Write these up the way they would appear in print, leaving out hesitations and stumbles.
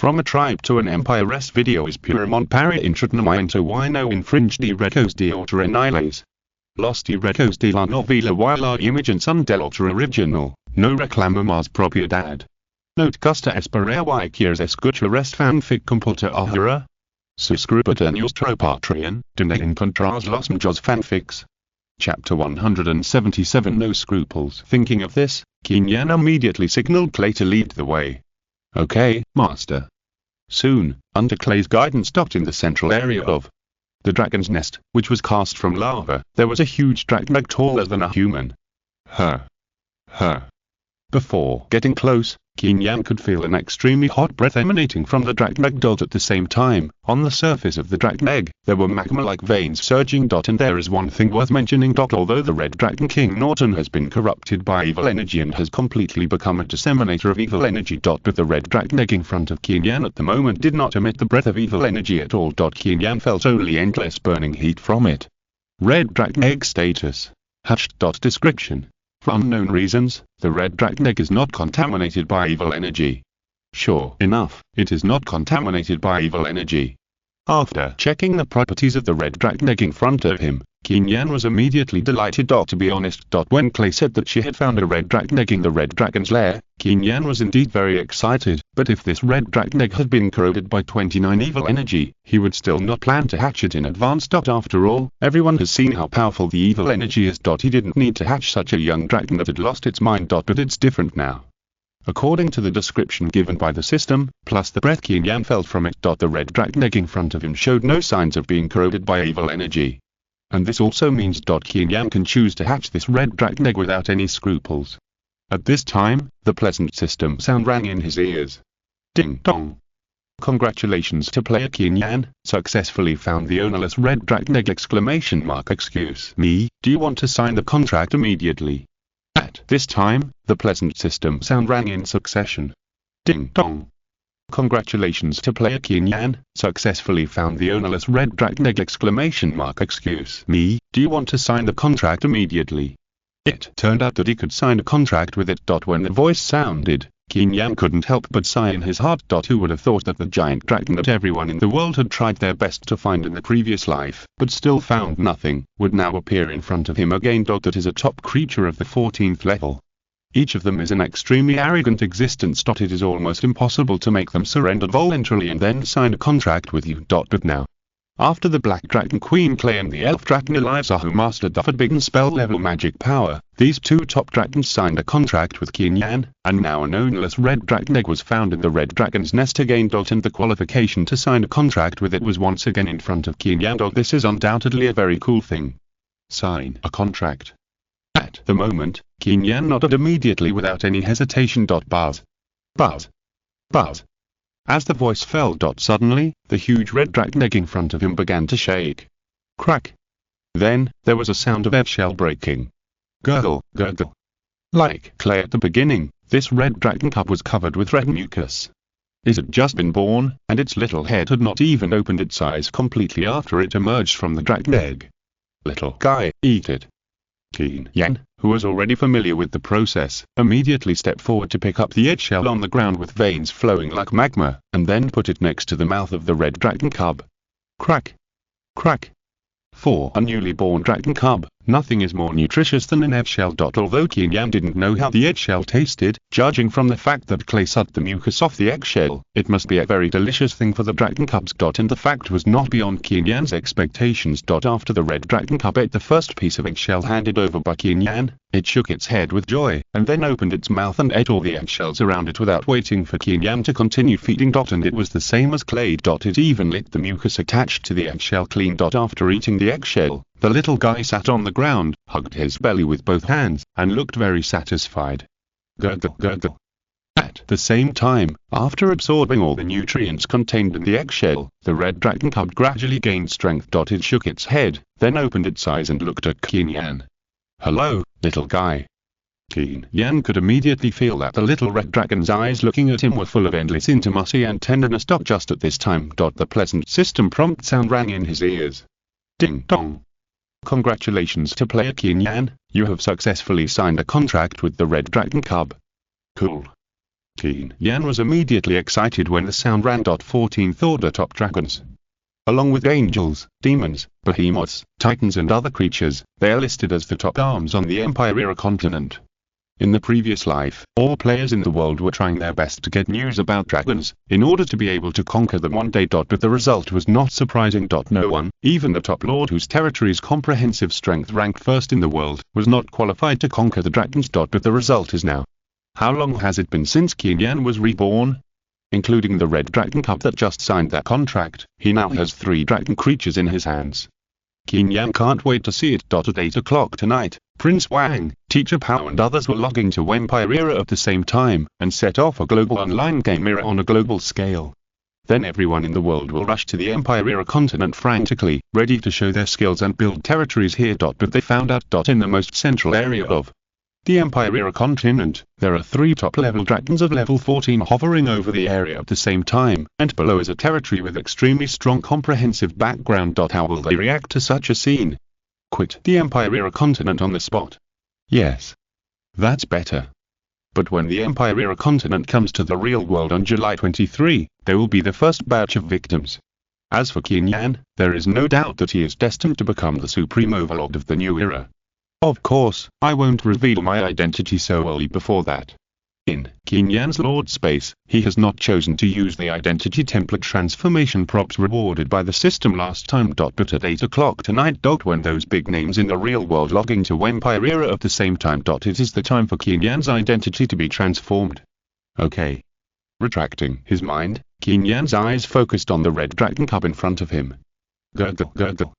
From a tribe to an empire. Rest video is purement para intratnamento y no infringe de recos de autor aniles. Los de recos de la novela y la imagen son del autor original, no reclamamos propiedad. Note gusta esperar y quieres escuchar este fanfic completo ahora. Suscríbete a nuestro Patreon, donde encontrarás los mejores fanfics. Chapter 177 No Scruples. Thinking of this, Qin Yan immediately signaled Clay to lead the way. Okay, master. Soon, under Clay's guidance in the central area of the dragon's nest, which was cast from lava, there was a huge dragon taller than a human. Before getting close, Qin Yan could feel an extremely hot breath emanating from the dragon egg. At the same time, on the surface of the dragon egg, there were magma-like veins surging. And there is one thing worth mentioning. Although the red dragon King Norton has been corrupted by evil energy and has completely become a disseminator of evil energy. But the red dragon egg in front of Qin Yan at the moment did not emit the breath of evil energy at all. Qin Yan felt only endless burning heat from it. Red dragon egg status. Hatched. Description. For unknown reasons, the red dragon egg is not contaminated by evil energy. Sure enough, it is not contaminated by evil energy. After checking the properties of the red dragon egg in front of him, Qin Yan was immediately delighted. To be honest, when Clay said that she had found a red dragon egg in the red dragon's lair, Qin Yan was indeed very excited, but if this red dragon egg had been corroded by 29 evil energy, he would still not plan to hatch it in advance. After all, everyone has seen how powerful the evil energy is. He didn't need to hatch such a young dragon that had lost its mind. But it's different now. According to the description given by the system, plus the breath Qin Yan felt from it, the red dragon egg in front of him showed no signs of being corroded by evil energy. And this also means Qin Yan can choose to hatch this red dragon egg without any scruples. At this time, the pleasant system sound rang in his ears. Ding dong. Congratulations to player Qin Yan, successfully found the ownerless red dragon egg! Excuse me, do you want to sign the contract immediately? At this time, the pleasant system sound rang in succession. Ding dong. Congratulations to player Qin Yan, successfully found the ownerless red dragon egg! Excuse me, do you want to sign the contract immediately? It turned out that he could sign a contract with it. When the voice sounded, Qin Yan couldn't help but sigh in his heart. Who would have thought that the giant dragon that everyone in the world had tried their best to find in the previous life, but still found nothing, would now appear in front of him again. That is a top creature of the 14th level. Each of them is an extremely arrogant existence. It is almost impossible to make them surrender voluntarily and then sign a contract with you. But now, after the Black Dragon Queen Clay and the Elf Dragon Eliza, who mastered the forbidden spell level magic power, these two top dragons signed a contract with Qin Yan, and now an ownerless red dragon egg was found in the red dragon's nest again. And the qualification to sign a contract with it was once again in front of Qin Yan. This is undoubtedly a very cool thing. Sign a contract. At the moment, Qin Yan nodded immediately without any hesitation. Buzz. Buzz. Buzz. As the voice fell. Suddenly, the huge red dragon egg in front of him began to shake. Crack. Then, there was a sound of eggshell breaking. Gurgle, gurgle. Like Clay at the beginning, this red dragon cub was covered with red mucus. It had just been born, and its little head had not even opened its eyes completely after it emerged from the dragon egg. Little guy, eat it. Qin Yan, who was already familiar with the process, immediately stepped forward to pick up the eggshell on the ground with veins flowing like magma, and then put it next to the mouth of the red dragon cub. Crack. Crack. For a newly born dragon cub, nothing is more nutritious than an eggshell. Although Qin Yan didn't know how the eggshell tasted, judging from the fact that Clay sucked the mucus off the eggshell, it must be a very delicious thing for the dragon cubs. And the fact was not beyond Qin Yan's expectations. After the red dragon cub ate the first piece of eggshell handed over by Qin Yan, it shook its head with joy, and then opened its mouth and ate all the eggshells around it without waiting for Qin Yan to continue feeding. And it was the same as Clay. It even licked the mucus attached to the eggshell clean. After eating the eggshell, the little guy sat on the ground, hugged his belly with both hands, and looked very satisfied. Gurgle, gurgle. At the same time, after absorbing all the nutrients contained in the eggshell, the red dragon cub gradually gained strength. It shook its head, then opened its eyes and looked at Qin Yan. Hello, little guy. Qin Yan could immediately feel that the little red dragon's eyes looking at him were full of endless intimacy and tenderness. Just at this time, the pleasant system prompt sound rang in his ears. Ding dong. Congratulations to player Qin Yan, you have successfully signed a contract with the red dragon cub. Cool. Qin Yan was immediately excited when the sound ran. 14th Order top dragons. Along with angels, demons, behemoths, titans and other creatures, they are listed as the top arms on the Empire continent. In the previous life, all players in the world were trying their best to get news about dragons, in order to be able to conquer them one day. But the result was not surprising. No one, even the top lord whose territory's comprehensive strength ranked first in the world, was not qualified to conquer the dragons. But the result is now. How long has it been since Qin Yan was reborn? Including the red dragon cub that just signed that contract, he now has 3 dragon creatures in his hands. Qin Yan can't wait to see it. At 8 o'clock tonight, Prince Wang, Teacher Pao and others were logging to Empire Era at the same time, and set off a global online game era on a global scale. Then everyone in the world will rush to the Empire Era continent frantically, ready to show their skills and build territories here. But they found out. In the most central area of the Empire Era continent, there are 3 top-level dragons of level 14 hovering over the area at the same time, and below is a territory with extremely strong comprehensive background. How will they react to such a scene? Quit the Empire Era continent on the spot. Yes. That's better. But when the Empire Era continent comes to the real world on July 23, there will be the first batch of victims. As for Qin Yan, there is no doubt that he is destined to become the supreme overlord of the new era. Of course, I won't reveal my identity so early before that. In Qin Yan's Lord space, he has not chosen to use the identity template transformation props rewarded by the system last time. But at 8 o'clock tonight. When those big names in the real world logging to Empire Era at the same time. It is the time for Qin Yan's identity to be transformed. Okay. Retracting his mind, Qin Yan's eyes focused on the red dragon cub in front of him. Gurgle, gurgle.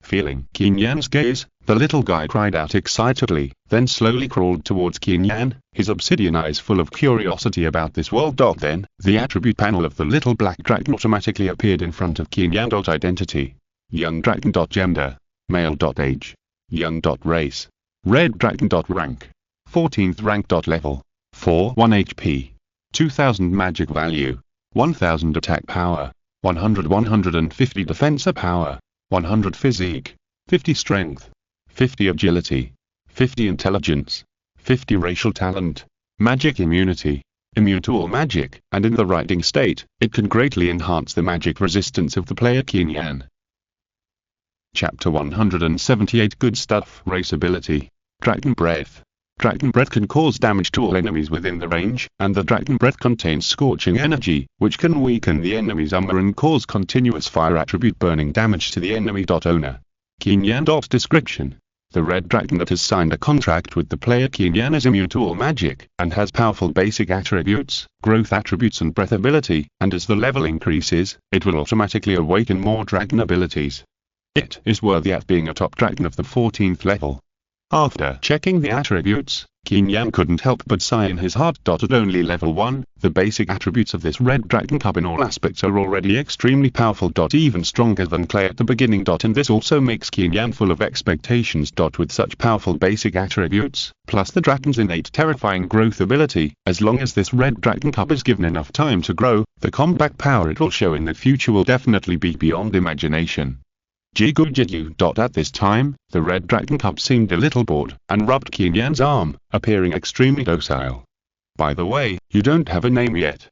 Feeling Qin Yan's gaze, the little guy cried out excitedly, then slowly crawled towards Qin Yan, his obsidian eyes full of curiosity about this world. Then, the attribute panel of the little black dragon automatically appeared in front of Qin Yan. Identity. Young dragon. Gender. Male. Age. Young. Race. Red dragon. Rank. 14th rank. Level. 4 1 HP. 2000 magic value. 1000 attack power. 150 defense power. 100 physique, 50 strength, 50 agility, 50 intelligence, 50 racial talent, magic immunity, immune to all magic, and in the riding state, it can greatly enhance the magic resistance of the player Qin Yan. Chapter 178 Good Stuff. Race ability. Dragon Breath. Dragon Breath can cause damage to all enemies within the range, and the Dragon Breath contains scorching energy, which can weaken the enemy's armor and cause continuous fire attribute burning damage to the enemy. Owner. Qin Yan. Description. The red dragon that has signed a contract with the player Qin Yan is immune to all magic, and has powerful basic attributes, growth attributes and breath ability, and as the level increases, it will automatically awaken more dragon abilities. It is worthy at being a top dragon of the 14th level. After checking the attributes, Qin Yan couldn't help but sigh in his heart. At only level 1, the basic attributes of this red dragon cub in all aspects are already extremely powerful. Even stronger than Clay at the beginning. And this also makes Qin Yan full of expectations. With such powerful basic attributes, plus the dragon's innate terrifying growth ability, as long as this red dragon cub is given enough time to grow, the combat power it will show in the future will definitely be beyond imagination. Jigu. At this time, the red dragon cub seemed a little bored, and rubbed Qin Yan's arm, appearing extremely docile. By the way, you don't have a name yet.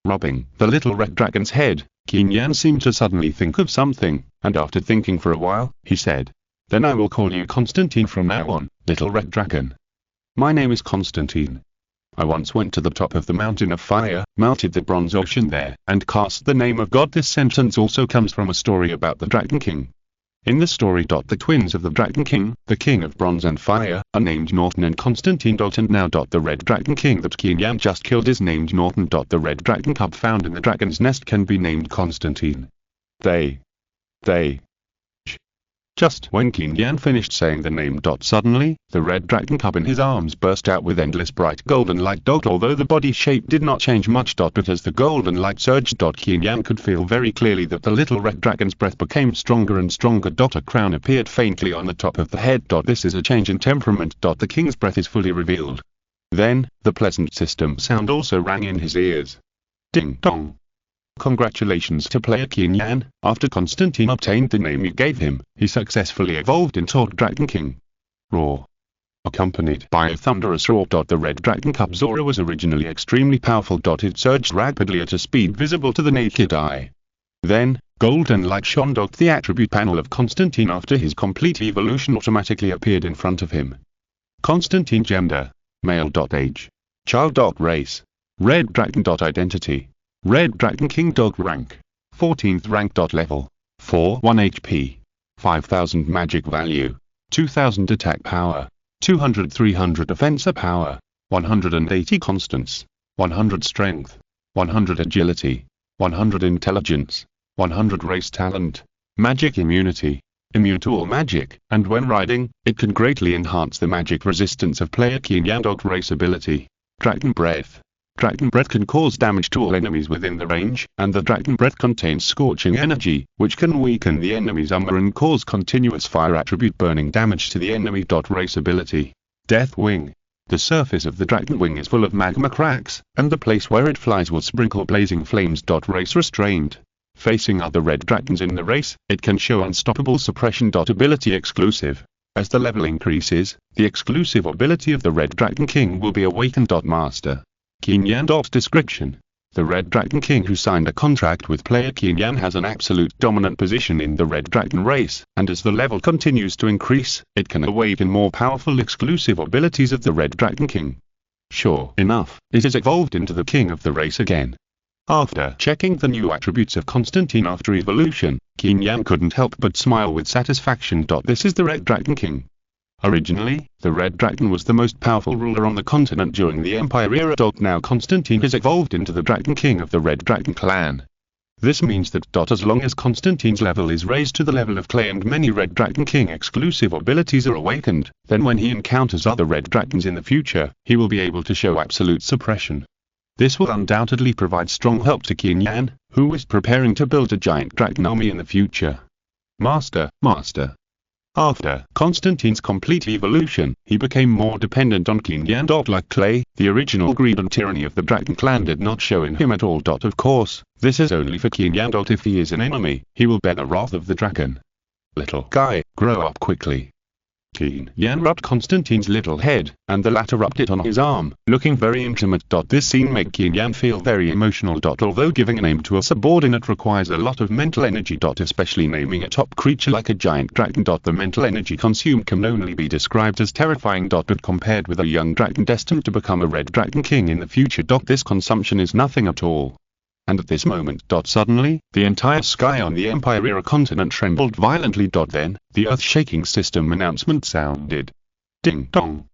Rubbing the little red dragon's head, Qin Yan seemed to suddenly think of something, and after thinking for a while, he said, "Then I will call you Constantine from now on, little red dragon. My name is Constantine. I once went to the top of the mountain of fire, melted the bronze ocean there, and cast the name of God." This sentence also comes from a story about the Dragon King. In the story, the twins of the Dragon King, the King of Bronze and Fire, are named Norton and Constantine. And now the Red Dragon King that Qin Yan just killed is named Norton. The Red Dragon cub found in the dragon's nest can be named Constantine. They. Just when Qin Yan finished saying the name, suddenly, the red dragon cub in his arms burst out with endless bright golden light. Although the body shape did not change much, but as the golden light surged, Qin Yan could feel very clearly that the little red dragon's breath became stronger and stronger. A crown appeared faintly on the top of the head. This is a change in temperament. The king's breath is fully revealed. Then, the pleasant system sound also rang in his ears. Ding dong. Congratulations to player Qin Yan. After Constantine obtained the name you gave him, he successfully evolved into Dragon King. Roar. accompanied by a thunderous roar. The red dragon Kubzora was originally extremely powerful. It surged rapidly at a speed visible to the naked eye. Then, golden light shone. The attribute panel of Constantine after his complete evolution automatically appeared in front of him. Constantine gender, male. Age, child. Race, red dragon. Identity, red dragon king. Rank, 14th rank. Level, 4 1 HP, 5000 magic value, 2000 attack power, 200-300 offensive power, 180 constance, 100 strength, 100 agility, 100 intelligence, 100 race talent, magic immunity, immune to all magic, and when riding, it can greatly enhance the magic resistance of player Qin Yan. Race ability, Dragon Breath. Dragon Breath can cause damage to all enemies within the range, and the Dragon Breath contains scorching energy, which can weaken the enemy's armor and cause continuous fire attribute burning damage to the enemy. Race ability, Death Wing. The surface of the dragon wing is full of magma cracks, and the place where it flies will sprinkle blazing flames. Race restrained. Facing other red dragons in the race, it can show unstoppable suppression. Ability exclusive. As the level increases, the exclusive ability of the red dragon king will be awakened. Master Qin Yan. Description. The red dragon king who signed a contract with player Qin Yan has an absolute dominant position in the red dragon race, and as the level continues to increase, it can awaken more powerful exclusive abilities of the red dragon king. Sure enough, it is evolved into the king of the race again. After checking the new attributes of Constantine after evolution, Qin Yan couldn't help but smile with satisfaction. This is the red dragon king. Originally, the red dragon was the most powerful ruler on the continent during the Empire era. Now Constantine has evolved into the dragon king of the red dragon clan. This means that as long as Constantine's level is raised to the level of clay and many red dragon king exclusive abilities are awakened, then when he encounters other red dragons in the future, he will be able to show absolute suppression. This will undoubtedly provide strong help to Qin Yan, who is preparing to build a giant dragon army in the future. Master. After Constantine's complete evolution, he became more dependent on Qin Yan. Like clay, the original greed and tyranny of the dragon clan did not show in him at all. Of course, this is only for Qin Yan. If he is an enemy, he will bear the wrath of the dragon. Little guy, grow up quickly. Qin Yan rubbed Constantine's little head, and the latter rubbed it on his arm, looking very intimate. This scene made Qin Yan feel very emotional. Although giving a name to a subordinate requires a lot of mental energy. Especially naming a top creature like a giant dragon. The mental energy consumed can only be described as terrifying. But compared with a young dragon destined to become a red dragon king in the future, this consumption is nothing at all. And at this moment, suddenly, the entire sky on the Empire era continent trembled violently. Then, the earth-shaking system announcement sounded. Ding dong.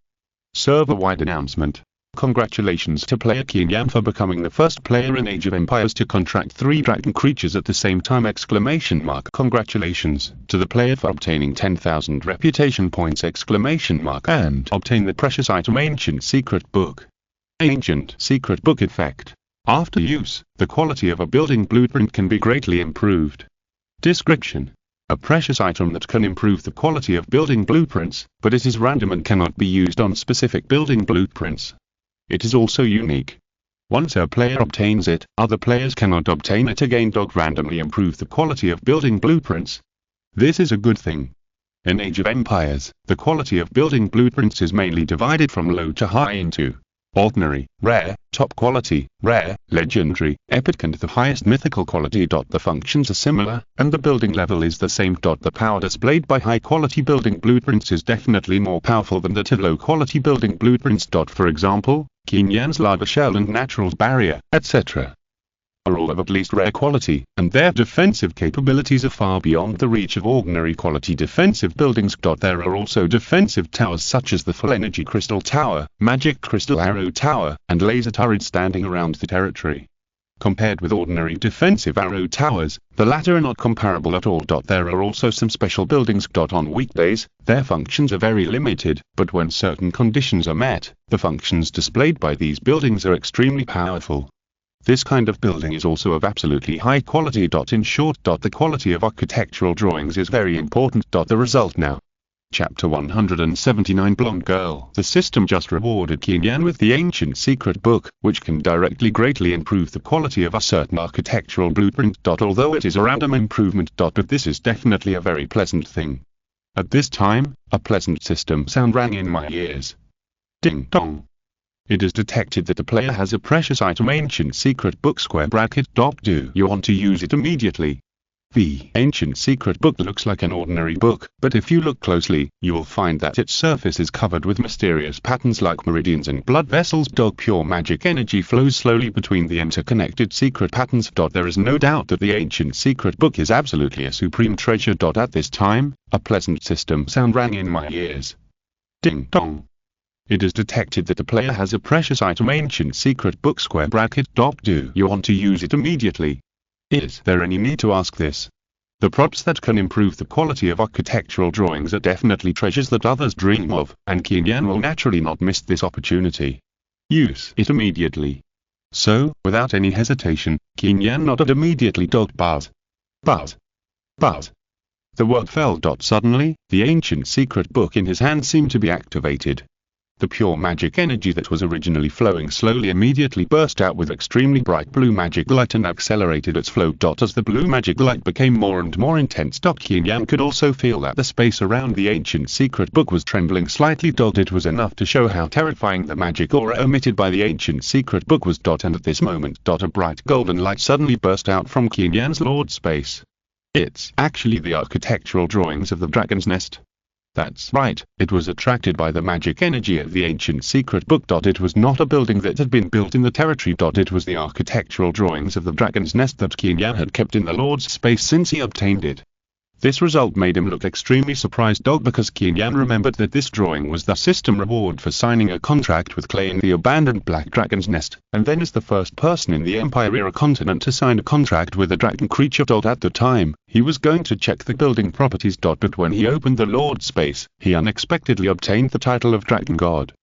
Server-wide announcement. Congratulations to player Qin Yan for becoming the first player in Age of Empires to contract 3 dragon creatures at the same time! Congratulations to the player for obtaining 10,000 reputation points! And obtain the precious item Ancient Secret Book. Ancient Secret Book effect. After use, the quality of a building blueprint can be greatly improved. Description. A precious item that can improve the quality of building blueprints, but it is random and cannot be used on specific building blueprints. It is also unique. Once a player obtains it, other players cannot obtain it again. Randomly improve the quality of building blueprints. This is a good thing. In Age of Empires, the quality of building blueprints is mainly divided from low to high into ordinary, rare, top quality, rare, legendary, epic and the highest mythical quality. The functions are similar, and the building level is the same. The power displayed by high quality building blueprints is definitely more powerful than that of low quality building blueprints. For example, Qin Yan's lava shell and natural barrier, etc. are all of at least rare quality, and their defensive capabilities are far beyond the reach of ordinary quality defensive buildings. There are also defensive towers such as the Full Energy Crystal Tower, Magic Crystal Arrow Tower, and Laser Turret standing around the territory. Compared with ordinary defensive arrow towers, the latter are not comparable at all. There are also some special buildings. On weekdays, their functions are very limited, but when certain conditions are met, the functions displayed by these buildings are extremely powerful. This kind of building is also of absolutely high quality. In short, the quality of architectural drawings is very important. The result now. Chapter 179 Blonde Girl. The system just rewarded Qin Yan with the Ancient Secret Book, which can directly greatly improve the quality of a certain architectural blueprint. Although it is a random improvement. But this is definitely a very pleasant thing. At this time, a pleasant system sound rang in my ears. Ding dong. It is detected that the player has a precious item, ancient secret book square bracket. Do you want to use it immediately? The ancient secret book looks like an ordinary book, but if you look closely, you will find that its surface is covered with mysterious patterns like meridians and blood vessels. Pure magic energy flows slowly between the interconnected secret patterns. There is no doubt that the ancient secret book is absolutely a supreme treasure. At this time, a pleasant system sound rang in my ears. Ding dong. It is detected that the player has a precious item, ancient secret book square bracket. Do you want to use it immediately? Is there any need to ask this? The props that can improve the quality of architectural drawings are definitely treasures that others dream of, and Qin Yan will naturally not miss this opportunity. Use it immediately. So, without any hesitation, Qin Yan nodded immediately. Buzz. Buzz. Buzz. The word fell. Suddenly, the ancient secret book in his hand seemed to be activated. The pure magic energy that was originally flowing slowly immediately burst out with extremely bright blue magic light and accelerated its flow. As the blue magic light became more and more intense, Qin Yan could also feel that the space around the ancient secret book was trembling slightly. It was enough to show how terrifying the magic aura emitted by the ancient secret book was. And at this moment, a bright golden light suddenly burst out from Qin Yan's lord space. It's actually the architectural drawings of the dragon's nest. That's right, it was attracted by the magic energy of the ancient secret book. It was not a building that had been built in the territory. It was the architectural drawings of the dragon's nest that Qin Yan had kept in the lord's space since he obtained it. This result made him look extremely surprised, because Qin Yan remembered that this drawing was the system reward for signing a contract with Clay in the abandoned Black Dragon's Nest, and then as the first person in the Empire continent to sign a contract with a dragon creature. At the time, he was going to check the building properties. But when he opened the Lord space, he unexpectedly obtained the title of Dragon God.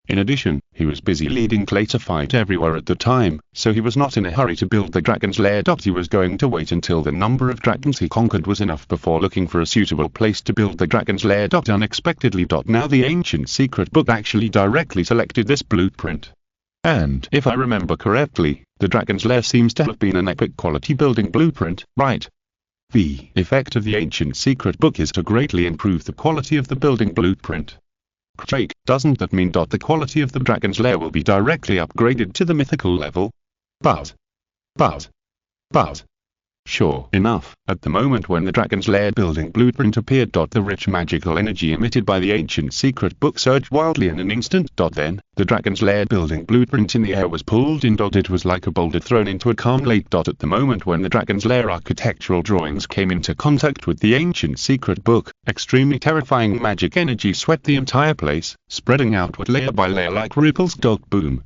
In addition, he was busy leading Clay to fight everywhere at the time, so he was not in a hurry to build the dragon's lair. He was going to wait until the number of dragons he conquered was enough before looking for a suitable place to build the dragon's lair. Unexpectedly, now the ancient secret book actually directly selected this blueprint. And if I remember correctly, the dragon's lair seems to have been an epic quality building blueprint, right? The effect of the ancient secret book is to greatly improve the quality of the building blueprint. Jake, doesn't that mean the quality of the dragon's lair will be directly upgraded to the mythical level? Buzz. Buzz. Buzz. Sure enough, at the moment when the dragon's lair building blueprint appeared, the rich magical energy emitted by the ancient secret book surged wildly in an instant. Then, the dragon's lair building blueprint in the air was pulled in. It was like a boulder thrown into a calm lake. At the moment when the dragon's lair architectural drawings came into contact with the ancient secret book, extremely terrifying magic energy swept the entire place, spreading outward layer by layer like ripples. Boom.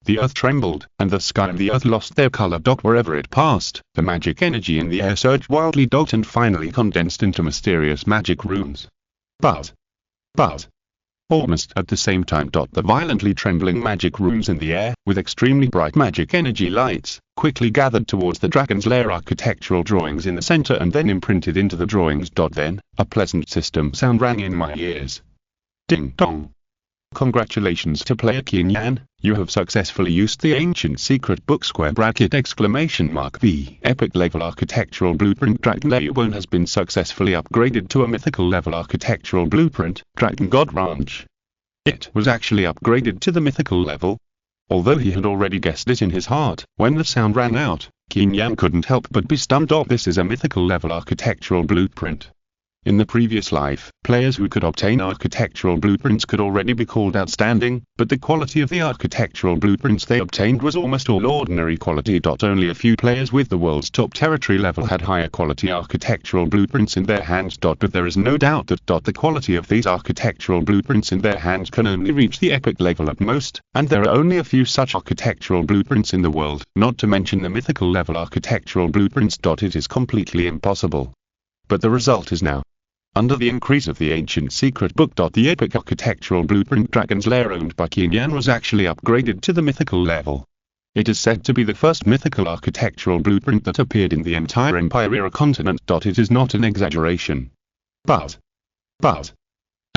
The earth trembled, and the sky and the earth lost their color. Wherever it passed, the magic energy in the air surged wildly. And finally condensed into mysterious magic runes. Buzz. Buzz. Almost at the same time, the violently trembling magic runes in the air, with extremely bright magic energy lights, quickly gathered towards the dragon's lair architectural drawings in the center and then imprinted into the drawings. Then, a pleasant system sound rang in my ears. Ding dong. Congratulations to player Qin Yan, you have successfully used the ancient secret book square bracket exclamation mark. The epic level architectural blueprint Dragon Reborn has been successfully upgraded to a mythical level architectural blueprint, Dragon God Ranch. It was actually upgraded to the mythical level. Although he had already guessed it in his heart, when the sound ran out, Qin Yan couldn't help but be stunned. This is a mythical level architectural blueprint. In the previous life, players who could obtain architectural blueprints could already be called outstanding, but the quality of the architectural blueprints they obtained was almost all ordinary quality. Only a few players with the world's top territory level had higher quality architectural blueprints in their hands. But there is no doubt that the quality of these architectural blueprints in their hands can only reach the epic level at most, and there are only a few such architectural blueprints in the world, not to mention the mythical level architectural blueprints. It is completely impossible. But the result is now. Under the increase of the ancient secret book. The epic architectural blueprint Dragon's Lair owned by Qin Yan was actually upgraded to the mythical level. It is said to be the first mythical architectural blueprint that appeared in the entire Empire continent. It is not an exaggeration. Buzz. Buzz.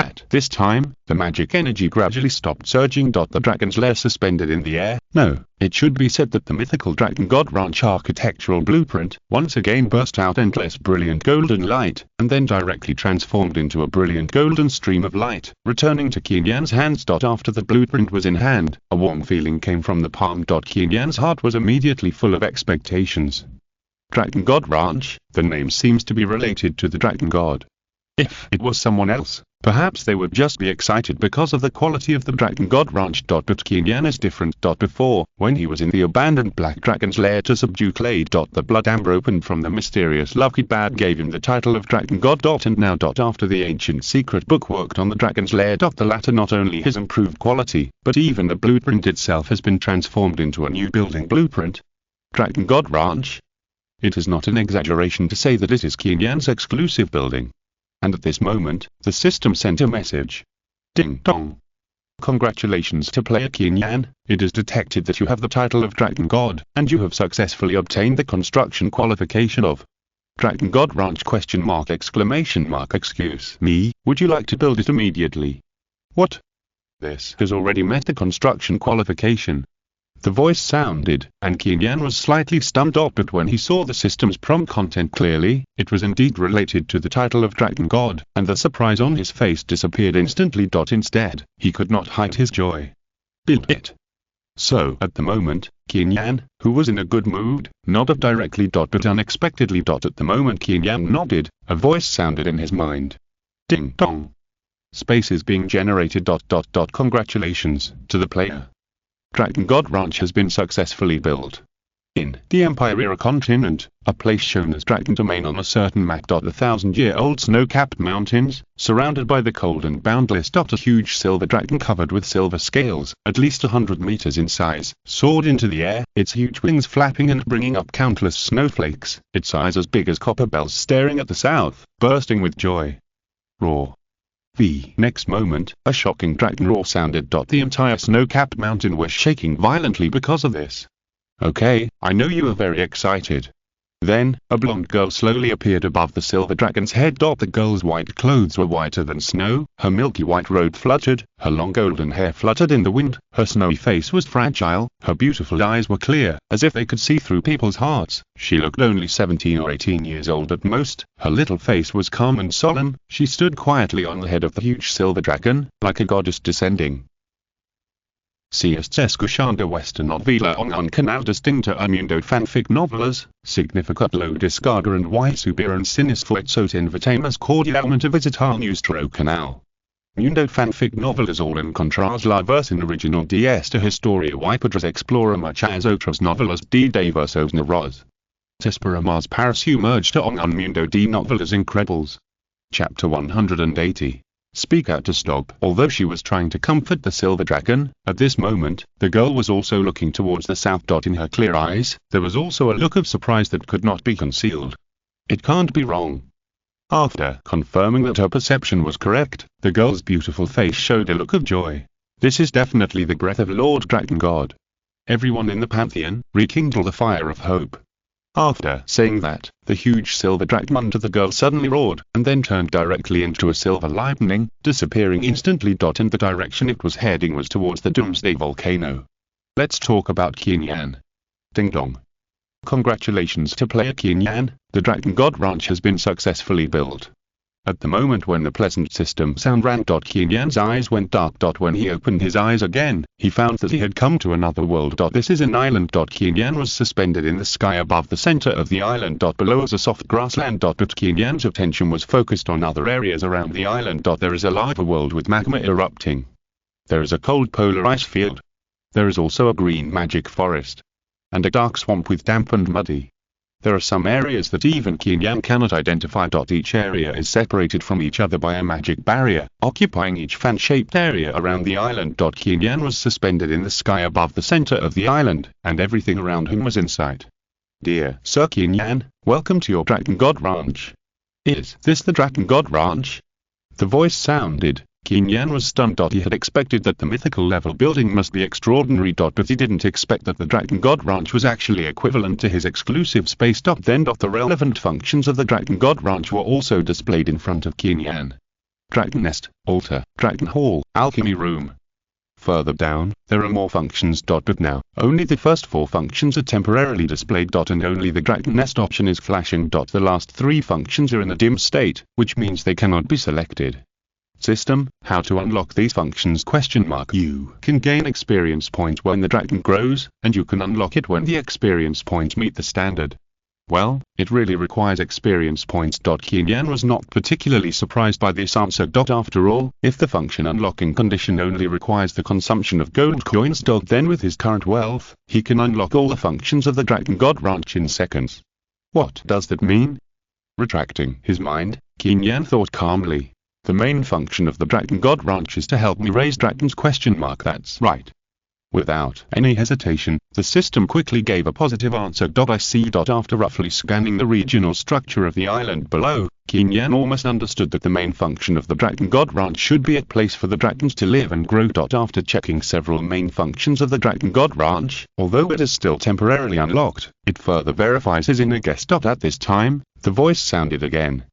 At this time, the magic energy gradually stopped surging. The dragon's lair suspended in the air. No, it should be said that the mythical Dragon God Ranch architectural blueprint once again burst out endless brilliant golden light, and then directly transformed into a brilliant golden stream of light, returning to Qin Yan's hands. After the blueprint was in hand, a warm feeling came from the palm. Qin Yan's heart was immediately full of expectations. Dragon God Ranch, the name seems to be related to the Dragon God. If it was someone else, perhaps they would just be excited because of the quality of the Dragon God Ranch. But Qin Yan is different. Before, when he was in the abandoned Black Dragon's lair to subdue clay. The blood amber opened from the mysterious lucky bag gave him the title of Dragon God. And now. After the ancient secret book worked on the Dragon's lair. The latter not only has improved quality, but even the blueprint itself has been transformed into a new building blueprint. Dragon God Ranch. It is not an exaggeration to say that it is Qin Yan's exclusive building. And at this moment, the system sent a message. Ding dong. Congratulations to player Qin Yan, it is detected that you have the title of Dragon God, and you have successfully obtained the construction qualification of Dragon God Ranch ? Excuse me, would you like to build it immediately? What? This has already met the construction qualification. The voice sounded, and Qin Yan was slightly stunned. But when he saw the system's prompt content clearly, it was indeed related to the title of Dragon God, and the surprise on his face disappeared instantly. Instead, he could not hide his joy. Build it. So, at the moment, Qin Yan, who was in a good mood, nodded directly. But unexpectedly. At the moment Qin Yan nodded, a voice sounded in his mind. Ding dong. Space is being generated. Congratulations to the player. Dragon God Ranch has been successfully built. In the Empire continent, a place shown as Dragon Domain on a certain map. The 1,000-year-old snow-capped mountains, surrounded by the cold and boundless. A huge silver dragon covered with silver scales, at least 100 meters in size, soared into the air, its huge wings flapping and bringing up countless snowflakes, its eyes as big as copper bells staring at the south, bursting with joy. Roar. The next moment, a shocking dragon roar sounded. The entire snow-capped mountain was shaking violently because of this. Okay, I know you are very excited. Then, a blonde girl slowly appeared above the silver dragon's head. The girl's white clothes were whiter than snow, her milky white robe fluttered, her long golden hair fluttered in the wind, her snowy face was fragile, her beautiful eyes were clear, as if they could see through people's hearts. She looked only 17 or 18 years old at most, her little face was calm and solemn, she stood quietly on the head of the huge silver dragon, like a goddess descending. Si est escuchando esta novela en un canal distinto a mundo fanfic novelas, significat lo descarga and y subir en sin esfuerzos invitamos cordialmente a visitar nuestro canal. Mundo fanfic novelas all encontrás la versión original de esta historia y podrás explorar muchas otras novelas de diversos narradores. Te esperamos para sumergirte en un mundo de novelas increíbles. Chapter 180. Speak out to stop. Although she was trying to comfort the silver dragon, at this moment, the girl was also looking towards the south. In her clear eyes, there was also a look of surprise that could not be concealed. It can't be wrong. After confirming that her perception was correct, the girl's beautiful face showed a look of joy. This is definitely the breath of Lord Dragon God. Everyone in the pantheon, rekindle the fire of hope. After saying that, the huge silver dragon under the girl suddenly roared, and then turned directly into a silver lightning, disappearing instantly. And the direction it was heading was towards the Doomsday Volcano. Let's talk about Qin Yan. Ding dong. Congratulations to player Qin Yan, the Dragon God Ranch has been successfully built. At the moment when the pleasant system sound rang. Qin Yan's eyes went dark. When he opened his eyes again, he found that he had come to another world. This is an island. Qin Yan was suspended in the sky above the center of the island. Below is a soft grassland. But Qin Yan's attention was focused on other areas around the island. There is a lava world with magma erupting. There is a cold polar ice field. There is also a green magic forest. And a dark swamp with damp and muddy. There are some areas that even Qin Yan cannot identify. Each area is separated from each other by a magic barrier, occupying each fan-shaped area around the island. Qin Yan was suspended in the sky above the center of the island, and everything around him was in sight. Dear Sir Qin Yan, welcome to your Dragon God Ranch. Is this the Dragon God Ranch? The voice sounded. Qin Yan was stunned. He had expected that the mythical level building must be extraordinary. But he didn't expect that the Dragon God Ranch was actually equivalent to his exclusive space. Then the relevant functions of the Dragon God Ranch were also displayed in front of Qin Yan. Dragon Nest, Altar, Dragon Hall, Alchemy Room. Further down, there are more functions. But now, only the first 4 functions are temporarily displayed. And only the Dragon Nest option is flashing. The last 3 functions are in a dim state, which means they cannot be selected. System, how to unlock these functions? You can gain experience points when the dragon grows, and you can unlock it when the experience points meet the standard. Well, it really requires experience points. Qin Yan was not particularly surprised by this answer. After all, if the function unlocking condition only requires the consumption of gold coins, then with his current wealth, he can unlock all the functions of the Dragon God Ranch in seconds. What does that mean? Retracting his mind, Qin Yan thought calmly. The main function of the Dragon God Ranch is to help me raise dragons? That's right. Without any hesitation, the system quickly gave a positive answer. I see. After roughly scanning the regional structure of the island below, Qin Yan almost understood that the main function of the Dragon God Ranch should be a place for the dragons to live and grow. After checking several main functions of the Dragon God Ranch, although it is still temporarily unlocked, it further verifies his inner guess. At this time, the voice sounded again.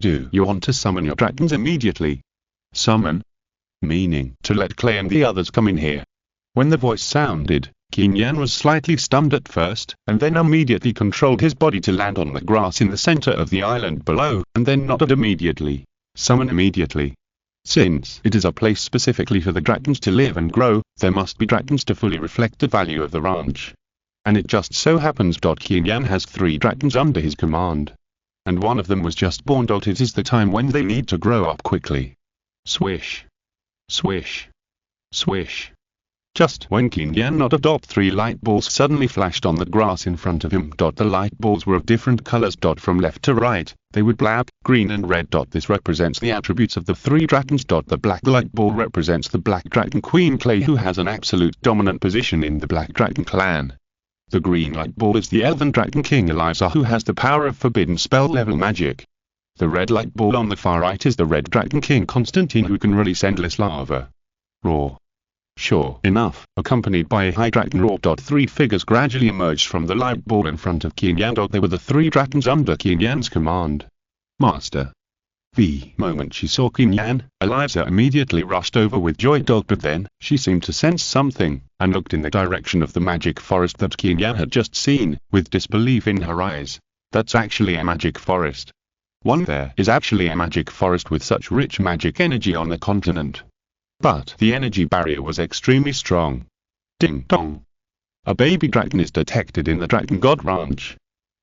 Do you want to summon your dragons immediately? Summon? Meaning to let Clay and the others come in here. When the voice sounded, Qin Yan was slightly stunned at first, and then immediately controlled his body to land on the grass in the center of the island below, and then nodded immediately. Summon immediately. Since it is a place specifically for the dragons to live and grow, there must be dragons to fully reflect the value of the ranch. And it just so happens. Qin Yan has 3 dragons under his command. And one of them was just born. It is the time when they need to grow up quickly. Swish. Swish. Swish. Just when Qin Yan nodded, 3 light balls suddenly flashed on the grass in front of him. The light balls were of different colors. From left to right, they were black, green and red. This represents the attributes of the 3 dragons. The black light ball represents the Black Dragon Queen Clay, who has an absolute dominant position in the Black Dragon clan. The green light ball is the Elven Dragon King Eliza, who has the power of forbidden spell level magic. The red light ball on the far right is the Red Dragon King Constantine, who can release endless lava. Roar. Sure enough, accompanied by a high dragon roar. 3 figures gradually emerged from the light ball in front of Qin Yan. They were the 3 dragons under Qin Yan's command. Master. The moment she saw Qin Yan, Eliza immediately rushed over with joy. But then, she seemed to sense something, and looked in the direction of the magic forest that Qin Yan had just seen, with disbelief in her eyes. That's actually a magic forest. There is actually a magic forest with such rich magic energy on the continent. But the energy barrier was extremely strong. Ding dong. A baby dragon is detected in the Dragon God Ranch.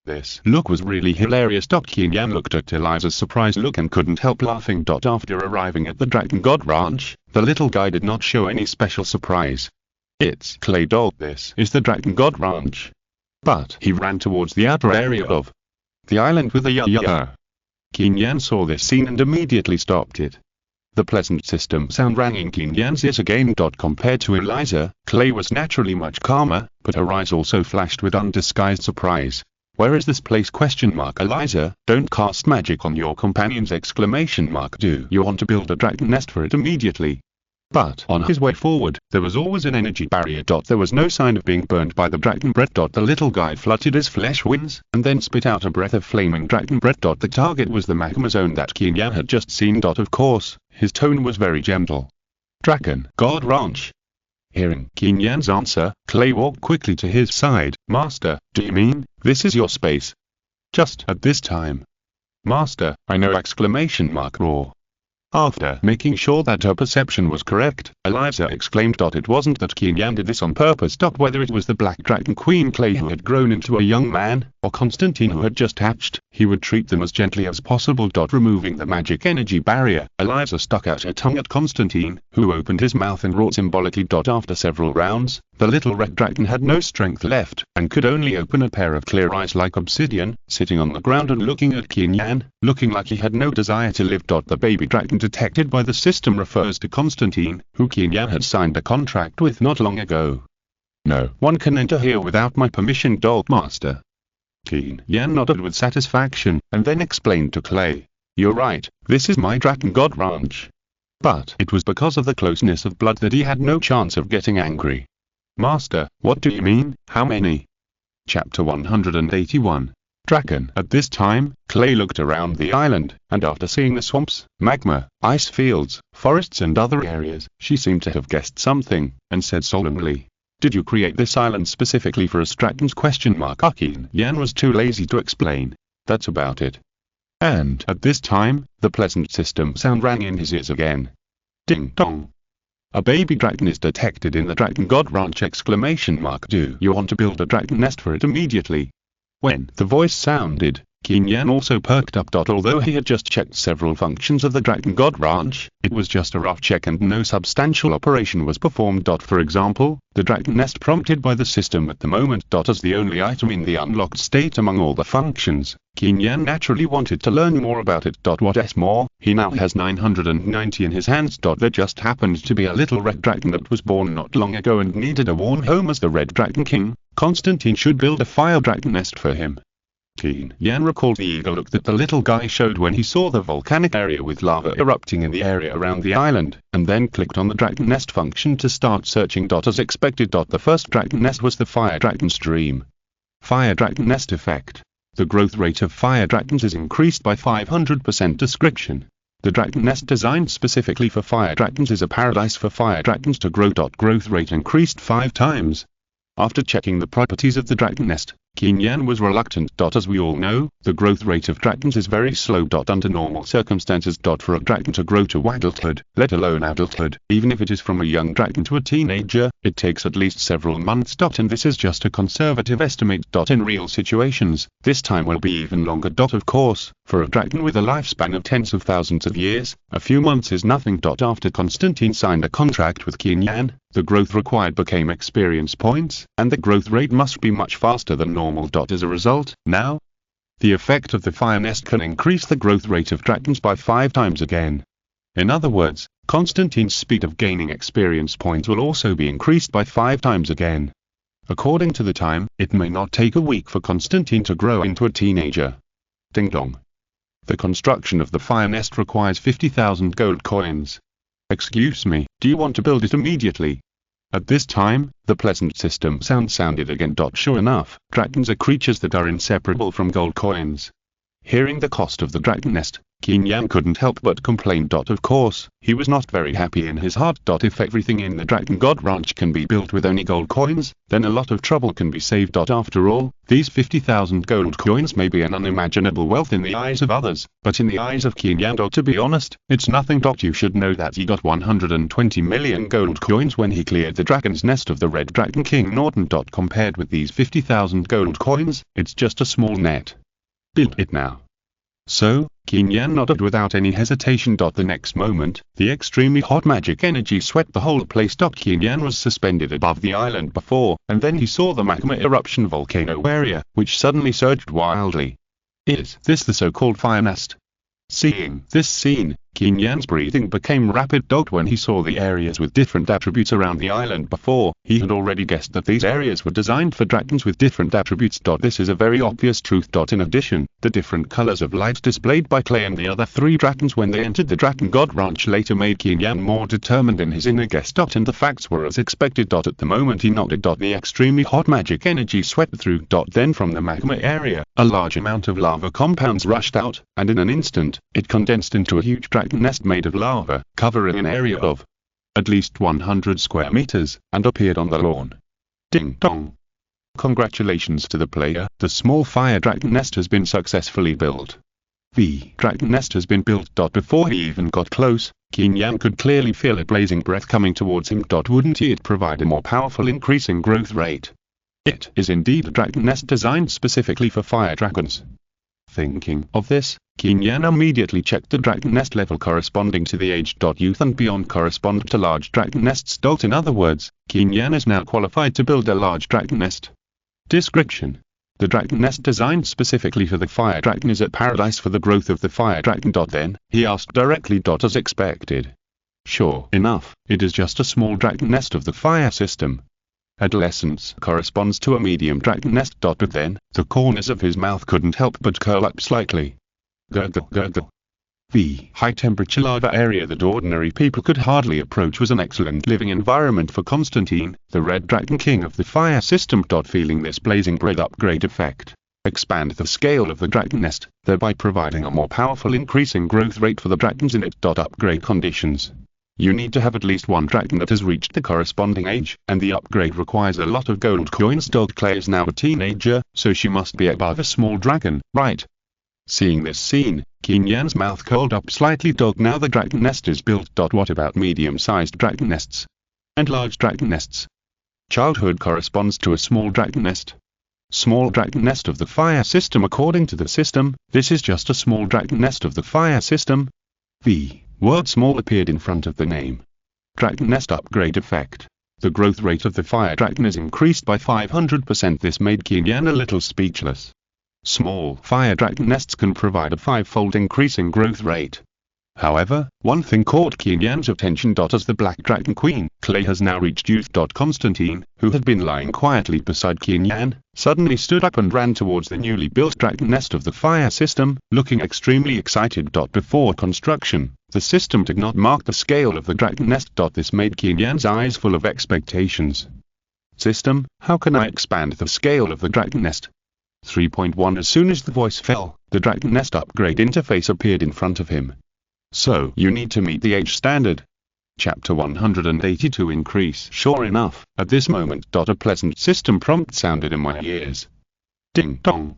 This look was really hilarious. Qin Yan looked at Eliza's surprised look and couldn't help laughing. After arriving at the Dragon God Ranch, the little guy did not show any special surprise. It's Clay. This is the Dragon God Ranch. But he ran towards the outer area of the island with a ya-ya. Qin Yan saw this scene and immediately stopped it. The pleasant system sound rang in Qin Yan's ears again. Compared to Eliza, Clay was naturally much calmer, but her eyes also flashed with undisguised surprise. Where is this place? Eliza, don't cast magic on your companions! Do you want to build a dragon nest for it immediately? But on his way forward, there was always an energy barrier. There was no sign of being burned by the dragon breath. The little guy fluttered his flesh wings, and then spit out a breath of flaming dragon breath. The target was the magma zone that Qin Yan had just seen. Of course, his tone was very gentle. Dragon God Ranch. Hearing Qin Yan's answer, Clay walked quickly to his side. Master, do you mean, this is your space? Just at this time. Master, I know! Roar. After making sure that her perception was correct, Eliza exclaimed. It wasn't that Qin Yan did this on purpose. Whether it was the Black Dragon Queen Clay who had grown into a young man, or Constantine who had just hatched, he would treat them as gently as possible. Removing the magic energy barrier, Eliza stuck out her tongue at Constantine, who opened his mouth and roared symbolically. After several rounds, the little red dragon had no strength left, and could only open a pair of clear eyes like obsidian, sitting on the ground and looking at Qin Yan, looking like he had no desire to live. The baby dragon detected by the system refers to Constantine, who Qin Yan had signed a contract with not long ago. No one can enter here without my permission, Master. Qin Yan nodded with satisfaction, and then explained to Clay. You're right, this is my Dragon God Ranch. But it was because of the closeness of blood that he had no chance of getting angry. Master, what do you mean? How many? Chapter 181. Dragon. At this time, Clay looked around the island, and after seeing the swamps, magma, ice fields, forests and other areas, she seemed to have guessed something, and said solemnly, "Did you create this island specifically for us dragons?" Qin Yan was too lazy to explain. "That's about it." And at this time, the pleasant system sound rang in his ears again. Ding dong. A baby dragon is detected in the Dragon God Ranch! Do you want to build a dragon nest for it immediately? When the voice sounded, Qin Yan also perked up. Although he had just checked several functions of the Dragon God Ranch, it was just a rough check and no substantial operation was performed. For example, the dragon nest prompted by the system at the moment. As the only item in the unlocked state among all the functions, Qin Yan naturally wanted to learn more about it. What's more, he now has 990 in his hands. There just happened to be a little red dragon that was born not long ago and needed a warm home as the Red Dragon King. Constantine should build a fire dragon nest for him. Qin Yan recalled the eager look that the little guy showed when he saw the volcanic area with lava erupting in the area around the island, and then clicked on the dragon nest function to start searching. As expected, the first dragon nest was the fire dragon stream. Fire dragon nest effect. The growth rate of fire dragons is increased by 500%. Description. The dragon nest designed specifically for fire dragons is a paradise for fire dragons to grow. Growth rate increased 5 times. After checking the properties of the dragon nest, Qin Yan was reluctant. As we all know, the growth rate of dragons is very slow. Under normal circumstances. For a dragon to grow to adulthood, let alone adulthood, even if it is from a young dragon to a teenager, it takes at least several months. And this is just a conservative estimate. In real situations, this time will be even longer. Of course, for a dragon with a lifespan of tens of thousands of years, a few months is nothing. After Constantine signed a contract with Qin Yan, the growth required became experience points, and the growth rate must be much faster than normal. As a result, now, the effect of the fire nest can increase the growth rate of dragons by 5 times again. In other words, Constantine's speed of gaining experience points will also be increased by 5 times again. According to the time, it may not take a week for Constantine to grow into a teenager. Ding dong. The construction of the fire nest requires 50,000 gold coins. Excuse me, do you want to build it immediately? At this time, the pleasant system sounded again. Sure enough, dragons are creatures that are inseparable from gold coins. Hearing the cost of the dragon nest, Qin Yan couldn't help but complain. Of course, he was not very happy in his heart. If everything in the Dragon God Ranch can be built with only gold coins, then a lot of trouble can be saved. After all, these 50,000 gold coins may be an unimaginable wealth in the eyes of others, but in the eyes of Qin Yan, to be honest, it's nothing. You should know that he got 120 million gold coins when he cleared the dragon's nest of the Red Dragon King Norton. Compared with these 50,000 gold coins, it's just a small net. Build it now. So, Qin Yan nodded without any hesitation. The next moment, the extremely hot magic energy swept the whole place. Qin Yan was suspended above the island before, and then he saw the magma eruption volcano area, which suddenly surged wildly. Is this the so-called fire nest? Seeing this scene, Qin Yan's breathing became rapid. When he saw the areas with different attributes around the island before, he had already guessed that these areas were designed for dragons with different attributes. This is a very obvious truth. In addition, the different colors of light displayed by Clay and the other 3 dragons when they entered the Dragon God Ranch later made Qin Yan more determined in his inner guess. And the facts were as expected. At the moment he nodded. The extremely hot magic energy swept through. Then from the magma area, a large amount of lava compounds rushed out, and in an instant, it condensed into a huge dragon nest made of lava, covering an area of at least 100 square meters, and appeared on the lawn. Ding dong. Congratulations to the player, the small fire dragon nest has been successfully built. The dragon nest has been built. Before he even got close, Qin Yan could clearly feel a blazing breath coming towards him. Wouldn't it provide a more powerful increase in growth rate? It is indeed a dragon nest designed specifically for fire dragons. Thinking of this, Qin Yan immediately checked the dragon nest level corresponding to the age. Youth and beyond correspond to large dragon nests. In other words, Qin Yan is now qualified to build a large dragon nest. Description. The dragon nest designed specifically for the fire dragon is a paradise for the growth of the fire dragon. Then, he asked directly. As expected. Sure enough, it is just a small dragon nest of the fire system. Adolescence corresponds to a medium dragon nest. But then, the corners of his mouth couldn't help but curl up slightly. Gurgle, gurgle. The high-temperature lava area that ordinary people could hardly approach was an excellent living environment for Constantine, the Red Dragon King of the fire system. Feeling this blazing breath upgrade effect, Expand the scale of the dragon nest, thereby providing a more powerful increasing growth rate for the dragons in it. Upgrade conditions. You need to have at least one dragon that has reached the corresponding age, and the upgrade requires a lot of gold coins. Clay is now a teenager, so she must be above a small dragon, right? Seeing this scene, Qin Yan's mouth curled up slightly. Now the dragon nest is built. What about medium-sized dragon nests? And large dragon nests? Childhood corresponds to a small dragon nest. Small dragon nest of the fire system. According to the system, this is just a small dragon nest of the fire system. The word small appeared in front of the name. Dragon nest upgrade effect. The growth rate of the fire dragon is increased by 500%. This made Qin Yan a little speechless. Small fire dragon nests can provide a 5-fold increase in growth rate. However, one thing caught Qin Yan's attention. As the Black Dragon Queen, Clay has now reached youth. Constantine, who had been lying quietly beside Qin Yan, suddenly stood up and ran towards the newly built dragon nest of the fire system, looking extremely excited. Before construction, the system did not mark the scale of the dragon nest. This made Qin Yan's eyes full of expectations. System, how can I expand the scale of the dragon nest? 3.1 As soon as the voice fell, the dragon nest upgrade interface appeared in front of him. So, you need to meet the age standard. Chapter 182 Increase. Sure enough, at this moment, a pleasant system prompt sounded in my ears. Ding dong.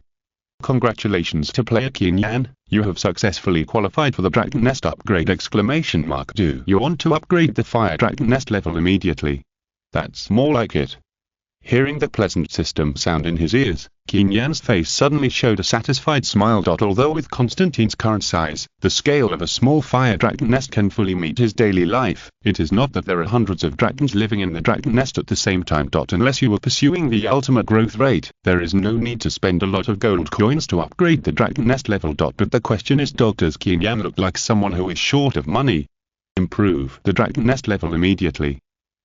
Congratulations to player Qin Yan, you have successfully qualified for the dragon nest upgrade! Do you want to upgrade the fire dragon nest level immediately? That's more like it. Hearing the pleasant system sound in his ears, Qin Yan's face suddenly showed a satisfied smile. Although with Constantine's current size, the scale of a small fire dragon nest can fully meet his daily life, it is not that there are hundreds of dragons living in the dragon nest at the same time. Unless you are pursuing the ultimate growth rate, there is no need to spend a lot of gold coins to upgrade the dragon nest level. But the question is, does Qin Yan look like someone who is short of money? Improve the dragon nest level immediately.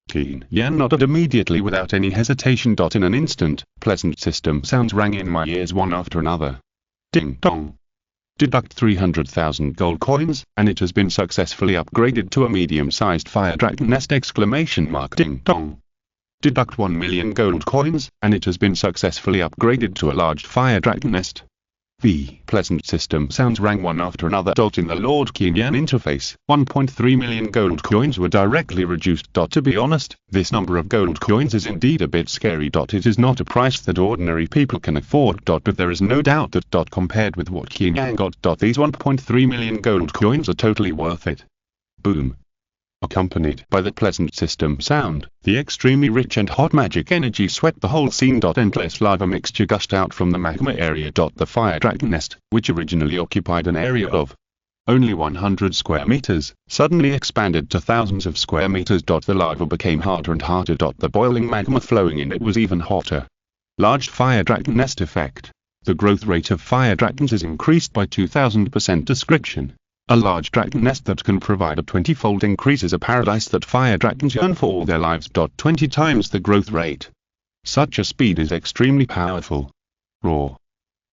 Qin Yan nodded immediately without any hesitation. In an instant, pleasant system sounds rang in my ears one after another. Ding dong. Deduct 300,000 gold coins, and it has been successfully upgraded to a medium-sized fire dragon nest! Ding dong. Deduct 1 million gold coins, and it has been successfully upgraded to a large fire dragon nest. The pleasant system sounds rang one after another. In the Lord Qin Yan interface, 1.3 million gold coins were directly reduced. To be honest, this number of gold coins is indeed a bit scary. It is not a price that ordinary people can afford. But there is no doubt that compared with what Qin Yan got, these 1.3 million gold coins are totally worth it. Boom. Accompanied by the pleasant system sound, the extremely rich and hot magic energy swept the whole scene. Endless lava mixture gushed out from the magma area. The fire dragon nest, which originally occupied an area of only 100 square meters, suddenly expanded to thousands of square meters. The lava became harder and harder. The boiling magma flowing in it was even hotter. Large fire dragon nest effect. The growth rate of fire dragons is increased by 2000%. Description. A large dragon nest that can provide a 20-fold increase is a paradise that fire dragons yearn for all their lives. 20 times the growth rate. Such a speed is extremely powerful. Raw.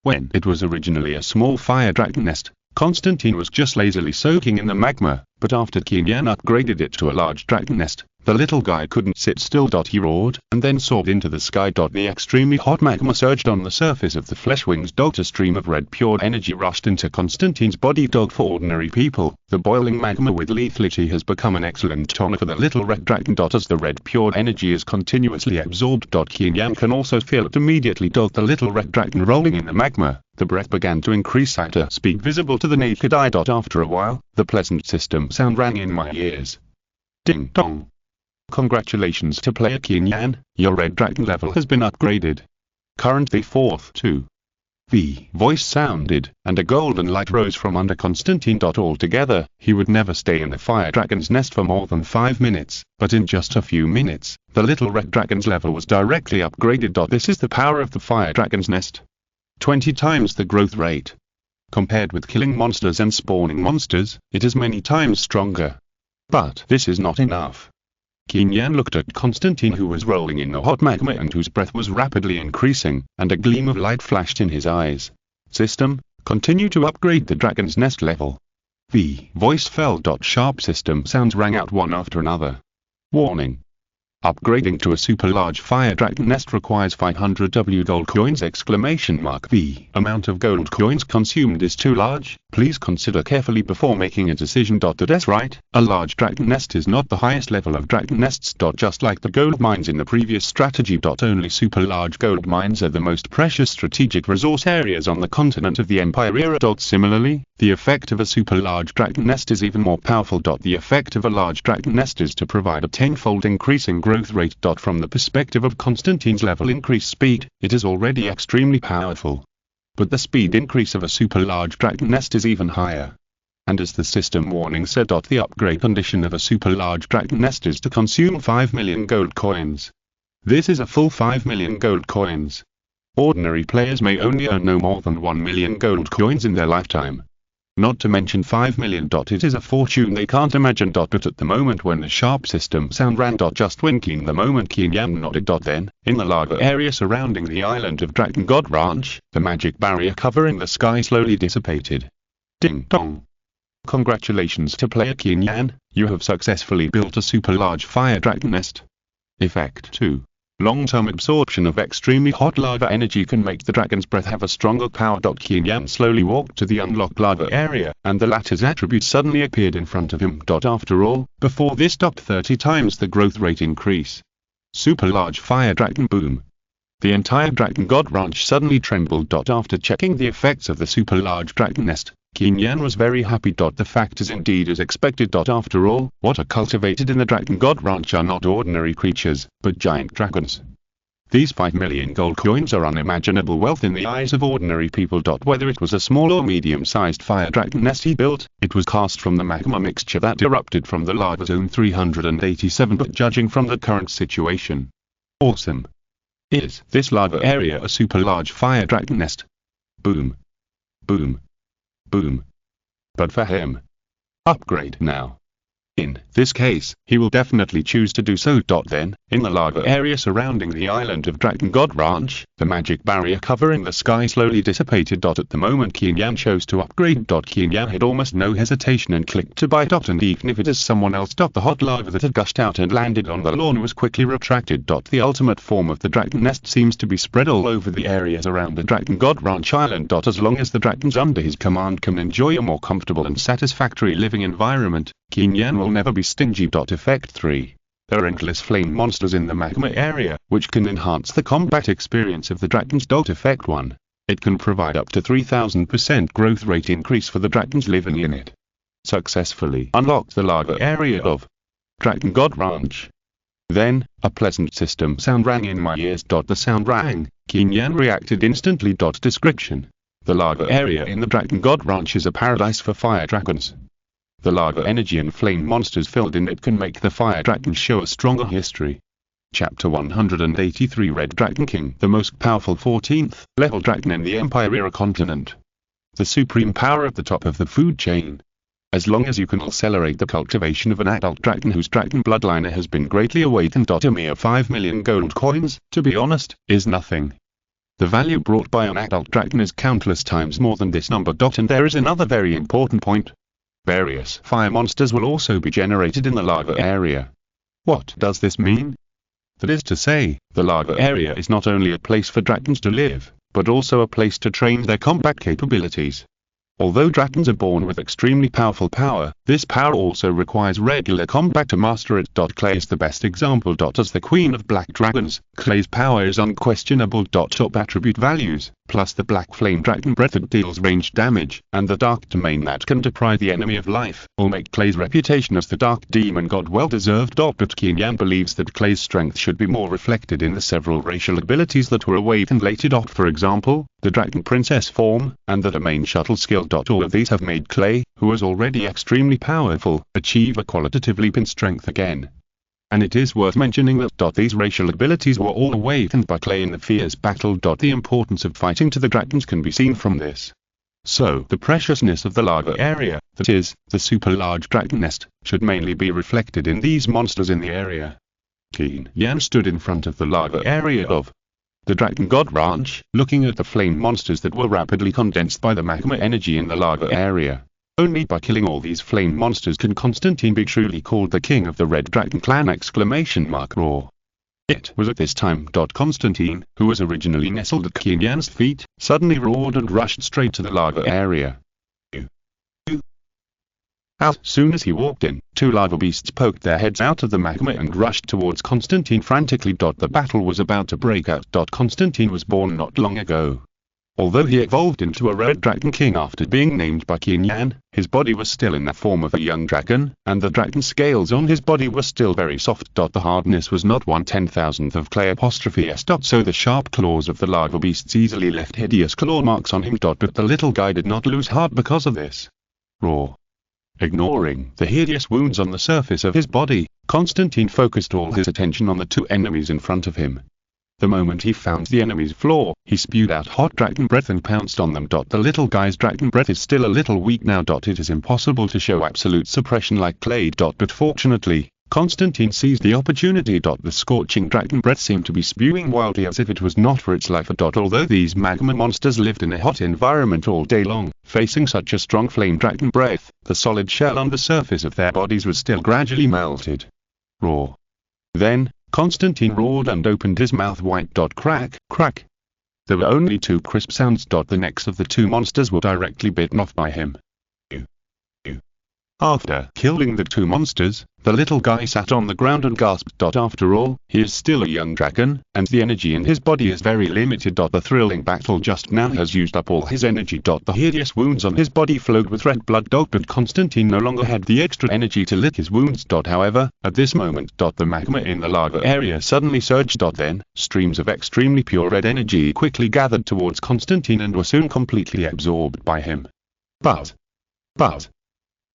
When it was originally a small fire dragon nest, Constantine was just lazily soaking in the magma, but after Qin Yan upgraded it to a large dragon nest, the little guy couldn't sit still. He roared, and then soared into the sky. The extremely hot magma surged on the surface of the flesh wings. A stream of red pure energy rushed into Constantine's body. For ordinary people, the boiling magma with lethality has become an excellent tonic for the little red dragon. As the red pure energy is continuously absorbed, Qin Yan can also feel it immediately. The little red dragon rolling in the magma, the breath began to increase at a speed visible to the naked eye. After a while, the pleasant system sound rang in my ears. Ding dong. Congratulations to player Qin Yan, your red dragon level has been upgraded. Currently 4th to. The voice sounded, and a golden light rose from under Constantine. Altogether, he would never stay in the fire dragon's nest for more than 5 minutes, but in just a few minutes, the little red dragon's level was directly upgraded. This is the power of the fire dragon's nest. 20 times the growth rate. Compared with killing monsters and spawning monsters, it is many times stronger. But this is not enough. Qin Yan looked at Constantine, who was rolling in the hot magma and whose breath was rapidly increasing, and a gleam of light flashed in his eyes. System, continue to upgrade the dragon's nest level. The voice fell. Sharp system sounds rang out one after another. Warning. Upgrading to a super large fire dragon nest requires 500 W gold coins! The amount of gold coins consumed is too large. Please consider carefully before making a decision. That's right, a large dragon nest is not the highest level of dragon nests. Just like the gold mines in the previous strategy. Only super large gold mines are the most precious strategic resource areas on the continent of the Empire era. Similarly, the effect of a super large dragon nest is even more powerful. The effect of a large dragon nest is to provide a tenfold increase in growth rate. From the perspective of Constantine's level increase speed, it is already extremely powerful. But the speed increase of a super large dragon nest is even higher. And as the system warning said, the upgrade condition of a super large dragon nest is to consume 5 million gold coins. This is a full 5 million gold coins. Ordinary players may only earn no more than 1 million gold coins in their lifetime. Not to mention 5 million. It is a fortune they can't imagine. But at the moment when the sharp system sound ran. Just winking the moment Qin Yan nodded. Then, in the lava area surrounding the island of Dragon God Ranch, the magic barrier covering the sky slowly dissipated. Ding dong. Congratulations to player Qin Yan, you have successfully built a super large fire dragon nest. Effect 2. Long-term absorption of extremely hot lava energy can make the dragon's breath have a stronger power. Qin Yan slowly walked to the unlocked lava area, and the latter's attribute suddenly appeared in front of him. After all, before this 30 times the growth rate increase. Super large fire dragon boom. The entire Dragon God Ranch suddenly trembled. After checking the effects of the super large dragon nest, Qin Yan was very happy. The fact is indeed as expected. After all, what are cultivated in the Dragon God Ranch are not ordinary creatures, but giant dragons. These 5 million gold coins are unimaginable wealth in the eyes of ordinary people. Whether it was a small or medium-sized fire dragon nest he built, it was cast from the magma mixture that erupted from the lava zone 387. But judging from the current situation, awesome. Is this lava area a super large fire dragon nest? Boom. Boom. Boom. But for him, upgrade now. In this case, he will definitely choose to do so. Then, in the lava area surrounding the island of Dragon God Ranch, the magic barrier covering the sky slowly dissipated. At the moment Qin Yan chose to upgrade. Qin Yan had almost no hesitation and clicked to buy. And even if it is someone else. The hot lava that had gushed out and landed on the lawn was quickly retracted. The ultimate form of the dragon nest seems to be spread all over the areas around the Dragon God Ranch island. As long as the dragons under his command can enjoy a more comfortable and satisfactory living environment, Qin Yan will never be stingy. Effect 3. There are endless flame monsters in the magma area, which can enhance the combat experience of the dragons. Effect 1. It can provide up to 3000% growth rate increase for the dragons living in it. Successfully unlocked the lava area of Dragon God Ranch. Then, a pleasant system sound rang in my ears. The sound rang, Qin Yan reacted instantly. Description. The lava area in the Dragon God Ranch is a paradise for fire dragons. The lava energy and flame monsters filled in it can make the fire dragons show a stronger history. Chapter 183 Red Dragon King, the most powerful 14th level dragon in the Empire era continent. The supreme power at the top of the food chain. As long as you can accelerate the cultivation of an adult dragon whose dragon bloodline has been greatly awakened. A mere 5 million gold coins, to be honest, is nothing. The value brought by an adult dragon is countless times more than this number. And there is another very important point. Various fire monsters will also be generated in the lava area. What does this mean? That is to say, the lava area is not only a place for dragons to live, but also a place to train their combat capabilities. Although dragons are born with extremely powerful power, this power also requires regular combat to master it. Clay is the best example. As the queen of black dragons, Clay's power is unquestionable. Top attribute values, plus the black flame dragon breath that deals ranged damage, and the dark domain that can deprive the enemy of life, will make Clay's reputation as the dark demon god well deserved. But Qin Yan believes that Clay's strength should be more reflected in the several racial abilities that were awakened later. For example, the dragon princess form, and the domain shuttle skill. All of these have made Clay, who was already extremely powerful, achieve a qualitative leap in strength again. And it is worth mentioning that these racial abilities were all awakened by Clay in the fierce battle. The importance of fighting to the dragons can be seen from this. So, the preciousness of the lava area, that is, the super large dragon nest, should mainly be reflected in these monsters in the area. Qin Yan stood in front of the lava area of the Dragon God Ranch, looking at the flame monsters that were rapidly condensed by the magma energy in the lava area. Only by killing all these flame monsters can Constantine be truly called the king of the Red Dragon clan! Roar. It was at this time Constantine, who was originally nestled at Qin Yan's feet, suddenly roared and rushed straight to the lava area. As soon as he walked in, two lava beasts poked their heads out of the magma and rushed towards Constantine frantically. The battle was about to break out. Constantine was born not long ago. Although he evolved into a red dragon king after being named by Qin Yan, his body was still in the form of a young dragon, and the dragon scales on his body were still very soft. The hardness was not 1/10,000th of clay ''s. So the sharp claws of the lava beasts easily left hideous claw marks on him. But the little guy did not lose heart because of this. Roar. Ignoring the hideous wounds on the surface of his body, Constantine focused all his attention on the two enemies in front of him. The moment he found the enemy's flaw, he spewed out hot dragon breath and pounced on them. The little guy's dragon breath is still a little weak now. It is impossible to show absolute suppression like clay. But fortunately, Constantine seized the opportunity. The scorching dragon breath seemed to be spewing wildly as if it was not for its life. Although these magma monsters lived in a hot environment all day long, facing such a strong flame dragon breath, the solid shell on the surface of their bodies was still gradually melted. Roar. Then, Constantine roared and opened his mouth wide. Crack, crack. There were only two crisp sounds. The necks of the two monsters were directly bitten off by him. After killing the two monsters, the little guy sat on the ground and gasped. After all, he is still a young dragon, and the energy in his body is very limited. The thrilling battle just now has used up all his energy. The hideous wounds on his body flowed with red blood. But Constantine no longer had the extra energy to lick his wounds. However, at this moment, the magma in the lava area suddenly surged. Then, streams of extremely pure red energy quickly gathered towards Constantine and were soon completely absorbed by him. But.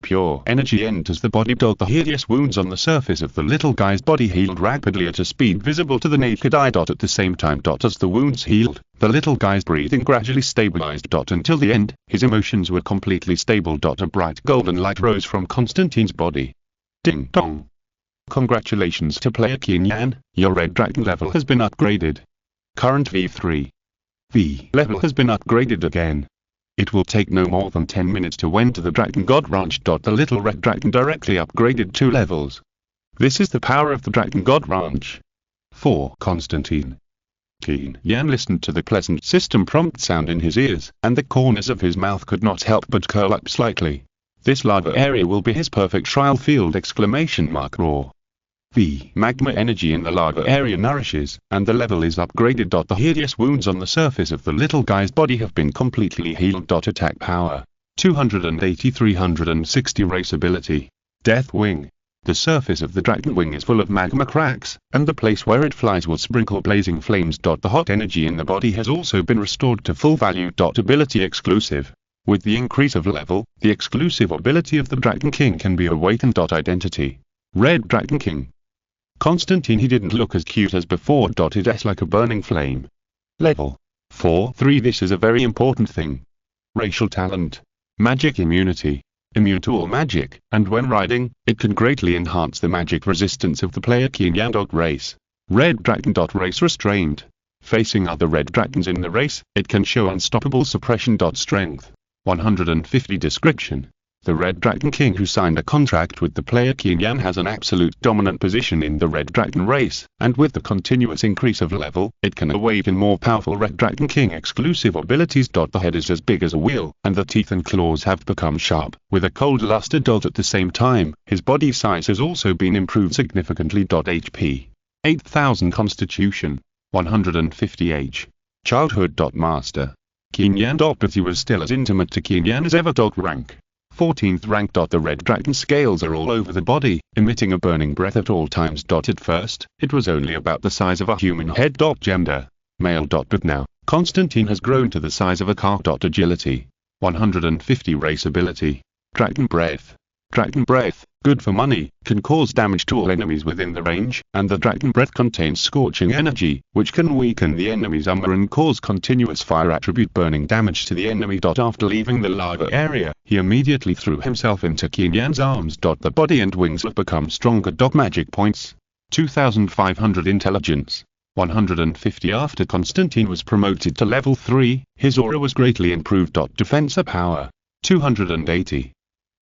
Pure energy enters the body. The hideous wounds on the surface of the little guy's body healed rapidly at a speed visible to the naked eye. At the same time, as the wounds healed, the little guy's breathing gradually stabilized. Until the end, his emotions were completely stable. A bright golden light rose from Constantine's body. Ding dong. Congratulations to player Qin Yan, your red dragon level has been upgraded. Current V3. V level has been upgraded again. It will take no more than 10 minutes to enter the Dragon God Ranch. The little red dragon directly upgraded 2 levels. This is the power of the Dragon God Ranch. 4. Constantine. Qin Yan listened to the pleasant system prompt sound in his ears, and the corners of his mouth could not help but curl up slightly. This lava area will be his perfect trial field! Roar. V. Magma energy in the lava area nourishes, and the level is upgraded. The hideous wounds on the surface of the little guy's body have been completely healed. Attack power. 280 360 race ability. Death wing. The surface of the dragon wing is full of magma cracks, and the place where it flies will sprinkle blazing flames. The hot energy in the body has also been restored to full value. Ability exclusive. With the increase of level, the exclusive ability of the Dragon King can be awakened. Identity. Red Dragon King. Constantine. He didn't look as cute as before. It is like a burning flame. Level 4-3. This is a very important thing. Racial talent. Magic immunity. Immune to all magic, and when riding, it can greatly enhance the magic resistance of the player Qin Yan. Race. Red Dragon. Race restrained. Facing other red dragons in the race, it can show unstoppable suppression. Strength. 150. Description. The Red Dragon King who signed a contract with the player Qin Yan has an absolute dominant position in the Red Dragon race, and with the continuous increase of level, it can awaken more powerful Red Dragon King exclusive abilities. The head is as big as a wheel, and the teeth and claws have become sharp, with a cold luster. At the same time, his body size has also been improved significantly. HP. 8000 Constitution. 150 Age. Childhood. Master. Qin Yan. But he was still as intimate to Qin Yan as ever. Rank. 14th rank. The red dragon scales are all over the body, emitting a burning breath at all times. At first, it was only about the size of a human head. Gender. Male. But now, Constantine has grown to the size of a car. Agility. 150 race ability. Dragon Breath. Dragon Breath, good for money, can cause damage to all enemies within the range, and the Dragon Breath contains scorching energy, which can weaken the enemy's armor and cause continuous fire attribute burning damage to the enemy. After leaving the lava area, he immediately threw himself into Qin Yan's arms. The body and wings have become stronger. Magic points. 2500 intelligence. 150. After Constantine was promoted to level 3, his aura was greatly improved. Defense power. 280.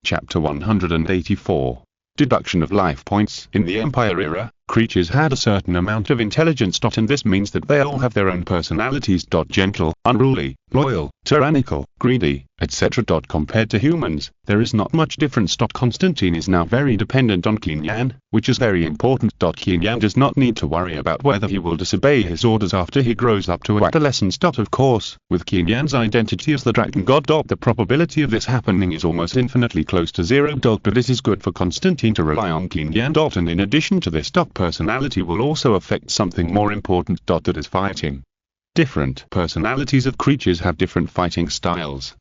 Chapter 184. Deduction of life points. In the Empire era, Creatures had a certain amount of intelligence. And this means that they all have their own personalities. Gentle, unruly, loyal, tyrannical, greedy, etc. Compared to humans, there is not much difference. Constantine is now very dependent on Qin Yan, which is very important. Qin Yan does not need to worry about whether he will disobey his orders after he grows up to adolescence. Of course, with Qin Yan's identity as the Dragon God, the probability of this happening is almost infinitely close to 0. But it is good for Constantine to rely on Qin Yan. And in addition to this, personality will also affect something more important. That is fighting. Different personalities of creatures have different fighting styles.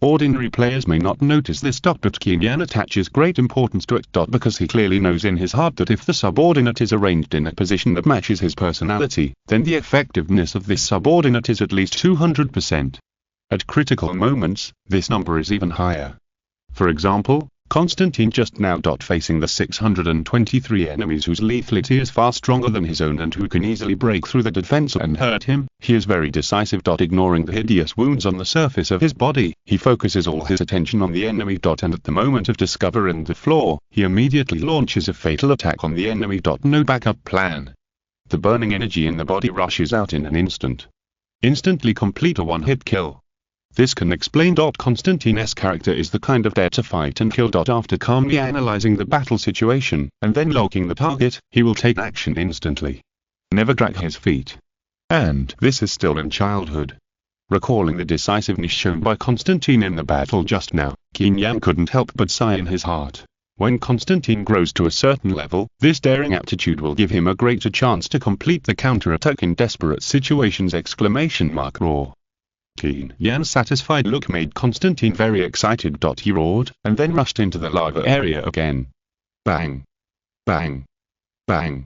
Ordinary players may not notice this. But Qin Yan attaches great importance to it. Because he clearly knows in his heart that if the subordinate is arranged in a position that matches his personality, then the effectiveness of this subordinate is at least 200%. At critical moments, this number is even higher. For example, Constantine just now facing the 623 enemies whose lethality is far stronger than his own and who can easily break through the defense and hurt him, he is very decisive. Ignoring the hideous wounds on the surface of his body, he focuses all his attention on the enemy. And at the moment of discovering the flaw, he immediately launches a fatal attack on the enemy. No backup plan. The burning energy in the body rushes out in an instant. Instantly complete a one-hit kill. This can explain. Constantine's character is the kind of dare to fight and kill. After calmly analyzing the battle situation, and then logging the target, he will take action instantly. Never drag his feet. And this is still in childhood. Recalling the decisiveness shown by Constantine in the battle just now, Qin Yan couldn't help but sigh in his heart. When Constantine grows to a certain level, this daring aptitude will give him a greater chance to complete the counterattack in desperate situations! Roar. Qin Yan's satisfied look made Constantine very excited. He roared, and then rushed into the lava area again. Bang! Bang! Bang!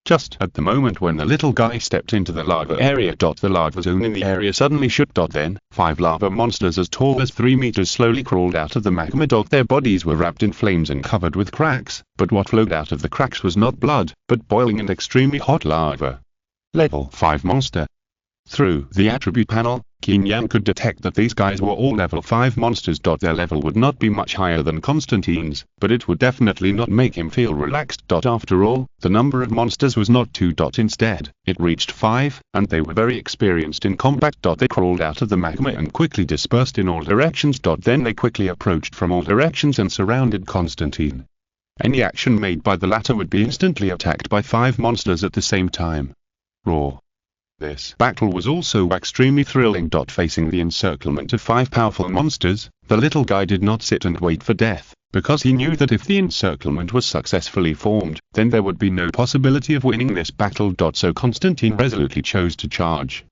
Just at the moment when the little guy stepped into the lava area, the lava zone in the area suddenly shook. Then, 5 lava monsters as tall as 3 meters slowly crawled out of the magma. Their bodies were wrapped in flames and covered with cracks, but what flowed out of the cracks was not blood, but boiling and extremely hot lava. Level 5 monster. Through the attribute panel, Qin Yan could detect that these guys were all level 5 monsters. Their level would not be much higher than Constantine's, but it would definitely not make him feel relaxed. After all, the number of monsters was not 2. Instead, it reached 5, and they were very experienced in combat. They crawled out of the magma and quickly dispersed in all directions. Then they quickly approached from all directions and surrounded Constantine. Any action made by the latter would be instantly attacked by 5 monsters at the same time. Roar. This battle was also extremely thrilling. Facing the encirclement of 5 powerful monsters, the little guy did not sit and wait for death, because he knew that if the encirclement was successfully formed, then there would be no possibility of winning this battle. So Constantine resolutely chose to charge.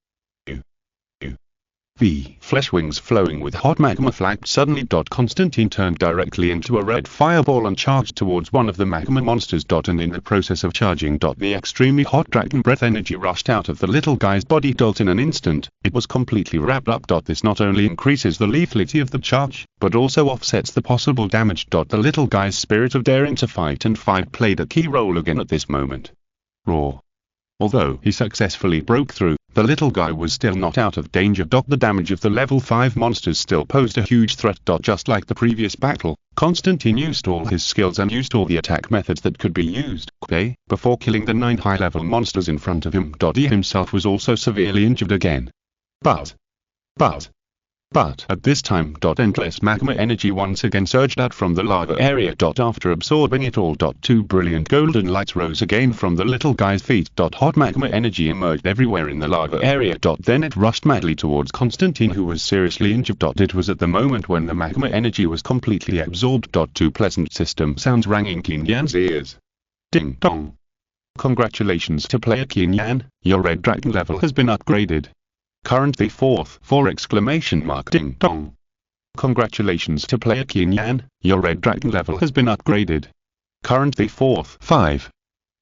The flesh wings flowing with hot magma flapped suddenly. Constantine turned directly into a red fireball and charged towards one of the magma monsters. And in the process of charging, the extremely hot dragon breath energy rushed out of the little guy's body. In an instant, it was completely wrapped up. This not only increases the lethality of the charge, but also offsets the possible damage. The little guy's spirit of daring to fight and fight played a key role again at this moment. Roar. Although he successfully broke through, the little guy was still not out of danger. The damage of the level 5 monsters still posed a huge threat. Just like the previous battle, Constantine used all his skills and used all the attack methods that could be used. Before killing the 9 high-level monsters in front of him, he himself was also severely injured again. But at this time, endless magma energy once again surged out from the lava area. After absorbing it all, 2 brilliant golden lights rose again from the little guy's feet. Hot magma energy emerged everywhere in the lava area. Then it rushed madly towards Constantine, who was seriously injured. It was at the moment when the magma energy was completely absorbed. 2 pleasant system sounds rang in Qin Yan's ears. Ding dong. Congratulations to player Qin Yan, your red dragon level has been upgraded. Currently 4th, 4 exclamation mark ding dong. Congratulations to player Qin Yan, your red dragon level has been upgraded. Currently 4th, 5.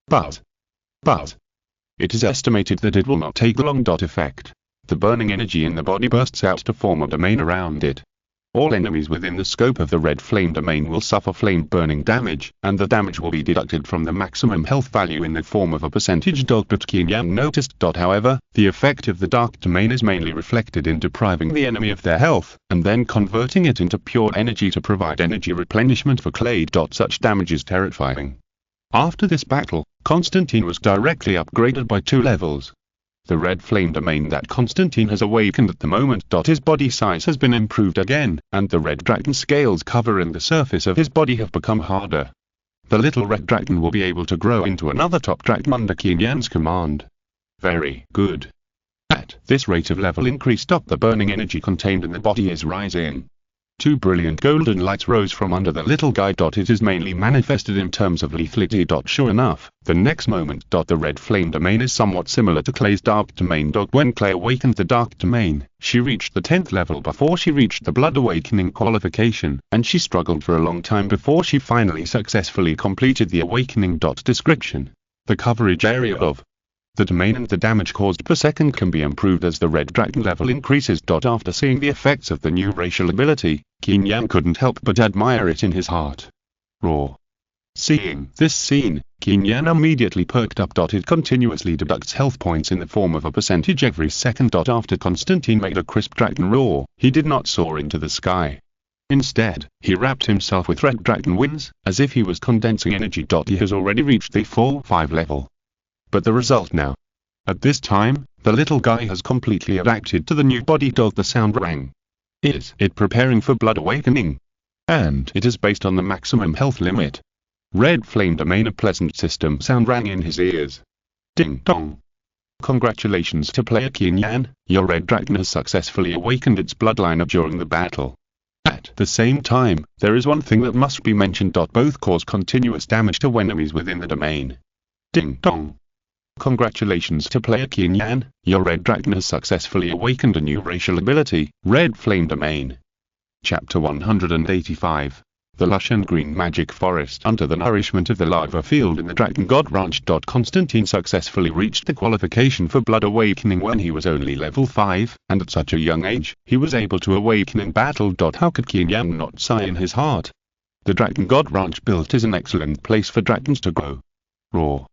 But it is estimated that it will not take long. Effect. The burning energy in the body bursts out to form a domain around it. All enemies within the scope of the red flame domain will suffer flame burning damage, and the damage will be deducted from the maximum health value in the form of a percentage. But Qin Yan noticed, however, the effect of the dark domain is mainly reflected in depriving the enemy of their health, and then converting it into pure energy to provide energy replenishment for Clay. Such damage is terrifying. After this battle, Constantine was directly upgraded by 2 levels. The red flame domain that Constantine has awakened at the moment. His body size has been improved again, and the red dragon scales covering the surface of his body have become harder. The little red dragon will be able to grow into another top dragon under Qin Yan's command. Very good. At this rate of level increase, the burning energy contained in the body is rising. 2 brilliant golden lights rose from under the little guy. It is mainly manifested in terms of lethality. Sure enough, the next moment, the red flame domain is somewhat similar to Clay's dark domain. When Clay awakened the dark domain, she reached the 10th level before she reached the blood awakening qualification, and she struggled for a long time before she finally successfully completed the awakening. Description: the coverage area of the domain and the damage caused per second can be improved as the red dragon level increases. After seeing the effects of the new racial ability, Qin Yan couldn't help but admire it in his heart. Roar. Seeing this scene, Qin Yan immediately perked up. It continuously deducts health points in the form of a percentage every second. After Constantine made a crisp dragon roar, he did not soar into the sky. Instead, he wrapped himself with red dragon wings, as if he was condensing energy. He has already reached the full 5 level. But the result now. At this time, the little guy has completely adapted to the new body. The sound rang. Is it preparing for blood awakening? And it is based on the maximum health limit. Red flame domain. A pleasant system sound rang in his ears. Ding dong. Congratulations to player Qin Yan, your red dragon has successfully awakened its bloodline during the battle. At the same time, there is one thing that must be mentioned. Both cause continuous damage to enemies within the domain. Ding dong. Congratulations to player Qin Yan, your red dragon has successfully awakened a new racial ability, Red Flame Domain. Chapter 185. The lush and green magic forest. Under the nourishment of the lava field in the Dragon God Ranch. Constantine successfully reached the qualification for blood awakening when he was only level 5, and at such a young age, he was able to awaken in battle. How could Qin Yan not sigh in his heart? The Dragon God Ranch built is an excellent place for dragons to grow. Roar.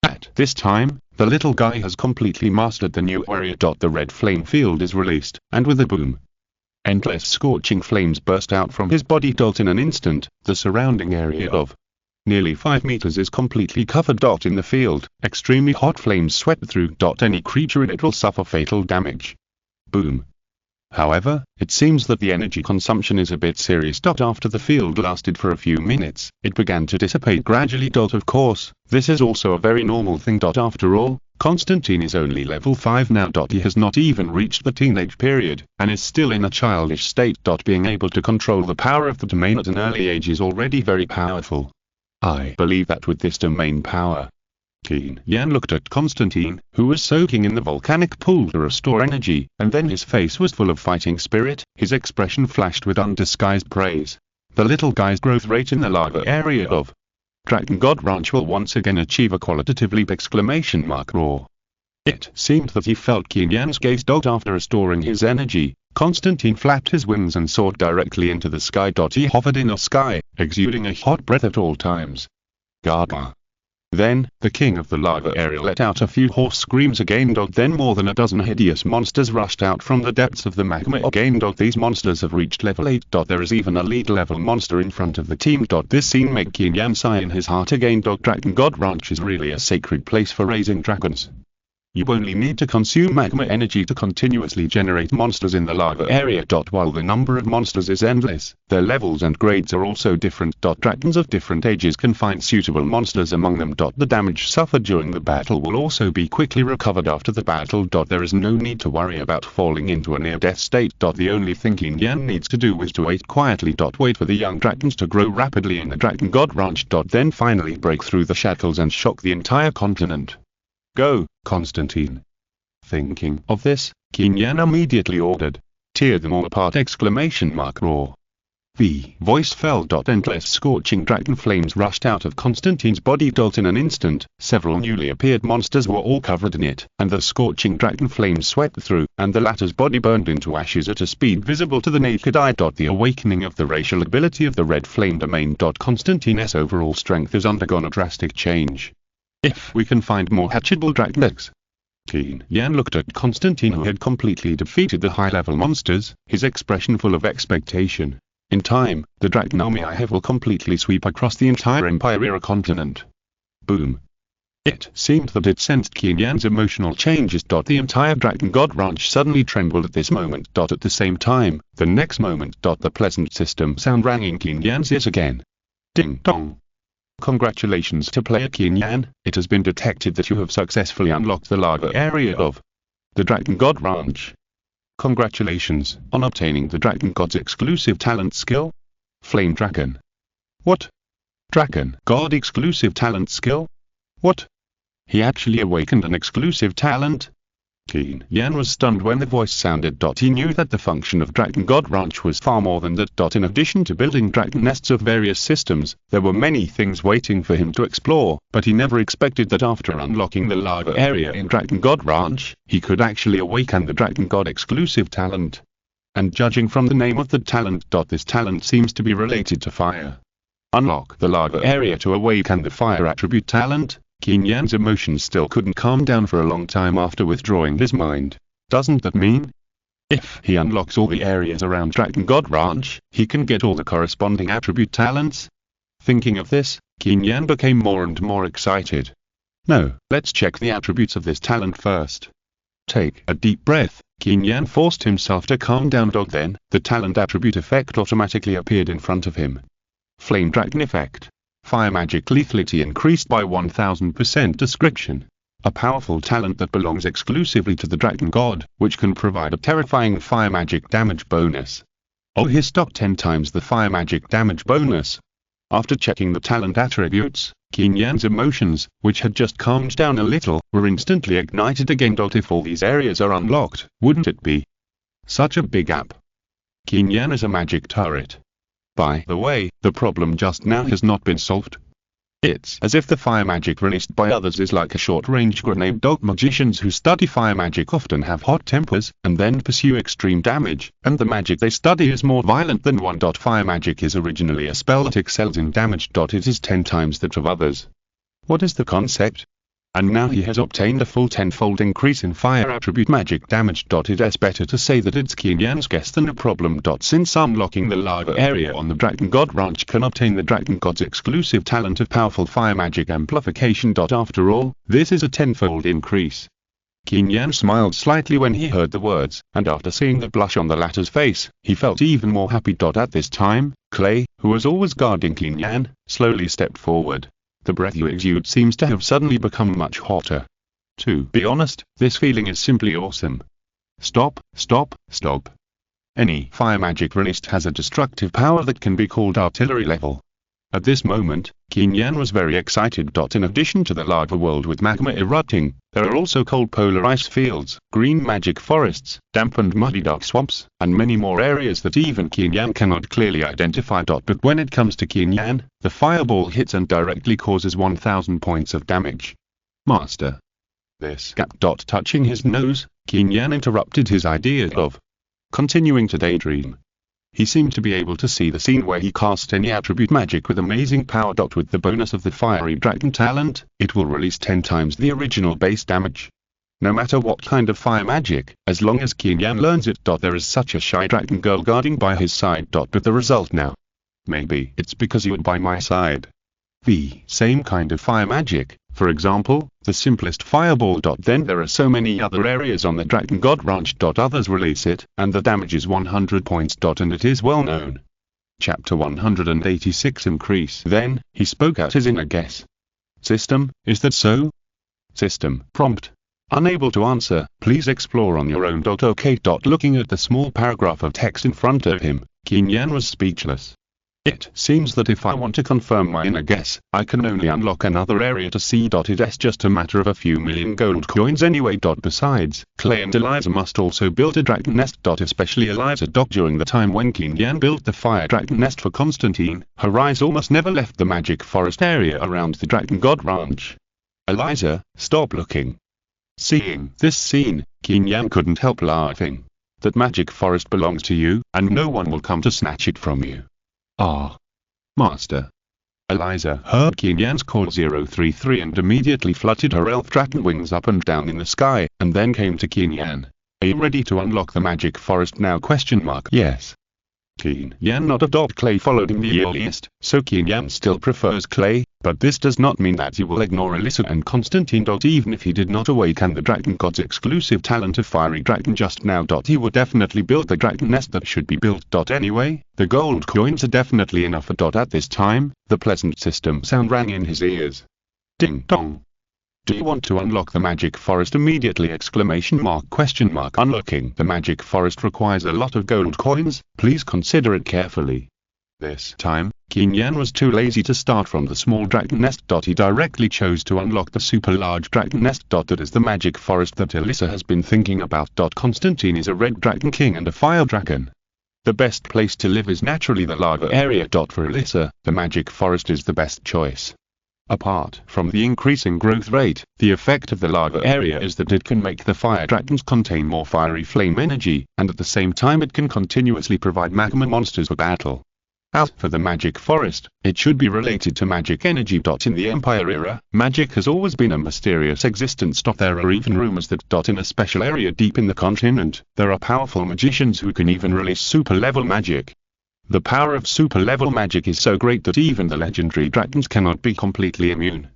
At this time, the little guy has completely mastered the new area. The red flame field is released, and with a boom, endless scorching flames burst out from his body. In an instant, the surrounding area of nearly 5 meters is completely covered. In the field, extremely hot flames swept through. Any creature in it will suffer fatal damage. Boom. However, it seems that the energy consumption is a bit serious. After the field lasted for a few minutes, it began to dissipate gradually. Of course, this is also a very normal thing. After all, Constantine is only level 5 now. He has not even reached the teenage period, and is still in a childish state. Being able to control the power of the domain at an early age is already very powerful. I believe that with this domain power, Qin Yan looked at Constantine, who was soaking in the volcanic pool to restore energy, and then his face was full of fighting spirit. His expression flashed with undisguised praise. The little guy's growth rate in the lava area of Dragon God Ranch will once again achieve a qualitative leap! Roar. It seemed that he felt Qin Yan's gaze. After restoring his energy, Constantine flapped his wings and soared directly into the sky. He hovered in the sky, exuding a hot breath at all times. Gaga. Then, the king of the lava area let out a few hoarse screams again. Then more than a dozen hideous monsters rushed out from the depths of the magma again. These monsters have reached level 8. There is even a lead level monster in front of the team. This scene made Qin Yan sigh in his heart again. Dragon God Ranch is really a sacred place for raising dragons. You only need to consume magma energy to continuously generate monsters in the lava area. While the number of monsters is endless, their levels and grades are also different. Dragons of different ages can find suitable monsters among them. The damage suffered during the battle will also be quickly recovered after the battle. There is no need to worry about falling into a near-death state. The only thing Qin Yan needs to do is to wait quietly. Wait for the young dragons to grow rapidly in the Dragon God Ranch. Then finally break through the shackles and shock the entire continent. Go, Constantine. Thinking of this, Qin Yan immediately ordered, tear them all apart! Roar. The voice fell. Endless scorching dragon flames rushed out of Constantine's body. In an instant, several newly appeared monsters were all covered in it, and the scorching dragon flames swept through, and the latter's body burned into ashes at a speed visible to the naked eye. The awakening of the racial ability of the red flame domain. Constantine's overall strength has undergone a drastic change. If we can find more hatchable dragon eggs. Qin Yan looked at Constantine, who had completely defeated the high-level monsters, his expression full of expectation. In time, the dragon army I have will completely sweep across the entire Empire continent. Boom. It seemed that it sensed Qin Yan's emotional changes. The entire Dragon God Ranch suddenly trembled at this moment. At the same time, the next moment. The pleasant system sound rang in Qin Yan's ears again. Ding dong. Congratulations to player Qin Yan, it has been detected that you have successfully unlocked the lava area of the Dragon God Ranch. Congratulations on obtaining the Dragon God's exclusive talent skill, Flame Dragon. What? Dragon God exclusive talent skill? What? He actually awakened an exclusive talent? Qin Yan was stunned when the voice sounded. He knew that the function of Dragon God Ranch was far more than that. In addition to building dragon nests of various systems, there were many things waiting for him to explore, but he never expected that after unlocking the lava area in Dragon God Ranch, he could actually awaken the Dragon God exclusive talent. And judging from the name of the talent, this talent seems to be related to fire. Unlock the lava area to awaken the fire attribute talent. Qin Yan's emotions still couldn't calm down for a long time after withdrawing his mind. Doesn't that mean if he unlocks all the areas around Dragon God Ranch, he can get all the corresponding attribute talents? Thinking of this, Qin Yan became more and more excited. No, let's check the attributes of this talent first. Take a deep breath. Qin Yan forced himself to calm down. Then, the talent attribute effect automatically appeared in front of him. Flame Dragon effect. Fire magic lethality increased by 1000%. Description. A powerful talent that belongs exclusively to the Dragon God, which can provide a terrifying fire magic damage bonus. Oh, his stock 10 times the fire magic damage bonus. After checking the talent attributes, Qin Yan's emotions, which had just calmed down a little, were instantly ignited again. If all these areas are unlocked, wouldn't it be such a big app? Qin Yan is a magic turret. By the way, the problem just now has not been solved. It's as if the fire magic released by others is like a short-range grenade. Magicians who study fire magic often have hot tempers, and then pursue extreme damage, and the magic they study is more violent than one. Fire magic is originally a spell that excels in damage. It is 10 times that of others. What is the concept? And now he has obtained a full 10-fold increase in fire attribute magic damage. It is better to say that it's Qin Yan's guess than a problem. Since unlocking the lava area on the Dragon God Ranch can obtain the Dragon God's exclusive talent of powerful fire magic amplification. After all, this is a 10-fold increase. Qin Yan smiled slightly when he heard the words, and after seeing the blush on the latter's face, he felt even more happy. At this time, Clay, who was always guarding Qin Yan, slowly stepped forward. The breath you exude seems to have suddenly become much hotter. To be honest, this feeling is simply awesome. Stop, stop, stop. Any fire magic released has a destructive power that can be called artillery level. At this moment, Qin Yan was very excited. In addition to the lava world with magma erupting, there are also cold polar ice fields, green magic forests, damp and muddy dark swamps, and many more areas that even Qin Yan cannot clearly identify. But when it comes to Qin Yan, the fireball hits and directly causes 1000 points of damage. Master. This gap. Touching his nose, Qin Yan interrupted his idea of continuing to daydream. He seemed to be able to see the scene where he cast any attribute magic with amazing power. With the bonus of the fiery dragon talent, it will release 10 times the original base damage. No matter what kind of fire magic, as long as Qin Yan learns it. There is such a shy dragon girl guarding by his side. But the result now. Maybe it's because you are by my side. The same kind of fire magic, for example, the simplest fireball. Then there are so many other areas on the Dragon God Ranch. Others release it, and the damage is 100 points. And it is well known. Chapter 186 Increase. Then, he spoke out his inner guess. System, is that so? System. Prompt. Unable to answer, please explore on your own. Okay. Looking at the small paragraph of text in front of him, Qin Yan was speechless. It seems that if I want to confirm my inner guess, I can only unlock another area to see. It's just a matter of a few million gold coins anyway. Besides, Clay and Eliza must also build a dragon nest. Especially Eliza. During the time when Qin Yan built the fire dragon nest for Constantine, her eyes almost never left the magic forest area around the Dragon God Ranch. Eliza, stop looking. Seeing this scene, Qin Yan couldn't help laughing. That magic forest belongs to you, and no one will come to snatch it from you. Ah. Master. Eliza heard Qin Yan's call 033 and immediately fluttered her elf dragon wings up and down in the sky, and then came to Qin Yan. Are you ready to unlock the magic forest now? Yes. Qin Yan not a clay followed him the earliest, so Qin Yan still prefers clay, but this does not mean that he will ignore Alyssa and Constantine. Even if he did not awaken the Dragon God's exclusive talent of Fiery Dragon just now. He would definitely build the dragon nest that should be built. Anyway, the gold coins are definitely enough. At this time, the pleasant system sound rang in his ears. Ding dong. Do you want to unlock the Magic Forest immediately? Unlocking the Magic Forest requires a lot of gold coins, please consider it carefully. This time, Qin Yan was too lazy to start from the small dragon nest. He directly chose to unlock the super large dragon nest. That is the Magic Forest that Alyssa has been thinking about. Constantine is a red dragon king and a fire dragon. The best place to live is naturally the lava area. For Alyssa, the Magic Forest is the best choice. Apart from the increasing growth rate, the effect of the lava area is that it can make the fire dragons contain more fiery flame energy, and at the same time it can continuously provide magma monsters for battle. As for the Magic Forest, it should be related to magic energy. In the Empire era, magic has always been a mysterious existence. There are even rumors that in a special area deep in the continent, there are powerful magicians who can even release super level magic. The power of super level magic is so great that even the legendary dragons cannot be completely immune.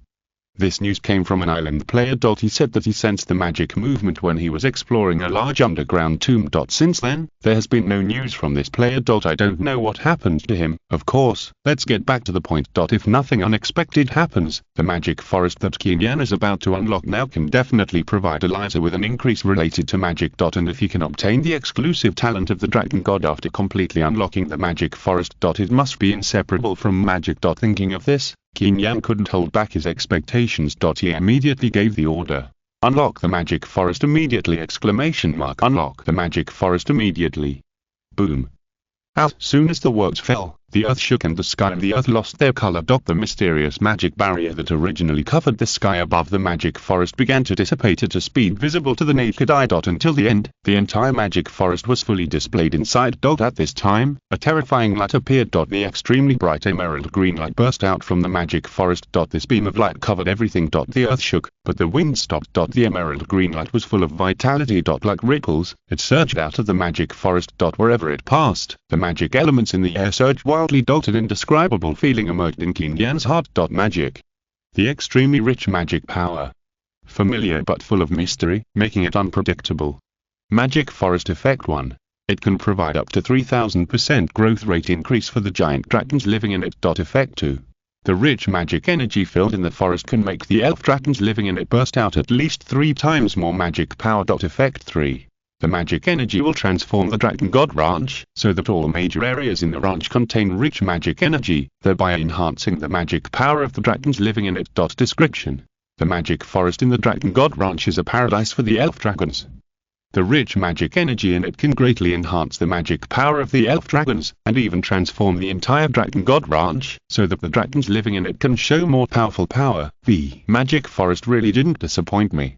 This news came from an island player. He said that he sensed the magic movement when he was exploring a large underground tomb. Since then, there has been no news from this player. I don't know what happened to him. Of course, let's get back to the point. If nothing unexpected happens, the Magic Forest that Qin Yan is about to unlock now can definitely provide Eliza with an increase related to magic. And if he can obtain the exclusive talent of the Dragon God after completely unlocking the Magic Forest. It must be inseparable from magic. Thinking of this, Qin Yan couldn't hold back his expectations. He immediately gave the order. Unlock the Magic Forest immediately! Unlock the Magic Forest immediately. Boom. As soon as the words fell, the earth shook and the sky and the earth lost their color. The mysterious magic barrier that originally covered the sky above the Magic Forest began to dissipate at a speed visible to the naked eye. Until the end, the entire Magic Forest was fully displayed inside. At this time, a terrifying light appeared. The extremely bright emerald green light burst out from the Magic Forest. This beam of light covered everything. The earth shook, but the wind stopped. The emerald green light was full of vitality. Like ripples, it surged out of the Magic Forest. Wherever it passed, the magic elements in the air surged wildly. An indescribable feeling emerged in Qin Yan's heart. Magic. The extremely rich magic power. Familiar but full of mystery, making it unpredictable. Magic Forest Effect 1. It can provide up to 3000% growth rate increase for the giant dragons living in it. Effect 2. The rich magic energy filled in the forest can make the elf dragons living in it burst out at least 3 times more magic power. Effect 3. The magic energy will transform the Dragon God Ranch, so that all major areas in the ranch contain rich magic energy, thereby enhancing the magic power of the dragons living in it. Description. The magic forest in the Dragon God Ranch is a paradise for the elf dragons. The rich magic energy in it can greatly enhance the magic power of the elf dragons, and even transform the entire Dragon God Ranch, so that the dragons living in it can show more powerful power. The Magic Forest really didn't disappoint me.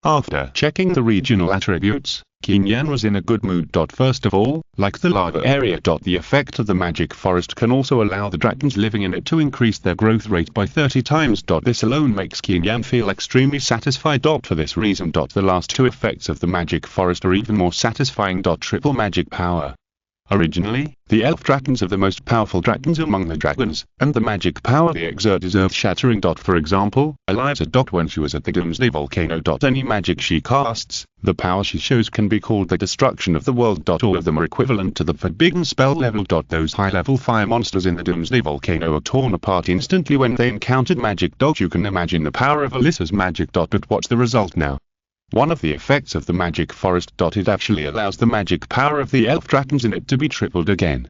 After checking the regional attributes, Qin Yan was in a good mood. First of all, like the lava area. The effect of the Magic Forest can also allow the dragons living in it to increase their growth rate by 30 times. This alone makes Qin Yan feel extremely satisfied. For this reason, the last 2 effects of the Magic Forest are even more satisfying. Triple magic power. Originally, the elf dragons are the most powerful dragons among the dragons, and the magic power they exert is earth-shattering. For example, Eliza. When she was at the Doomsday Volcano. Any magic she casts, the power she shows can be called the destruction of the world. All of them are equivalent to the forbidden spell level. Those high-level fire monsters in the Doomsday Volcano are torn apart instantly when they encountered magic. You can imagine the power of Alyssa's magic. But watch the result now. One of the effects of the Magic Forest. It actually allows the magic power of the elf dragons in it to be tripled again.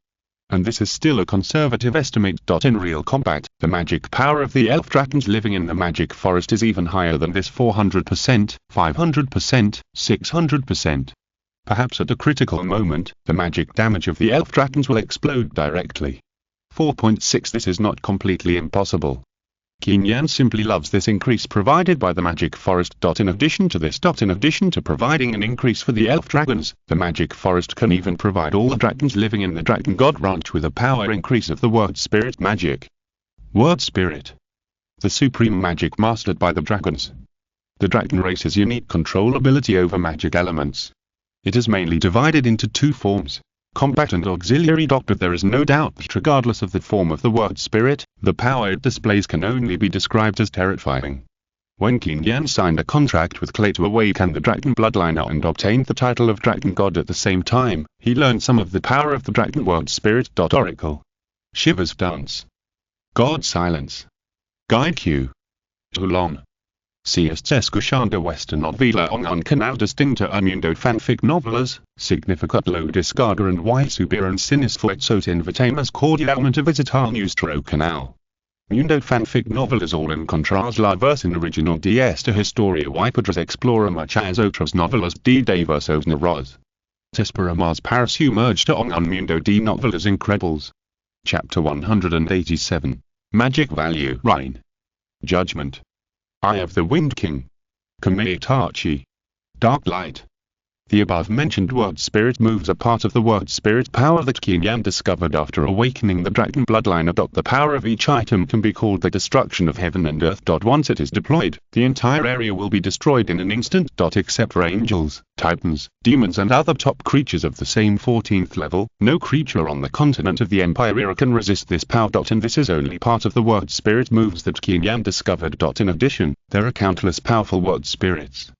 And this is still a conservative estimate. In real combat, the magic power of the elf dragons living in the Magic Forest is even higher than this: 400%, 500%, 600%. Perhaps at a critical moment, the magic damage of the elf dragons will explode directly. 4.6 This is not completely impossible. Qin Yan simply loves this increase provided by the Magic Forest. In addition to providing an increase for the elf dragons, the Magic Forest can even provide all the dragons living in the Dragon God Ranch with a power increase of the Word Spirit magic. Word Spirit. The supreme magic mastered by the dragons. The dragon race has unique control ability over magic elements. It is mainly divided into 2 forms. combat and auxiliary. But there is no doubt that regardless of the form of the word spirit, the power it displays can only be described as terrifying. When Qin Yan signed a contract with Clay to awaken the dragon bloodline and obtained the title of Dragon God at the same time, he learned some of the power of the dragon word spirit. Oracle. Shiver's Dance. God Silence. Guide Q. Hulon. Siest escuchando esta novela en un canal distinto a mundo fanfic novelas, significat lo descarga and y subir en sinisfuerzos invitamos cordialmente a visitar nuestro canal. Mundo fanfic novelas all encontras la versión original de esta historia y podrás explorar muchas otras novelas de diversos narradores. Te esperamos para sumergirte en un mundo de novelas incredibles. Chapter 187. Magic Value. Reign. Judgment. Eye of the Wind King. Kamei-Tachi. Dark Light. The above-mentioned word spirit moves a part of the word spirit power that Qin Yan discovered after awakening the dragon bloodline. The power of each item can be called the destruction of heaven and earth. Once it is deployed, the entire area will be destroyed in an instant. Except for angels, titans, demons and other top creatures of the same 14th level, no creature on the continent of the Empire can resist this power. And this is only part of the word spirit moves that Qin Yan discovered. In addition, there are countless powerful word spirits.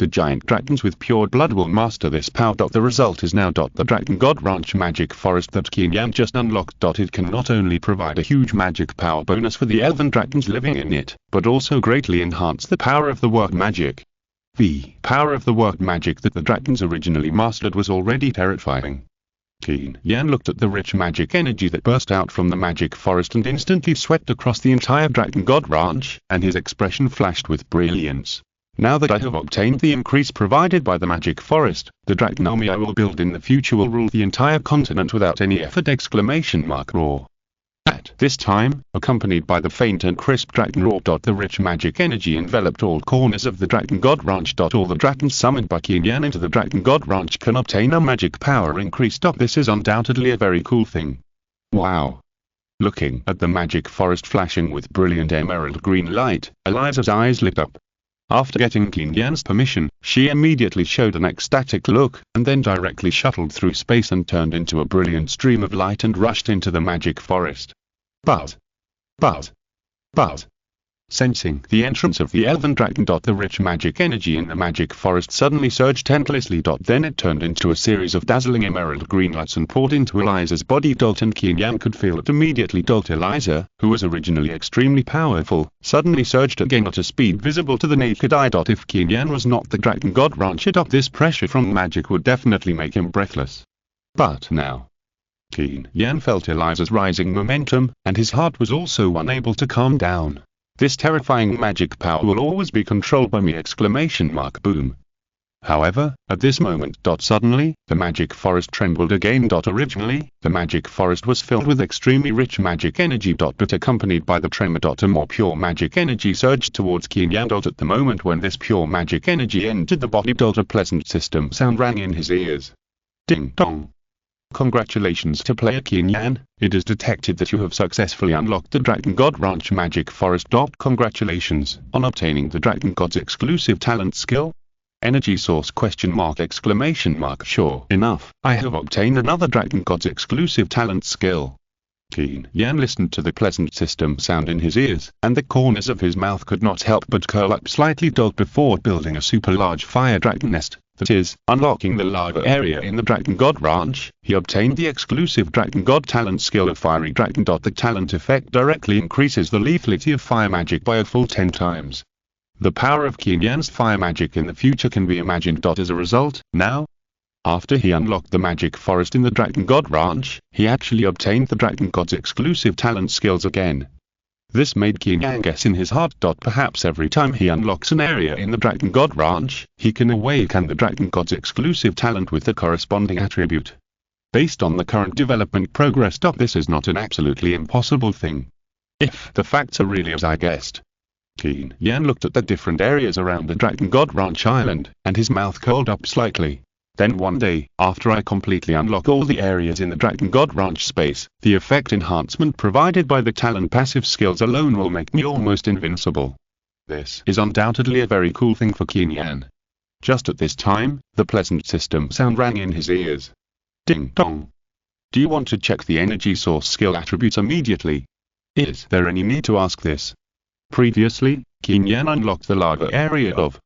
The giant dragons with pure blood will master this power. The result is now the Dragon God Ranch Magic Forest that Qin Yan just unlocked. It can not only provide a huge magic power bonus for the elven dragons living in it, but also greatly enhance the power of the word magic. The power of the word magic that the dragons originally mastered was already terrifying. Qin Yan looked at the rich magic energy that burst out from the magic forest and instantly swept across the entire Dragon God Ranch, and his expression flashed with brilliance. Now that I have obtained the increase provided by the magic forest, the dragon army I will build in the future will rule the entire continent without any effort! Roar. At this time, accompanied by the faint and crisp dragon roar. The rich magic energy enveloped all corners of the Dragon God Ranch. All the dragons summoned by Qin Yan into the Dragon God Ranch can obtain a magic power increase. This is undoubtedly a very cool thing. Wow. Looking at the magic forest flashing with brilliant emerald green light, Eliza's eyes lit up. After getting Qin Yan's permission, she immediately showed an ecstatic look, and then directly shuttled through space and turned into a brilliant stream of light and rushed into the magic forest. Buzz! Buzz! Buzz! Sensing the entrance of the elven dragon. The rich magic energy in the magic forest suddenly surged endlessly. Then it turned into a series of dazzling emerald green lights and poured into Eliza's body. And Qin Yan could feel it immediately. Eliza, who was originally extremely powerful, suddenly surged again at a speed visible to the naked eye. If Qin Yan was not the Dragon God Rancher, this pressure from magic would definitely make him breathless. But now, Qin Yan felt Eliza's rising momentum, and his heart was also unable to calm down. This terrifying magic power will always be controlled by me! Boom. However, at this moment, suddenly, the magic forest trembled again. Originally, the magic forest was filled with extremely rich magic energy. But accompanied by the tremor. A more pure magic energy surged towards Qin Yan. At the moment when this pure magic energy entered the body. A pleasant system sound rang in his ears. Ding dong. Congratulations to player Qin Yan, it is detected that you have successfully unlocked the Dragon God Ranch Magic Forest. Congratulations on obtaining the Dragon God's exclusive talent skill. Energy source ? Sure enough, I have obtained another Dragon God's exclusive talent skill. Qin Yan listened to the pleasant system sound in his ears, and the corners of his mouth could not help but curl up slightly. Before building a super large fire dragon nest, that is, unlocking the lava area in the Dragon God Ranch, he obtained the exclusive Dragon God talent skill of Fiery Dragon. The talent effect directly increases the lethality of fire magic by a full 10 times. The power of Qin Yan's fire magic in the future can be imagined. As a result, now, after he unlocked the magic forest in the Dragon God Ranch, he actually obtained the Dragon God's exclusive talent skills again. This made Qin Yan guess in his heart. Perhaps every time he unlocks an area in the Dragon God Ranch, he can awaken the Dragon God's exclusive talent with the corresponding attribute. Based on the current development progress. This is not an absolutely impossible thing. If the facts are really as I guessed. Qin Yan looked at the different areas around the Dragon God Ranch Island, and his mouth curled up slightly. Then one day, after I completely unlock all the areas in the Dragon God Ranch space, the effect enhancement provided by the talent passive skills alone will make me almost invincible. This is undoubtedly a very cool thing for Qin Yan. Just at this time, the pleasant system sound rang in his ears. Ding dong. Do you want to check the energy source skill attributes immediately? Is there any need to ask this? Previously, Qin Yan unlocked the lava area of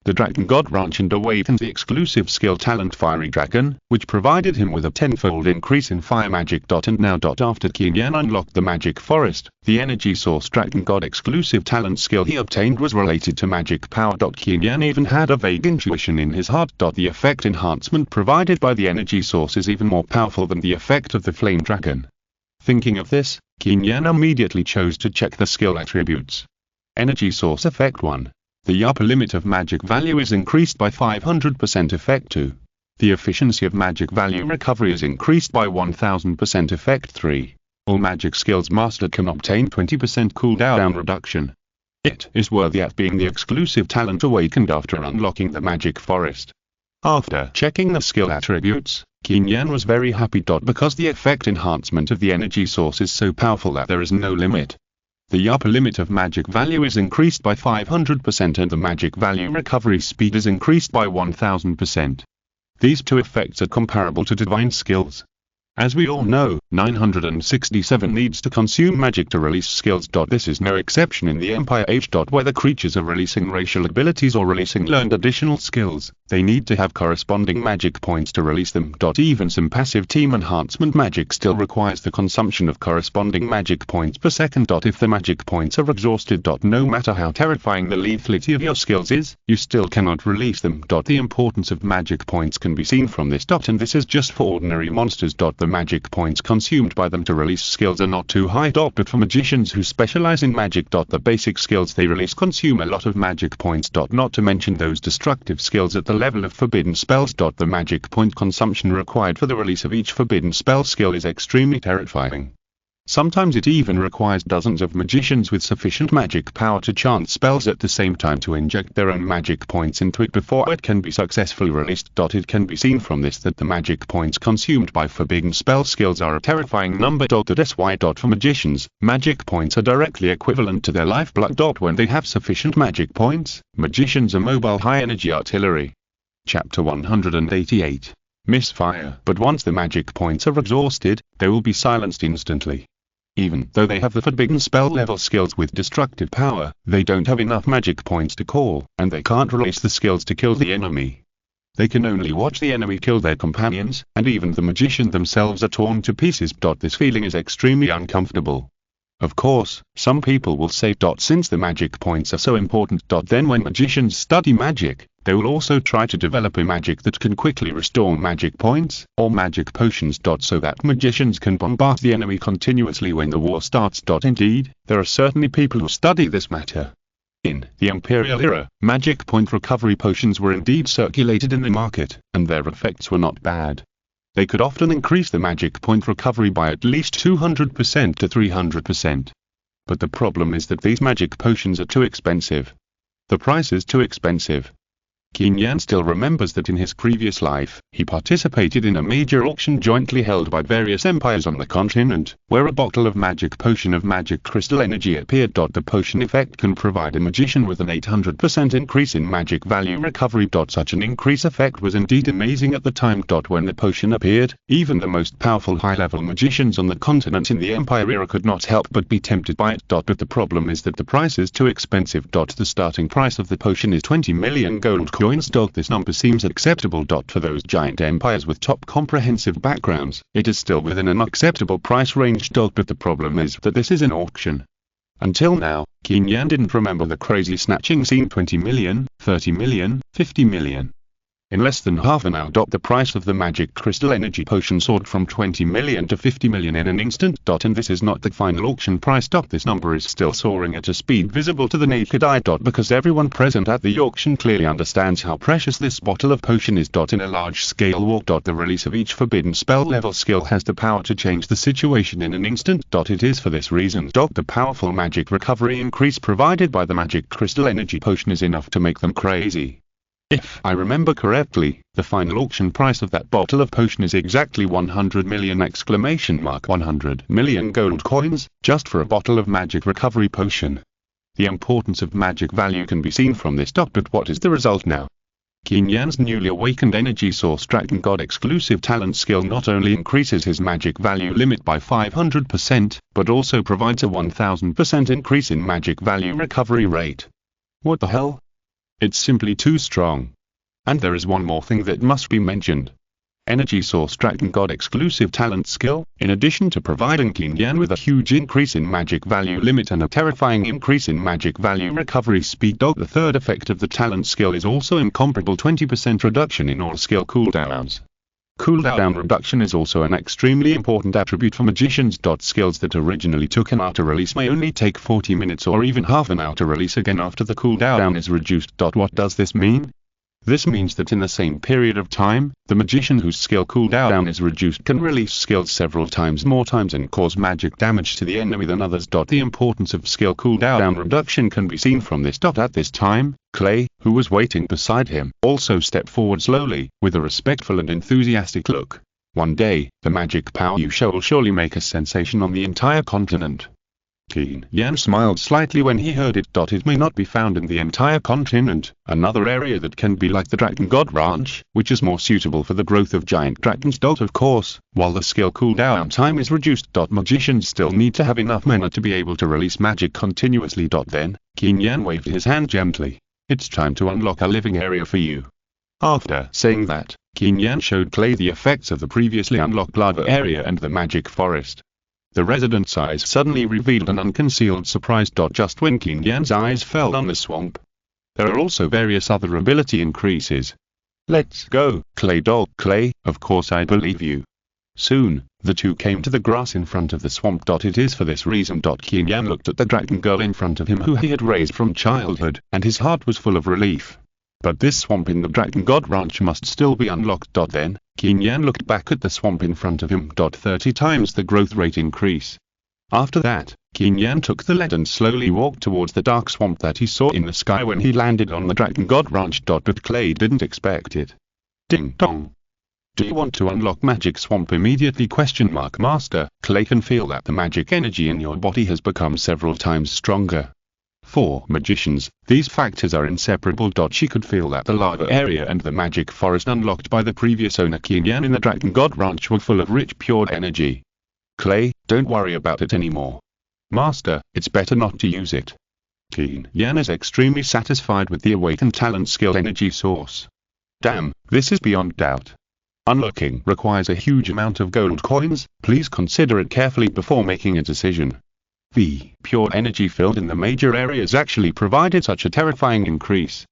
the Dragon God Ranch and awakened the exclusive skill talent Fiery Dragon, which provided him with a tenfold increase in fire magic. And now after Qin Yan unlocked the Magic Forest, the energy source Dragon God exclusive talent skill he obtained was related to magic power. Qin Yan even had a vague intuition in his heart. The effect enhancement provided by the energy source is even more powerful than the effect of the flame dragon. Thinking of this, Qin Yan immediately chose to check the skill attributes. Energy source effect 1. The upper limit of magic value is increased by 500%. Effect 2. The efficiency of magic value recovery is increased by 1000%. Effect 3. All magic skills mastered can obtain 20% cooldown reduction. It is worthy at being the exclusive talent awakened after unlocking the Magic Forest. After checking the skill attributes, Qin Yan was very happy. Because the effect enhancement of the energy source is so powerful that there is no limit. The upper limit of magic value is increased by 500% and the magic value recovery speed is increased by 1000%. These two effects are comparable to divine skills. As we all know, 967 needs to consume magic to release skills. This is no exception in the Empire Age. Whether creatures are releasing racial abilities or releasing learned additional skills, they need to have corresponding magic points to release them. Even some passive team enhancement magic still requires the consumption of corresponding magic points per second. If the magic points are exhausted, no matter how terrifying the lethality of your skills is, you still cannot release them. The importance of magic points can be seen from this. And this is just for ordinary monsters. The magic points consumed by them to release skills are not too high. But for magicians who specialize in magic, the basic skills they release consume a lot of magic points. Not to mention those destructive skills at the level of forbidden spells. The magic point consumption required for the release of each forbidden spell skill is extremely terrifying. Sometimes it even requires dozens of magicians with sufficient magic power to chant spells at the same time to inject their own magic points into it before it can be successfully released. It can be seen from this that the magic points consumed by forbidden spell skills are a terrifying number. That's why for magicians, magic points are directly equivalent to their lifeblood. When they have sufficient magic points, magicians are mobile high-energy artillery. Chapter 188. Misfire. But once the magic points are exhausted, they will be silenced instantly. Even though they have the forbidden spell level skills with destructive power, they don't have enough magic points to call, and they can't release the skills to kill the enemy. They can only watch the enemy kill their companions, and even the magicians themselves are torn to pieces. This feeling is extremely uncomfortable. Of course, some people will say, since the magic points are so important, then when magicians study magic, they will also try to develop a magic that can quickly restore magic points, or magic potions. So that magicians can bombard the enemy continuously when the war starts. Indeed, there are certainly people who study this matter. In the Imperial era, magic point recovery potions were indeed circulated in the market, and their effects were not bad. They could often increase the magic point recovery by at least 200% to 300%. But the problem is that these magic potions are too expensive. The price is too expensive. Qin Yan still remembers that in his previous life, he participated in a major auction jointly held by various empires on the continent, where a bottle of magic potion of magic crystal energy appeared. The potion effect can provide a magician with an 800% increase in magic value recovery. Such an increase effect was indeed amazing at the time. When the potion appeared, even the most powerful high-level magicians on the continent in the Empire era could not help but be tempted by it. But the problem is that the price is too expensive. The starting price of the potion is 20 million gold coins. This number seems acceptable. For those giant empires with top comprehensive backgrounds, it is still within an acceptable price range. But the problem is that this is an auction. Until now, Qin Yan didn't remember the crazy snatching scene. 20 million, 30 million, 50 million. In less than half an hour, the price of the magic crystal energy potion soared from 20 million to 50 million in an instant. And this is not the final auction price. This number is still soaring at a speed visible to the naked eye. Because everyone present at the auction clearly understands how precious this bottle of potion is. In a large-scale war, the release of each forbidden spell level skill has the power to change the situation in an instant. It is for this reason the powerful magic recovery increase provided by the magic crystal energy potion is enough to make them crazy. If I remember correctly, the final auction price of that bottle of potion is exactly 100 million ! 100 million gold coins, just for a bottle of magic recovery potion. The importance of magic value can be seen from this. But what is the result now? Qin Yan's newly awakened energy source Dragon God exclusive talent skill not only increases his magic value limit by 500%, but also provides a 1000% increase in magic value recovery rate. What the hell? It's simply too strong. And there is one more thing that must be mentioned. Energy Source Dragon God exclusive talent skill, in addition to providing Qin Yan with a huge increase in magic value limit and a terrifying increase in magic value recovery speed, the third effect of the talent skill is also incomparable 20% reduction in all skill cooldowns. Cooldown reduction is also an extremely important attribute for magicians. Skills that originally took an hour to release may only take 40 minutes or even half an hour to release again after the cooldown is reduced. What does this mean? This means that in the same period of time, the magician whose skill cooldown is reduced can release skills several times more times and cause magic damage to the enemy than others. The importance of skill cooldown reduction can be seen from this. At this time, Clay, who was waiting beside him, also stepped forward slowly, with a respectful and enthusiastic look. One day, the magic power you show will surely make a sensation on the entire continent. Qin Yan smiled slightly when he heard it. It may not be found in the entire continent, another area that can be like the Dragon God Ranch, which is more suitable for the growth of giant dragons. Of course, while the skill cooldown time is reduced, magicians still need to have enough mana to be able to release magic continuously. Then, Qin Yan waved his hand gently. It's time to unlock a living area for you. After saying that, Qin Yan showed Clay the effects of the previously unlocked lava area and the magic forest. The resident's eyes suddenly revealed an unconcealed surprise. Just when Qin Yan's eyes fell on the swamp. There are also various other ability increases. Let's go, Clay. Clay, of course I believe you. Soon, the two came to the grass in front of the swamp. It is for this reason. Qin Yan looked at the dragon girl in front of him who he had raised from childhood, and his heart was full of relief. But this swamp in the Dragon God Ranch must still be unlocked. Then, Qin Yan looked back at the swamp in front of him. 30 times the growth rate increase. After that, Qin Yan took the lead and slowly walked towards the dark swamp that he saw in the sky when he landed on the Dragon God Ranch. But Clay didn't expect it. Ding dong. Do you want to unlock Magic Swamp immediately? Master, Clay can feel that the magic energy in your body has become several times stronger. For magicians, these factors are inseparable. She could feel that the lava area and the magic forest unlocked by the previous owner Qin Yan in the Dragon God Ranch were full of rich pure energy. Clay, don't worry about it anymore. Master, it's better not to use it. Qin Yan is extremely satisfied with the awakened talent skill energy source. Damn, this is beyond doubt. Unlocking requires a huge amount of gold coins. Please consider it carefully before making a decision. The pure energy filled in the major areas actually provided such a terrifying increase.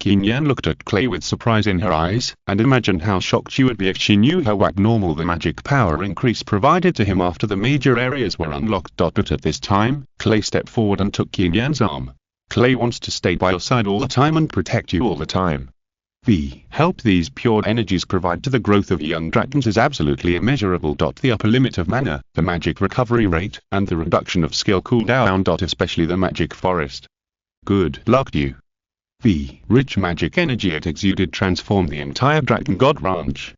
Qin Yan looked at Clay with surprise in her eyes, and imagined how shocked she would be if she knew how abnormal the magic power increase provided to him after the major areas were unlocked. But at this time, Clay stepped forward and took Qin Yan's arm. Clay wants to stay by your side all the time and protect you all the time. The help these pure energies provide to the growth of young dragons is absolutely immeasurable. The upper limit of mana, the magic recovery rate, and the reduction of skill cooldown. Especially the magic forest. Good luck to you. The rich magic energy it exuded transformed the entire Dragon God Ranch.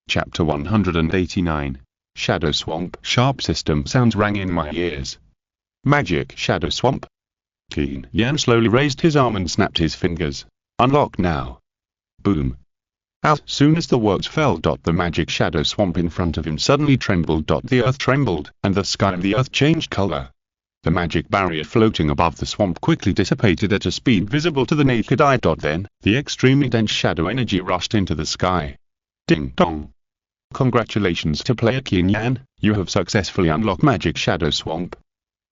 Chapter 189. Shadow Swamp. Sharp system sounds rang in my ears. Magic Shadow Swamp. Qin Yan slowly raised his arm and snapped his fingers. Unlock now. Boom. As soon as the words fell. The magic shadow swamp in front of him suddenly trembled. The earth trembled, and the sky of the earth changed color. The magic barrier floating above the swamp quickly dissipated at a speed visible to the naked eye. Then, the extremely dense shadow energy rushed into the sky. Ding dong. Congratulations to player Qin Yan, you have successfully unlocked Magic Shadow Swamp.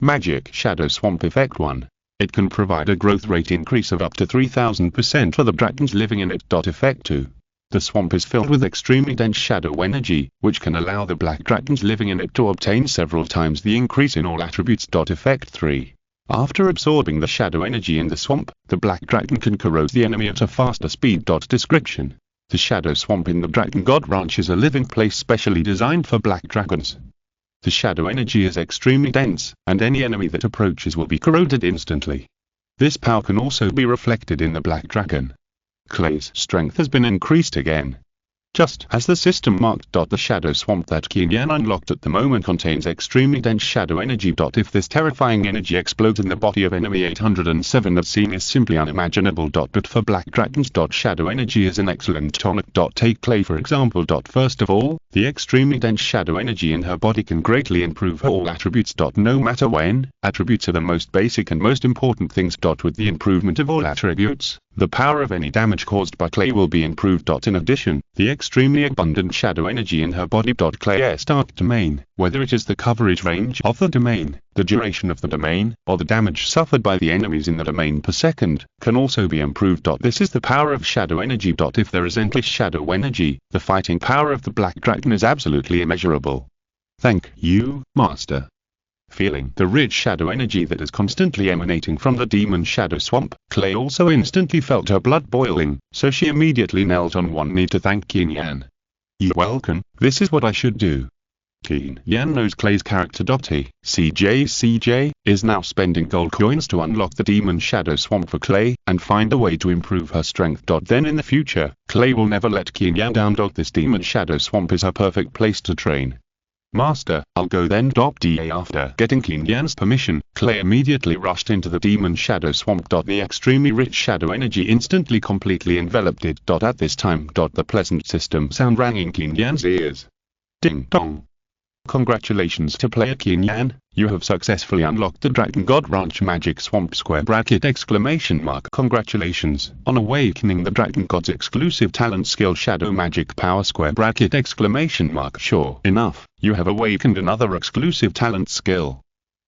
Magic Shadow Swamp Effect 1. It can provide a growth rate increase of up to 3000% for the dragons living in it. Effect 2. The swamp is filled with extremely dense shadow energy, which can allow the black dragons living in it to obtain several times the increase in all attributes. Effect 3. After absorbing the shadow energy in the swamp, the black dragon can corrode the enemy at a faster speed. Description. The Shadow Swamp in the Dragon God Ranch is a living place specially designed for black dragons. The shadow energy is extremely dense, and any enemy that approaches will be corroded instantly. This power can also be reflected in the black dragon. Clay's strength has been increased again. Just as the system marked. The shadow swamp that Qin Yan unlocked at the moment contains extremely dense shadow energy. If this terrifying energy explodes in the body of enemy 807, that scene is simply unimaginable. But for black dragons. Shadow energy is an excellent tonic. Take Clay for example. First of all, the extremely dense shadow energy in her body can greatly improve her all attributes. No matter when, attributes are the most basic and most important things. With the improvement of all attributes, the power of any damage caused by Clay will be improved. In addition, the extremely abundant shadow energy in her body. Clay's dark domain, whether it is the coverage range of the domain, the duration of the domain, or the damage suffered by the enemies in the domain per second, can also be improved. This is the power of shadow energy. If there is endless shadow energy, the fighting power of the black dragon is absolutely immeasurable. Thank you, Master. Feeling the rich shadow energy that is constantly emanating from the demon shadow swamp, Clay also instantly felt her blood boiling, so she immediately knelt on one knee to thank Qin Yan. You're welcome, this is what I should do. Qin Yan knows Clay's character. He, CJ, is now spending gold coins to unlock the demon shadow swamp for Clay, and find a way to improve her strength. Then in the future, Clay will never let Qin Yan down. This demon shadow swamp is her perfect place to train. Master, I'll go then. After getting Qin Yan's permission, Clay immediately rushed into the demon shadow swamp. The extremely rich shadow energy instantly completely enveloped it. At this time, the pleasant system sound rang in Qin Yan's ears. Ding dong. Congratulations to player Qin Yan, you have successfully unlocked the Dragon God Ranch Magic Swamp ! Congratulations on awakening the Dragon God's exclusive talent skill Shadow Magic Power ! Sure enough, you have awakened another exclusive talent skill.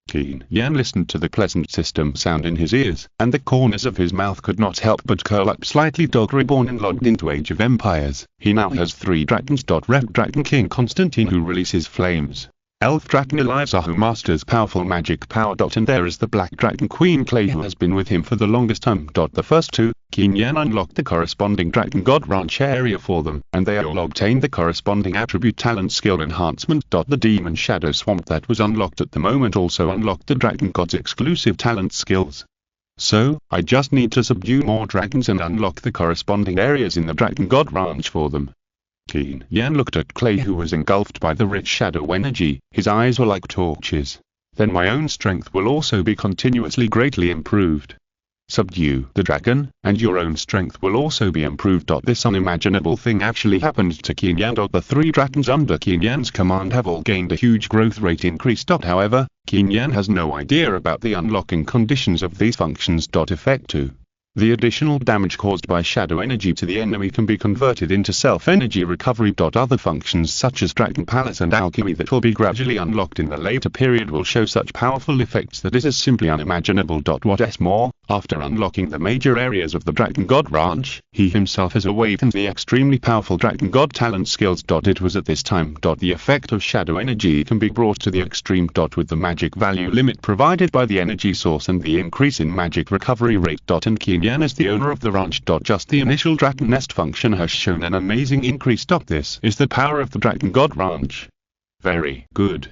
Qin Yan listened to the pleasant system sound in his ears, and the corners of his mouth could not help but curl up slightly. Reborn and logged into Age of Empires, he now has 3 dragons. Red Dragon King Constantine, who releases flames. Elf Dragon Eliza, who masters powerful magic power. And there is the Black Dragon Queen Clay, who has been with him for the longest time. The first 2, Qin Yan unlocked the corresponding Dragon God Ranch area for them, and they all obtained the corresponding attribute talent skill enhancement. The Demon Shadow Swamp that was unlocked at the moment also unlocked the Dragon God's exclusive talent skills. So, I just need to subdue more dragons and unlock the corresponding areas in the Dragon God Ranch for them. Qin Yan looked at Clay, who was engulfed by the rich shadow energy. His eyes were like torches. Then my own strength will also be continuously greatly improved. Subdue the dragon, and your own strength will also be improved. This unimaginable thing actually happened to Qin Yan. The 3 dragons under Qin Yan's command have all gained a huge growth rate increase. However, Qin Yan has no idea about the unlocking conditions of these functions. Effect 2. The additional damage caused by shadow energy to the enemy can be converted into self-energy recovery. Other functions such as Dragon Palace and Alchemy that will be gradually unlocked in the later period will show such powerful effects that it is simply unimaginable. What's more, after unlocking the major areas of the Dragon God Ranch, he himself has awakened the extremely powerful Dragon God talent skills. It was at this time the effect of shadow energy can be brought to the extreme. With the magic value limit provided by the energy source and the increase in magic recovery rate. And Qin Yan is the owner of the ranch. Just the initial dragon nest function has shown an amazing increase. This is the power of the Dragon God Ranch. Very good.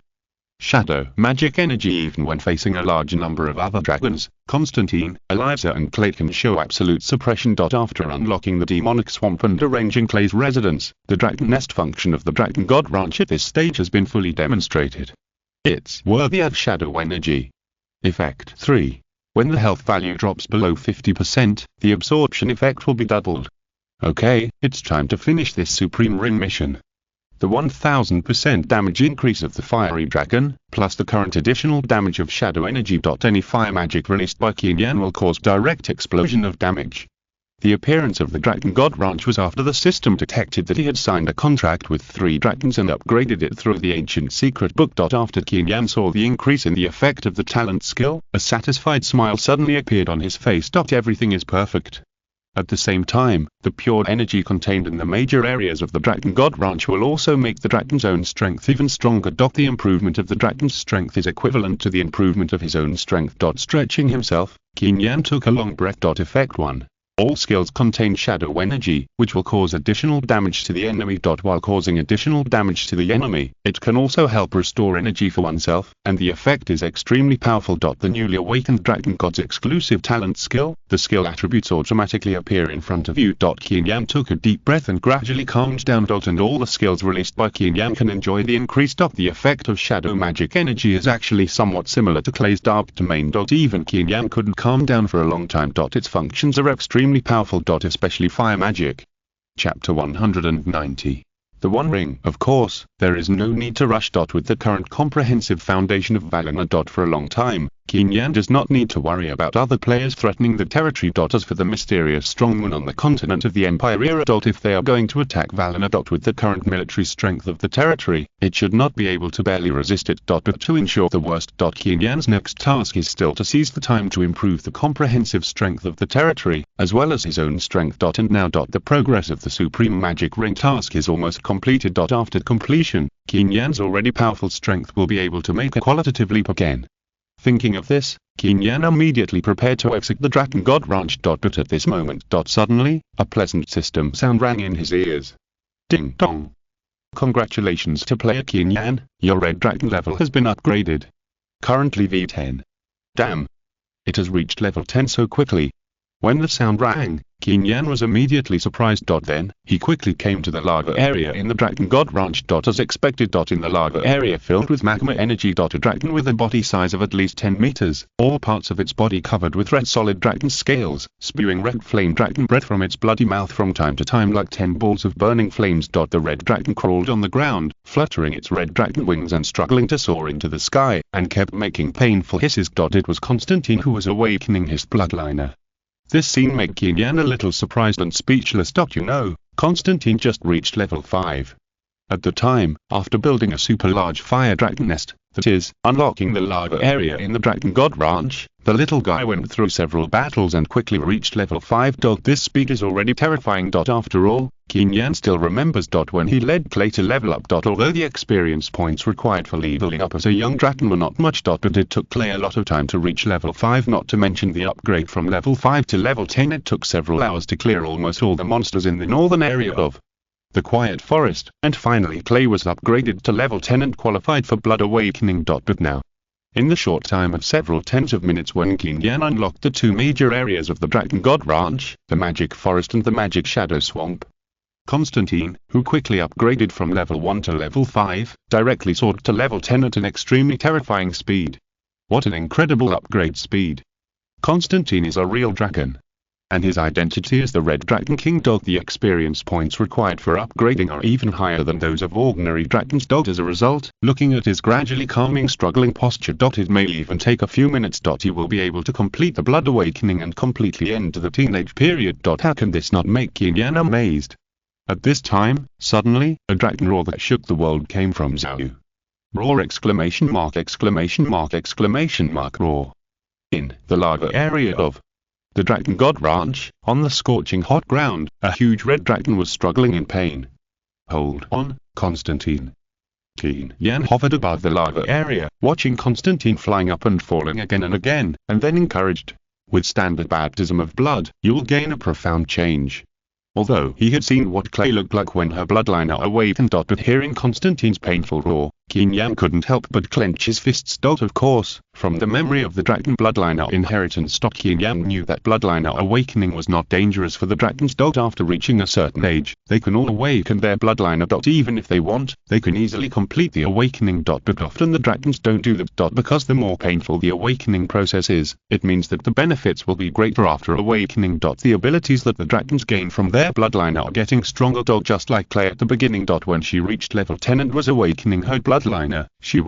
Shadow magic energy even when facing a large number of other dragons, Constantine, Eliza and Clay can show absolute suppression. After unlocking the demonic swamp and arranging Clay's residence, the dragon nest function of the Dragon God Ranch at this stage has been fully demonstrated. It's worthy of shadow energy. Effect 3. When the health value drops below 50%, the absorption effect will be doubled. Okay, it's time to finish this Supreme Ring mission. The 1000% damage increase of the Fiery Dragon, plus the current additional damage of shadow energy. Any fire magic released by Qin Yan will cause direct explosion of damage. The appearance of the Dragon God Ranch was after the system detected that he had signed a contract with 3 dragons and upgraded it through the ancient secret book. After Qin Yan saw the increase in the effect of the talent skill, a satisfied smile suddenly appeared on his face. Everything is perfect. At the same time, the pure energy contained in the major areas of the Dragon God Ranch will also make the dragon's own strength even stronger. The improvement of the dragon's strength is equivalent to the improvement of his own strength. Stretching himself, Qin Yan took a long breath. Effect 1. All skills contain shadow energy, which will cause additional damage to the enemy. While causing additional damage to the enemy, it can also help restore energy for oneself, and the effect is extremely powerful. The newly awakened Dragon God's exclusive talent skill, the skill attributes automatically appear in front of you. Qin Yan took a deep breath and gradually calmed down. And all the skills released by Qin Yan can enjoy the increase. The effect of shadow magic energy is actually somewhat similar to Clay's dark domain. Even Qin Yan couldn't calm down for a long time. Its functions are extremely powerful. Especially fire magic. Chapter 190. The One Ring. Of course, there is no need to rush. With the current comprehensive foundation of Valina. For a long time, Qin Yan does not need to worry about other players threatening the territory. As for the mysterious strongmen on the continent of the Empire era. If they are going to attack Valina. With the current military strength of the territory, it should not be able to barely resist it. But to ensure the worst. Qin Yan's next task is still to seize the time to improve the comprehensive strength of the territory, as well as his own strength. And now. The progress of the Supreme Magic Ring task is almost completed. After completion, Qin Yan's already powerful strength will be able to make a qualitative leap again. Thinking of this, Qin Yan immediately prepared to exit the Dragon God Ranch. But at this moment. Suddenly, a pleasant system sound rang in his ears. Ding dong. Congratulations to player Qin Yan, your red dragon level has been upgraded. Currently V10. Damn. It has reached level 10 so quickly. When the sound rang, Qin Yan was immediately surprised. Then, he quickly came to the lava area in the Dragon God Ranch. As expected. In the lava area filled with magma energy. A dragon with a body size of at least 10 meters, all parts of its body covered with red solid dragon scales, spewing red flame dragon breath from its bloody mouth from time to time like 10 balls of burning flames. The red dragon crawled on the ground, fluttering its red dragon wings and struggling to soar into the sky, and kept making painful hisses. It was Constantine who was awakening his bloodliner. This scene made Qin Yan a little surprised and speechless. You know, Constantine just reached level 5. At the time, after building a super large fire dragon nest, that is, unlocking the lava area in the Dragon God Ranch, the little guy went through several battles and quickly reached level 5. This speed is already terrifying. After all, Qin Yan still remembers. When he led Clay to level up. Although the experience points required for leveling up as a young dragon were not much. But it took Clay a lot of time to reach level 5. Not to mention the upgrade from level 5 to level 10. It took several hours to clear almost all the monsters in the northern area of the Quiet Forest, and finally Clay was upgraded to level 10 and qualified for Blood Awakening. But now, in the short time of several tens of minutes, when Qin Yan unlocked the two major areas of the Dragon God Ranch, the Magic Forest and the Magic Shadow Swamp, Constantine, who quickly upgraded from level 1 to level 5, directly soared to level 10 at an extremely terrifying speed. What an incredible upgrade speed! Constantine is a real dragon, and his identity is the Red Dragon King. The experience points required for upgrading are even higher than those of ordinary dragons. As a result, looking at his gradually calming struggling posture. It may even take a few minutes. He will be able to complete the Blood Awakening and completely end the teenage period. How can this not make Qin Yan amazed? At this time, suddenly, a dragon roar that shook the world came from Zhao. Roar! Exclamation mark! Exclamation mark! Exclamation mark! Roar! In the lava area of the Dragon God Ranch, on the scorching hot ground, a huge red dragon was struggling in pain. Hold on, Constantine. Qin Yan hovered above the lava area, watching Constantine flying up and falling again and again, and then encouraged. Withstand the baptism of blood, you'll gain a profound change. Although he had seen what Clay looked like when her bloodliner awakened. But hearing Constantine's painful roar, Qin Yan couldn't help but clench his fists. Of course, from the memory of the dragon bloodliner inheritance, Qin Yan knew that bloodliner awakening was not dangerous for the dragons. After reaching a certain age, they can all awaken their bloodliner. Even if they want, they can easily complete the awakening. But often the dragons don't do that. Because the more painful the awakening process is, it means that the benefits will be greater after awakening. The abilities that the dragons gain from their bloodline are getting stronger. Just like Clay at the beginning. When she reached level 10 and was awakening her bloodliner, she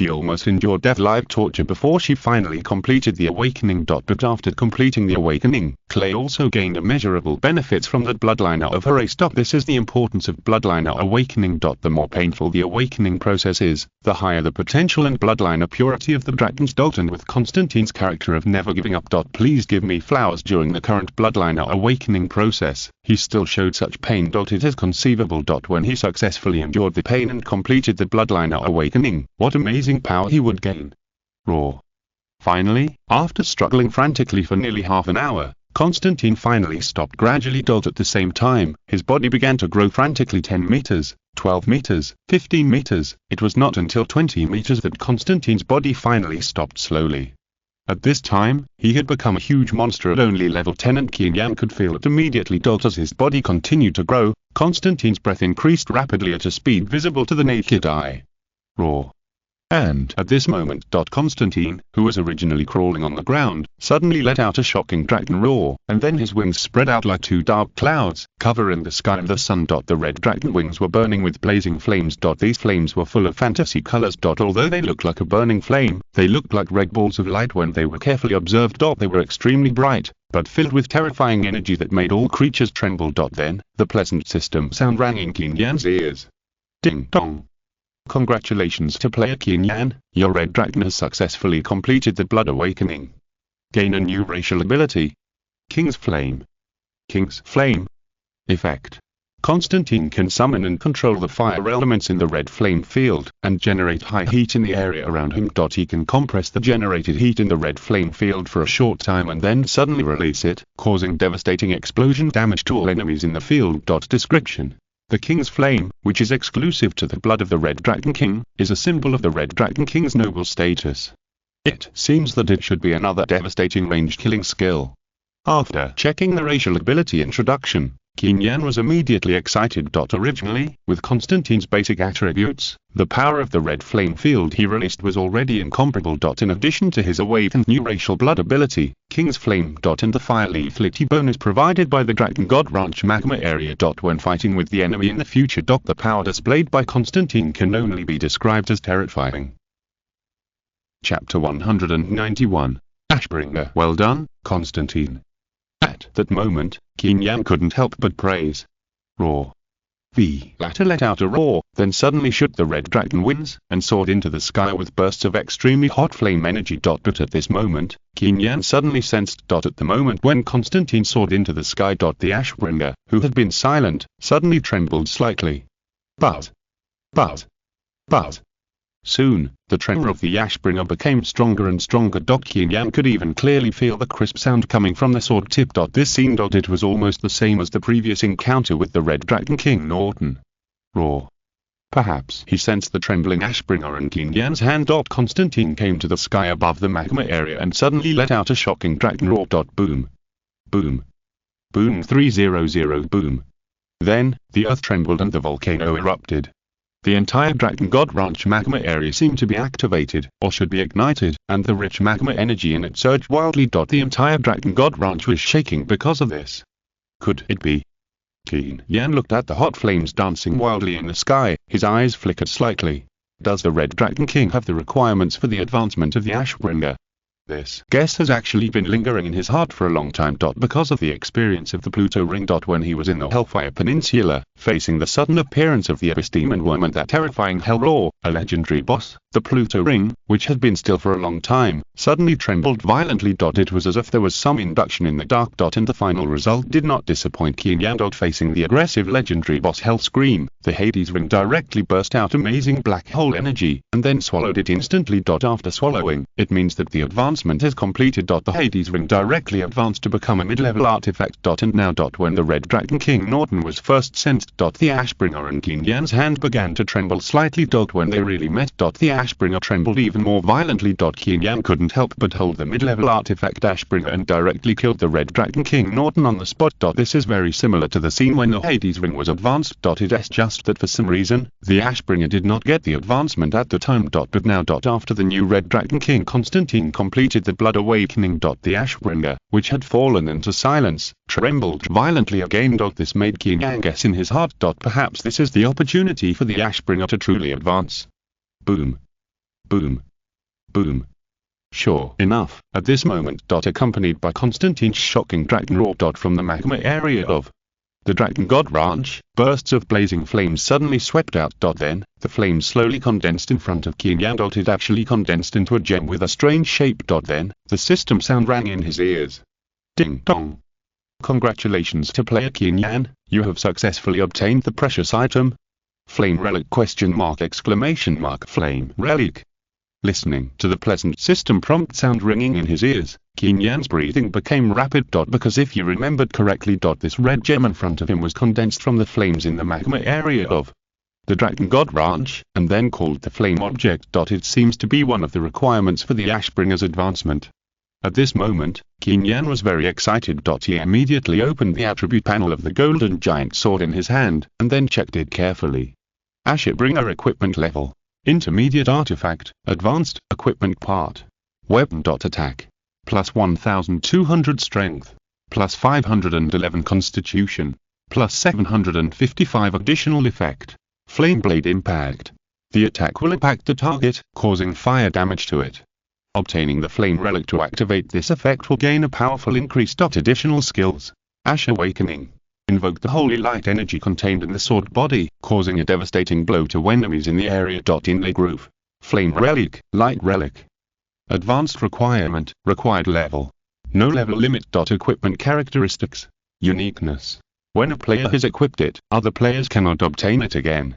almost endured death-like torture before she finally completed the awakening. But after completing the awakening, Clay also gained immeasurable benefits from the bloodliner of her race. This is the importance of bloodliner awakening. The more painful the awakening process is, the higher the potential and bloodliner purity of the dragons. And with Constantine's character of never giving up. Please give me flowers during the current bloodliner awakening process. He still showed such pain. It is conceivable. When he successfully endured the pain and completed the bloodliner awakening, what amazing power he would gain. Roar. Finally, after struggling frantically for nearly half an hour, Constantine finally stopped gradually. At the same time, his body began to grow frantically. 10 meters, 12 meters, 15 meters. It was not until 20 meters that Constantine's body finally stopped slowly. At this time, he had become a huge monster at only level 10, and Qin Yan could feel it immediately. As his body continued to grow, Constantine's breath increased rapidly at a speed visible to the naked eye. Roar. And at this moment, Constantine, who was originally crawling on the ground, suddenly let out a shocking dragon roar, and then his wings spread out like two dark clouds, covering the sky of the sun. The red dragon wings were burning with blazing flames. These flames were full of fantasy colors. Although they looked like a burning flame, they looked like red balls of light when they were carefully observed. They were extremely bright, but filled with terrifying energy that made all creatures tremble. Then, the pleasant system sound rang in Qin Yan's ears. Ding dong. Congratulations to player Qin Yan, your red dragon has successfully completed the blood awakening. Gain a new racial ability. King's Flame. King's Flame. Effect. Constantine can summon and control the fire elements in the red flame field, and generate high heat in the area around him. He can compress the generated heat in the red flame field for a short time and then suddenly release it, causing devastating explosion damage to all enemies in the field. Description. The King's Flame, which is exclusive to the blood of the Red Dragon King, is a symbol of the Red Dragon King's noble status. It seems that it should be another devastating range-killing skill. After checking the racial ability introduction, Qin Yan was immediately excited. Originally, with Constantine's basic attributes, the power of the red flame field he released was already incomparable. In addition to his awakened new racial blood ability, King's Flame. And the fire lethality bonus provided by the Dragon God Ranch magma area. When fighting with the enemy in the future. The power displayed by Constantine can only be described as terrifying. Chapter 191. Ashbringer. Well done, Constantine. At that moment, Qin Yan couldn't help but praise. Roar. The latter let out a roar, then suddenly shook the red dragon wings, and soared into the sky with bursts of extremely hot flame energy. But at this moment, Qin Yan suddenly sensed. At the moment when Constantine soared into the sky. The Ashbringer, who had been silent, suddenly trembled slightly. But. Soon, the tremor of the Ashbringer became stronger and stronger. Qin Yan could even clearly feel the crisp sound coming from the sword tip. This seemed it was almost the same as the previous encounter with the Red Dragon King Norton. Roar. Perhaps he sensed the trembling Ashbringer in Qin Yan's hand. Constantine came to the sky above the magma area and suddenly let out a shocking dragon roar. Boom. Boom. Boom 300 boom. Then, the earth trembled and the volcano erupted. The entire Dragon God Ranch magma area seemed to be activated, or should be ignited, and the rich magma energy in it surged wildly. The entire Dragon God Ranch was shaking because of this. Could it be? Qin Yan looked at the hot flames dancing wildly in the sky, his eyes flickered slightly. Does the Red Dragon King have the requirements for the advancement of the Ashbringer? This guess has actually been lingering in his heart for a long time. Because of the experience of the Pluto Ring. When he was in the Hellfire Peninsula, facing the sudden appearance of the Abyss Demon Worm and that terrifying Hell Roar, a legendary boss, the Pluto Ring, which had been still for a long time, suddenly trembled violently. It was as if there was some induction in the dark. And the final result did not disappoint Qin Yan. Facing the aggressive legendary boss Hell Scream, the Hades Ring directly burst out amazing black hole energy, and then swallowed it instantly. After swallowing, it means that the advancement is completed. The Hades Ring directly advanced to become a mid-level artifact. And now. When the Red Dragon King Norton was first sent. The Ashbringer in Qin Yan's hand began to tremble slightly. When they really met. The Ashbringer trembled even more violently. Qin Yan couldn't help but hold the mid-level artifact Ashbringer and directly killed the Red Dragon King Norton on the spot. This is very similar to the scene when the Hades Ring was advanced. It's just that for some reason, the Ashbringer did not get the advancement at the time. But now. After the new Red Dragon King Constantine completed the blood awakening. The Ashbringer, which had fallen into silence, trembled violently again. This made Qin Yan guess in his heart. Perhaps this is the opportunity for the Ashbringer to truly advance. Boom. Boom. Boom. Sure enough, at this moment. Accompanied by Constantine's shocking dragon roar. From the magma area of the Dragon God Ranch, bursts of blazing flames suddenly swept out. Then, the flames slowly condensed in front of Qin Yan. It actually condensed into a gem with a strange shape. Then, the system sound rang in his ears. Ding dong. Congratulations to player Qin Yan, you have successfully obtained the precious item. Flame Relic ? Flame Relic. Listening to the pleasant system prompt sound ringing in his ears, Qin Yan's breathing became rapid. Because if you remembered correctly, this red gem in front of him was condensed from the flames in the magma area of the Dragon God Ranch, and then called the flame object. It seems to be one of the requirements for the Ashbringer's advancement. At this moment, Qin Yan was very excited. He immediately opened the attribute panel of the golden giant sword in his hand, and then checked it carefully. Ashbringer equipment level. Intermediate artifact, advanced, equipment part. Weapon. Attack. Plus 1200 strength. Plus 511 constitution. Plus 755 additional effect. Flame blade impact. The attack will impact the target, causing fire damage to it. Obtaining the flame relic to activate this effect will gain a powerful increase. Additional skills. Ash awakening. Invoke the holy light energy contained in the sword body, causing a devastating blow to enemies in the area. Inlay groove. Flame relic, light relic. Advanced requirement, required level. No level limit. Equipment characteristics. Uniqueness. When a player has equipped it, other players cannot obtain it again.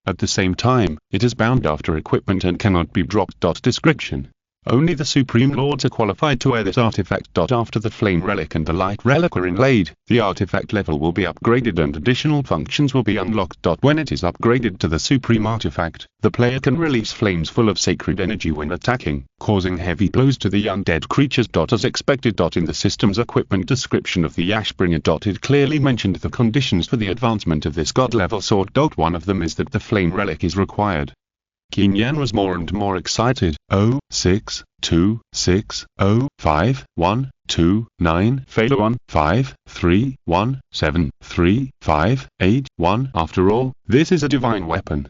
At the same time, it is bound after equipment and cannot be dropped. Description. Only the Supreme Lords are qualified to wear this artifact. After the Flame Relic and the Light Relic are inlaid, the artifact level will be upgraded and additional functions will be unlocked. When it is upgraded to the Supreme Artifact, the player can release flames full of sacred energy when attacking, causing heavy blows to the undead creatures. As expected. In the system's equipment description of the Ashbringer. It clearly mentioned the conditions for the advancement of this god-level sword. One of them is that the Flame Relic is required. Qin Yan was more and more excited. 6, 2, 6, 5, 1, 2, 9, failure 1, 5, 3, 1, 7, 3, 5, 8, 1. After all, this is a divine weapon.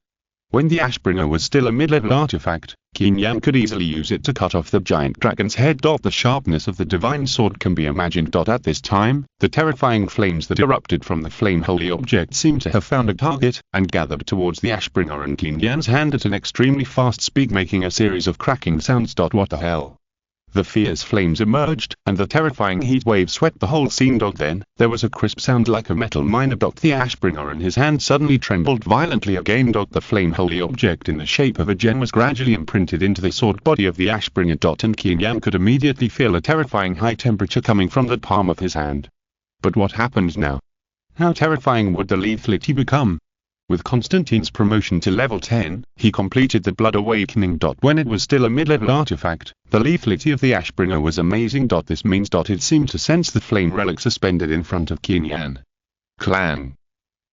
When the Ashbringer was still a mid-level artifact, Qin Yan could easily use it to cut off the giant dragon's head. The sharpness of the divine sword can be imagined. At this time, the terrifying flames that erupted from the flame holy object seemed to have found a target, and gathered towards the Ashbringer and Qin Yan's hand at an extremely fast speed, making a series of cracking sounds. What the hell? The fierce flames emerged, and the terrifying heat wave swept the whole scene. Then, there was a crisp sound like a metal miner. The Ashbringer in his hand suddenly trembled violently again. The flame holy object in the shape of a gem was gradually imprinted into the sword body of the Ashbringer. And Qin Yan could immediately feel a terrifying high temperature coming from the palm of his hand. But what happened now? How terrifying would the lethality become? With Constantine's promotion to level 10, he completed the Blood Awakening. When it was still a mid-level artifact, the lethality of the Ashbringer was amazing. This means it seemed to sense the flame relic suspended in front of Qin Yan. Clang.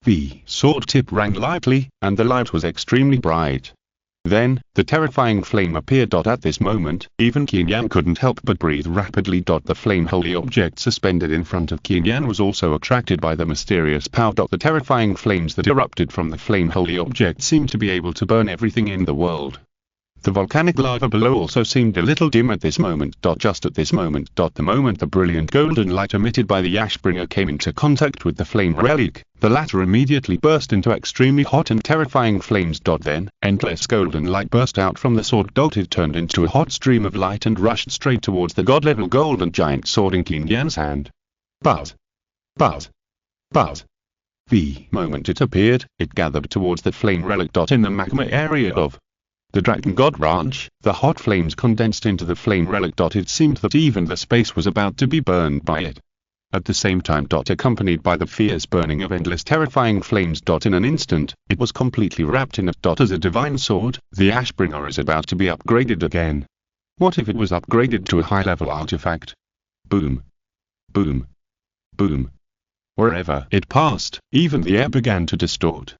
The sword tip rang lightly, and the light was extremely bright. Then, the terrifying flame appeared. At this moment, even Qin Yan couldn't help but breathe rapidly. The flame holy object suspended in front of Qin Yan was also attracted by the mysterious power. The terrifying flames that erupted from the flame holy object seemed to be able to burn everything in the world. The volcanic lava below also seemed a little dim at this moment. Just at this moment. The moment the brilliant golden light emitted by the Ashbringer came into contact with the flame relic, the latter immediately burst into extremely hot and terrifying flames. Then, endless golden light burst out from the sword. It turned into a hot stream of light and rushed straight towards the god-level golden giant sword in Qin Yan's hand. Buzz. Buzz. Buzz. The moment it appeared, it gathered towards the flame relic. In the magma area of the Dragon God Ranch, the hot flames condensed into the flame relic. It seemed that even the space was about to be burned by it. At the same time. Accompanied by the fierce burning of endless terrifying flames. In an instant, it was completely wrapped in it. As a divine sword, the Ashbringer is about to be upgraded again. What if it was upgraded to a high-level artifact? Boom. Boom. Boom. Wherever it passed, even the air began to distort.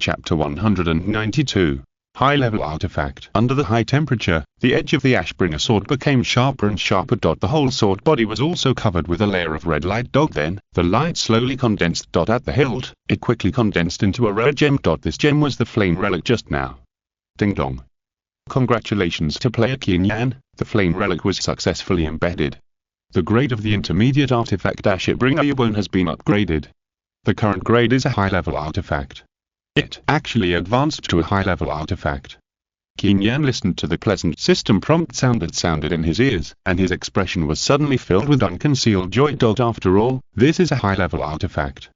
Chapter 192. High-level artifact. Under the high temperature, the edge of the Ashbringer sword became sharper and sharper. The whole sword body was also covered with a layer of red light. Then, the light slowly condensed. At the hilt, it quickly condensed into a rare gem. This gem was the flame relic just now. Ding dong. Congratulations to player Qin Yan, the flame relic was successfully embedded. The grade of the intermediate artifact Ashbringer Reborn has been upgraded. The current grade is a high-level artifact. It actually advanced to a high-level artifact. Qin Yan listened to the pleasant system prompt sound that sounded in his ears, and his expression was suddenly filled with unconcealed joy. After all, this is a high-level artifact.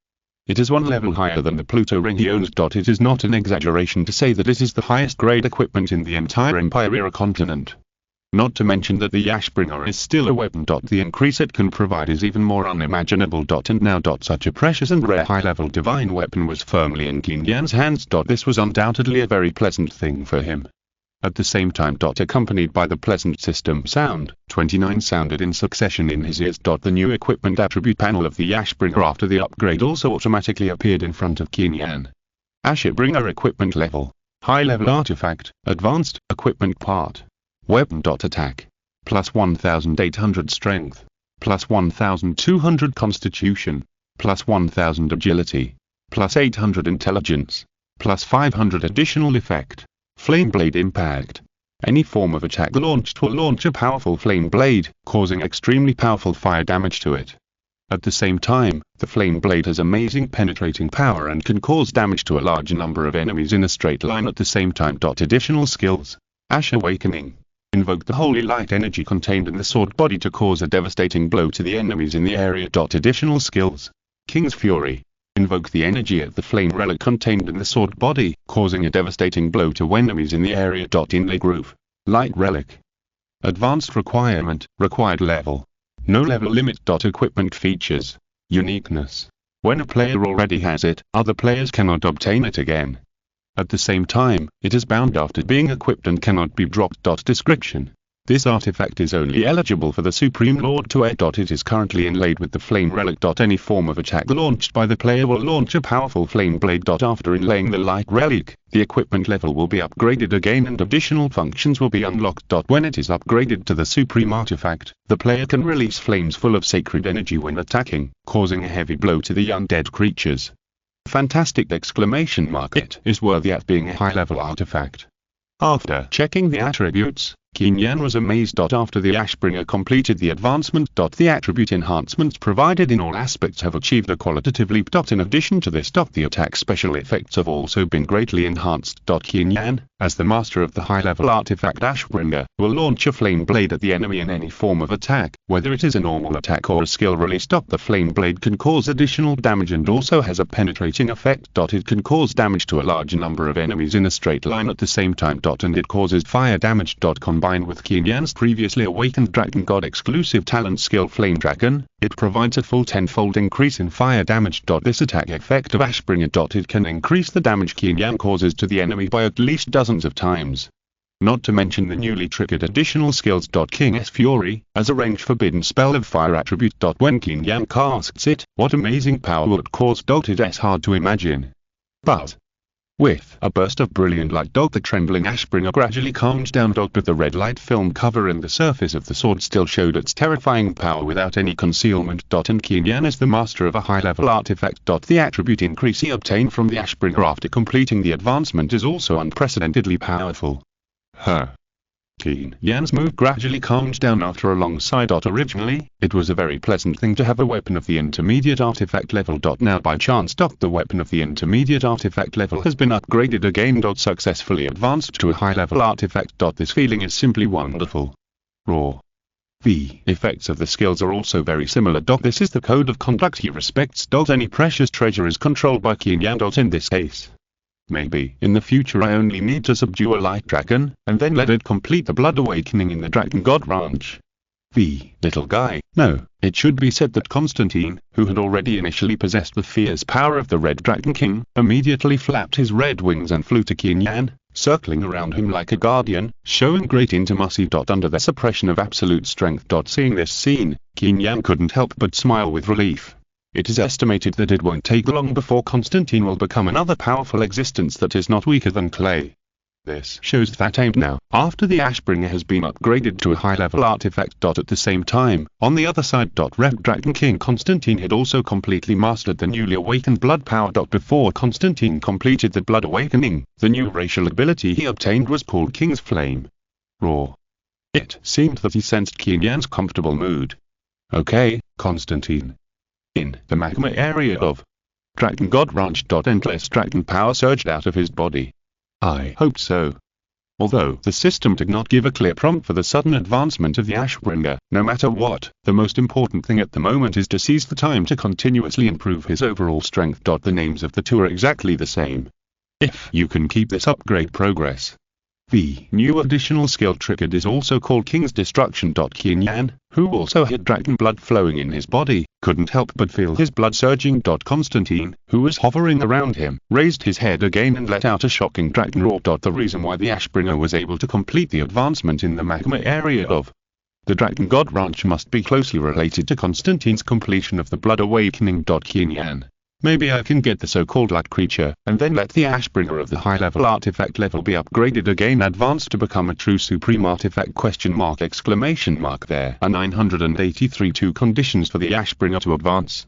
It is one level higher than the Pluto ring he owns. It is not an exaggeration to say that it is the highest grade equipment in the entire Empire continent. Not to mention that the Ashbringer is still a weapon. The increase it can provide is even more unimaginable. And now such a precious and rare high-level divine weapon was firmly in Qin Yan's hands. This was undoubtedly a very pleasant thing for him. At the same time, accompanied by the pleasant system sound, 29 sounded in succession in his ears. The new equipment attribute panel of the Ashbringer after the upgrade also automatically appeared in front of Qin Yan. Ashbringer equipment level. High-level artifact, advanced, equipment part. Weapon. Attack. Plus 1800 strength. Plus 1200 constitution. Plus 1000 agility. Plus 800 intelligence. Plus 500 additional effect. Flame blade impact. Any form of attack launched will launch a powerful flame blade, causing extremely powerful fire damage to it. At the same time, the flame blade has amazing penetrating power and can cause damage to a large number of enemies in a straight line at the same time. Additional skills. Ash Awakening. Invoke the holy light energy contained in the sword body to cause a devastating blow to the enemies in the area. Additional skills. King's Fury. Invoke the energy of the flame relic contained in the sword body, causing a devastating blow to enemies in the area. Inlay Groove. Light Relic. Advanced requirement, required level. No level limit. Equipment features. Uniqueness. When a player already has it, other players cannot obtain it again. At the same time, it is bound after being equipped and cannot be dropped. Description. This artifact is only eligible for the Supreme Lord to wear. It is currently inlaid with the flame relic. Any form of attack launched by the player will launch a powerful flame blade. After inlaying the light relic, the equipment level will be upgraded again and additional functions will be unlocked. When it is upgraded to the Supreme Artifact, the player can release flames full of sacred energy when attacking, causing a heavy blow to the undead creatures. Fantastic! It is worthy at being a high-level artifact. After checking the attributes, Qin Yan was amazed. After the Ashbringer completed the advancement. The attribute enhancements provided in all aspects have achieved a qualitative leap. In addition to this. The attack special effects have also been greatly enhanced. Qin Yan, as the master of the high-level artifact Ashbringer, will launch a flame blade at the enemy in any form of attack, whether it is a normal attack or a skill release. The flame blade can cause additional damage and also has a penetrating effect. It can cause damage to a large number of enemies in a straight line at the same time. And it causes fire damage. Combined with Qin Yan's previously awakened Dragon God exclusive talent skill Flame Dragon, it provides a full 10-fold increase in fire damage. This attack effect of Ashbringer. It can increase the damage Qin Yan causes to the enemy by at least dozens of times. Not to mention the newly triggered additional skills. King's Fury, as a range forbidden spell of fire attribute. When Qin Yan casts it, what amazing power will it cause? It is hard to imagine. But with a burst of brilliant light. The trembling Ashbringer gradually calmed down. But the red light film covering the surface of the sword still showed its terrifying power without any concealment. And Qin Yan is the master of a high-level artifact. The attribute increase he obtained from the Ashbringer after completing the advancement is also unprecedentedly powerful. Qin Yan's mood gradually calmed down after a long sigh. Originally, it was a very pleasant thing to have a weapon of the intermediate artifact level. Now by chance. The weapon of the intermediate artifact level has been upgraded again. Successfully advanced to a high-level artifact. This feeling is simply wonderful. Raw. The effects of the skills are also very similar. This is the code of conduct he respects. Any precious treasure is controlled by Qin Yan. In this case, maybe in the future I only need to subdue a light dragon, and then let it complete the blood awakening in the Dragon God Ranch. The little guy. No, it should be said that Constantine, who had already initially possessed the fierce power of the Red Dragon King, immediately flapped his red wings and flew to Qin Yan, circling around him like a guardian, showing great intimacy. Under the suppression of absolute strength. Seeing this scene, Qin Yan couldn't help but smile with relief. It is estimated that it won't take long before Constantine will become another powerful existence that is not weaker than clay. This shows that now, after the Ashbringer has been upgraded to a high-level artifact. At the same time, on the other side. Red Dragon King Constantine had also completely mastered the newly awakened blood power. Before Constantine completed the blood awakening, the new racial ability he obtained was called King's Flame. Raw. It seemed that he sensed Qin Yan's comfortable mood. Okay, Constantine. In the magma area of Dragon God Ranch. Endless dragon power surged out of his body. I hoped so. Although the system did not give a clear prompt for the sudden advancement of the Ashbringer, no matter what, the most important thing at the moment is to seize the time to continuously improve his overall strength. The names of the two are exactly the same. If you can keep this upgrade progress. The new additional skill triggered is also called King's Destruction. Qin Yan, who also had dragon blood flowing in his body, couldn't help but feel his blood surging. Constantine, who was hovering around him, raised his head again and let out a shocking dragon roar. The reason why the Ashbringer was able to complete the advancement in the magma area of the Dragon God Ranch must be closely related to Constantine's completion of the Blood Awakening. Qin Yan. Maybe I can get the so-called light creature, and then let the Ashbringer of the high-level artifact level be upgraded again, advanced to become a true supreme artifact? There are 983 conditions for the Ashbringer to advance.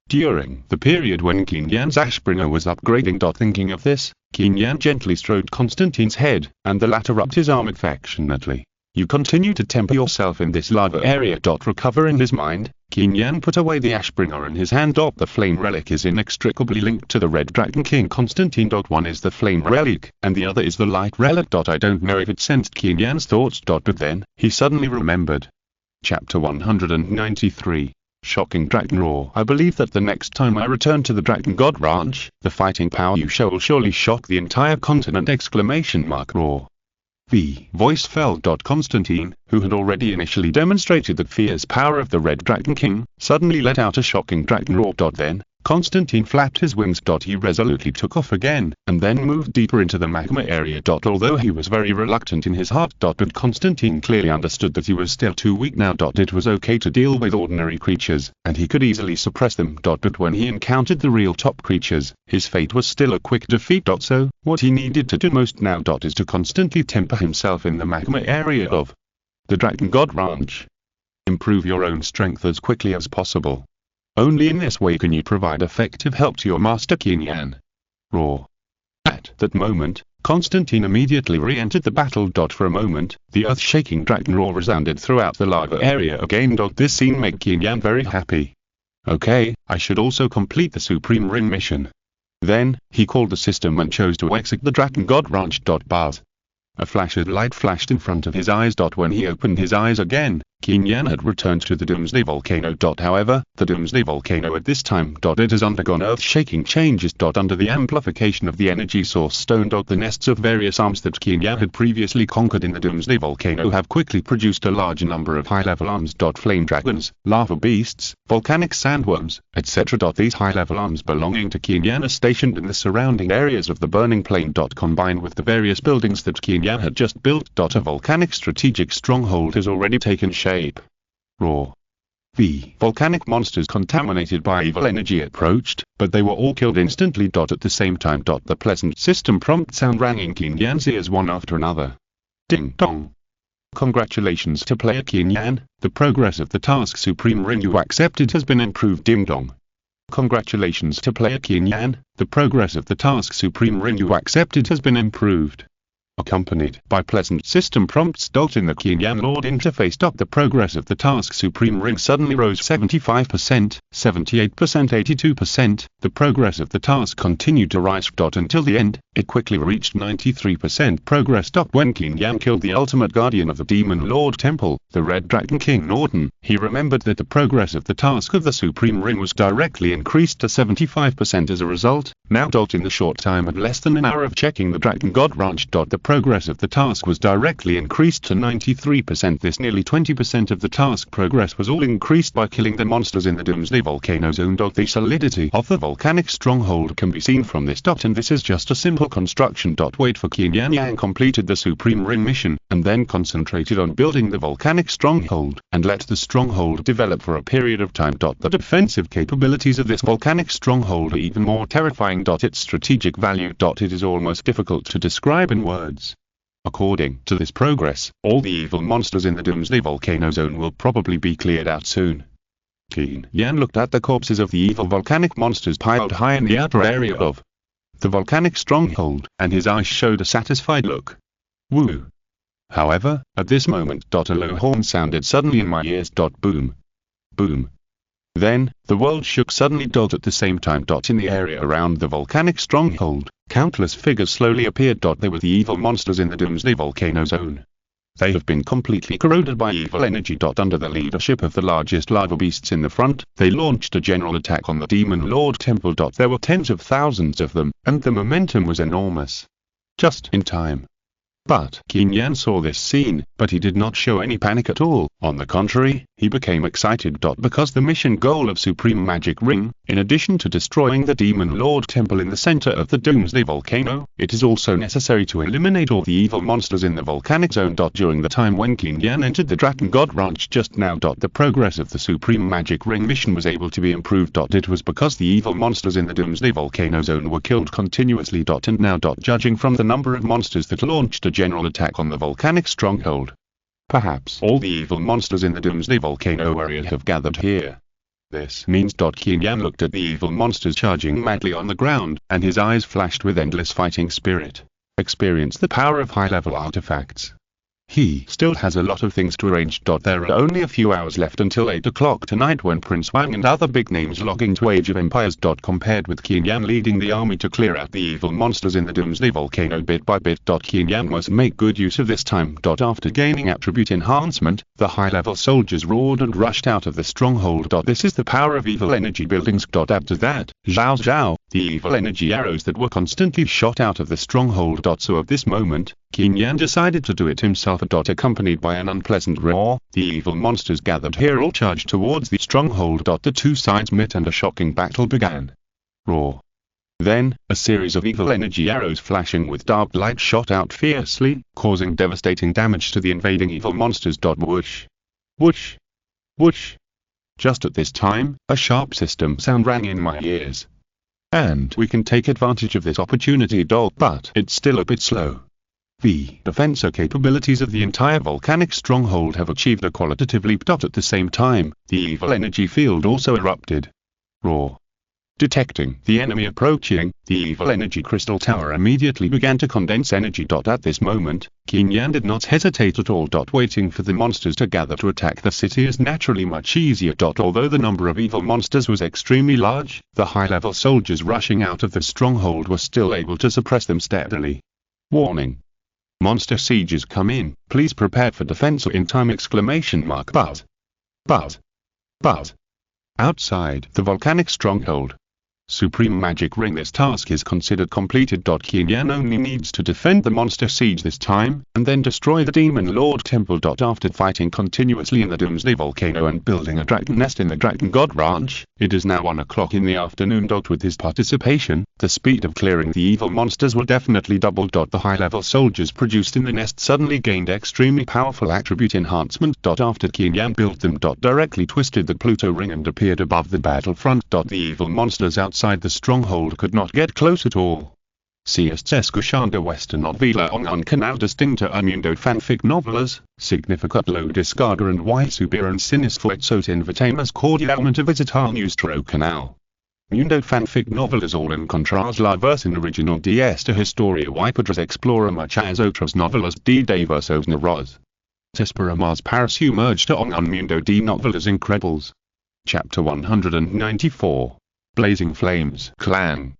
During the period when Qin Yan's Ashbringer was upgrading. Thinking of this, Qin Yan gently stroked Constantine's head, and the latter rubbed his arm affectionately. You continue to temper yourself in this lava area. Recovering his mind, Qin Yan put away the Ashbringer in his hand. The flame relic is inextricably linked to the Red Dragon King Constantine. One is the flame relic, and the other is the light relic. I don't know if it sensed Qin Yan's thoughts. But then, he suddenly remembered. Chapter 193. Shocking Dragon Roar. I believe that the next time I return to the Dragon God Ranch, the fighting power you show will surely shock the entire continent! Roar. The voice fell. Constantine, who had already initially demonstrated the fierce power of the Red Dragon King, suddenly let out a shocking dragon roar. Then, Constantine flapped his wings. He resolutely took off again, and then moved deeper into the magma area. Although he was very reluctant in his heart. But Constantine clearly understood that he was still too weak now. It was okay to deal with ordinary creatures, and he could easily suppress them. But when he encountered the real top creatures, his fate was still a quick defeat. So, what he needed to do most now is to constantly temper himself in the magma area of the Dragon God Ranch. Improve your own strength as quickly as possible. Only in this way can you provide effective help to your master Qin Yan. Roar. At that moment, Constantine immediately re-entered the battle. For a moment, the earth-shaking dragon roar resounded throughout the lava area again. This scene made Qin Yan very happy. Okay, I should also complete the Supreme Ring mission. Then, he called the system and chose to exit the Dragon God Ranch. Buzz. A flash of light flashed in front of his eyes. When he opened his eyes again, Qin Yan had returned to the Doomsday Volcano. However, the Doomsday Volcano at this time, it has undergone earth-shaking changes. Under the amplification of the energy source stone. The nests of various arms that Qin Yan had previously conquered in the Doomsday Volcano have quickly produced a large number of high-level arms. Flame dragons, lava beasts, volcanic sandworms, etc. These high-level arms belonging to Qin Yan are stationed in the surrounding areas of the burning plain. Combined with the various buildings that Qin Yan had just built. A volcanic strategic stronghold has already taken shape. Roar. The volcanic monsters contaminated by evil energy approached, but they were all killed instantly. At the same time. The pleasant system prompt sound rang in Qin Yan's ears one after another. Ding dong. Congratulations to player Qin Yan, the progress of the task Supreme Ring you accepted has been improved. Ding dong. Congratulations to player Qin Yan, the progress of the task Supreme Ring you accepted has been improved. Accompanied by pleasant system prompts. In the Qin Yan Lord interface. The progress of the task Supreme Ring suddenly rose 75%, 78%, 82%. The progress of the task continued to rise. Until the end, it quickly reached 93% progress. When Qin Yan killed the ultimate guardian of the Demon Lord Temple, the Red Dragon King Norton, he remembered that the progress of the task of the Supreme Ring was directly increased to 75% as a result. Now. In the short time of less than an hour of checking the Dragon God Ranch. The progress of the task was directly increased to 93%. This nearly 20% of the task progress was all increased by killing the monsters in the Doomsday Volcano Zone. The solidity of the volcanic stronghold can be seen from this. And this is just a simple construction. Wait for Qin Yan completed the Supreme Ring mission, and then concentrated on building the volcanic stronghold, and let the stronghold develop for a period of time. The defensive capabilities of this volcanic stronghold are even more terrifying. Its strategic value. It is almost difficult to describe in words. According to this progress, all the evil monsters in the Doomsday Volcano Zone will probably be cleared out soon. Qin Yan looked at the corpses of the evil volcanic monsters piled high in the outer area of the volcanic stronghold, and his eyes showed a satisfied look. Woo! However, at this moment. A low horn sounded suddenly in my ears. Boom! Boom! Then, the world shook suddenly. At the same time. In the area around the volcanic stronghold, countless figures slowly appeared. They were the evil monsters in the Doomsday Volcano Zone. They have been completely corroded by evil energy. Under the leadership of the largest lava beasts in the front, they launched a general attack on the Demon Lord Temple. There were tens of thousands of them, and the momentum was enormous. Just in time. But Qin Yan saw this scene, but he did not show any panic at all. On the contrary, he became excited. Because the mission goal of Supreme Magic Ring, in addition to destroying the Demon Lord Temple in the center of the Doomsday Volcano, it is also necessary to eliminate all the evil monsters in the volcanic zone. During the time when Qin Yan entered the Dragon God Ranch just now. The progress of the Supreme Magic Ring mission was able to be improved. It was because the evil monsters in the Doomsday Volcano Zone were killed continuously. And now. Judging from the number of monsters that launched a general attack on the volcanic stronghold, perhaps all the evil monsters in the Doomsday Volcano area have gathered here. This means. Qin Yan looked at the evil monsters charging madly on the ground, and his eyes flashed with endless fighting spirit. Experience the power of high-level artifacts. He still has a lot of things to arrange. There are only a few hours left until 8 o'clock tonight when Prince Wang and other big names logging to Age of Empires. Compared with Qin Yan leading the army to clear out the evil monsters in the Doomsday Volcano bit by bit. Qin Yan must make good use of this time. After gaining attribute enhancement, the high-level soldiers roared and rushed out of the stronghold. This is the power of evil energy buildings. After that, Zhao Zhao, the evil energy arrows that were constantly shot out of the stronghold. So at this moment, Qin Yan decided to do it himself. Accompanied by an unpleasant roar, the evil monsters gathered here all charged towards the stronghold. The two sides met and a shocking battle began. Roar. Then, a series of evil energy arrows flashing with dark light shot out fiercely, causing devastating damage to the invading evil monsters. Whoosh. Whoosh. Whoosh. Just at this time, a sharp system sound rang in my ears. And we can take advantage of this opportunity. But it's still a bit slow. The defense capabilities of the entire volcanic stronghold have achieved a qualitative leap. At the same time, the evil energy field also erupted. Roar. Detecting the enemy approaching, the evil energy crystal tower immediately began to condense energy. At this moment, Qin Yan did not hesitate at all. Waiting for the monsters to gather to attack the city is naturally much easier. Although the number of evil monsters was extremely large, the high-level soldiers rushing out of the stronghold were still able to suppress them steadily. Warning. Monster sieges come in, please prepare for defense in time! But. Outside the volcanic stronghold. Supreme Magic Ring. This task is considered completed. Qin Yan only needs to defend the monster siege this time, and then destroy the Demon Lord Temple. After fighting continuously in the Doomsday Volcano and building a dragon nest in the Dragon God Ranch, it is now 1 o'clock in the afternoon. With his participation, the speed of clearing the evil monsters will definitely double. The high-level soldiers produced in the nest suddenly gained extremely powerful attribute enhancement. After Qin Yan built them, directly twisted the Pluto ring and appeared above the battlefront. The evil monsters outside the stronghold could not get close at all. CS Escuchando Western Novela on Canal Distinta Mundo Fanfic Novelas, Significat Lo Descarga and Y Superan Sinisfuetzot Invitamos Cordialmente Visitar Nuestro Canal. Mundo Fanfic Novelas all encontras la versión original de esta historia y podrás explorar muchas otras novelas de diversos narradores. Te esperamos para sumergirte en un mundo de novelas increíbles. Chapter 194. Blazing Flames Clan.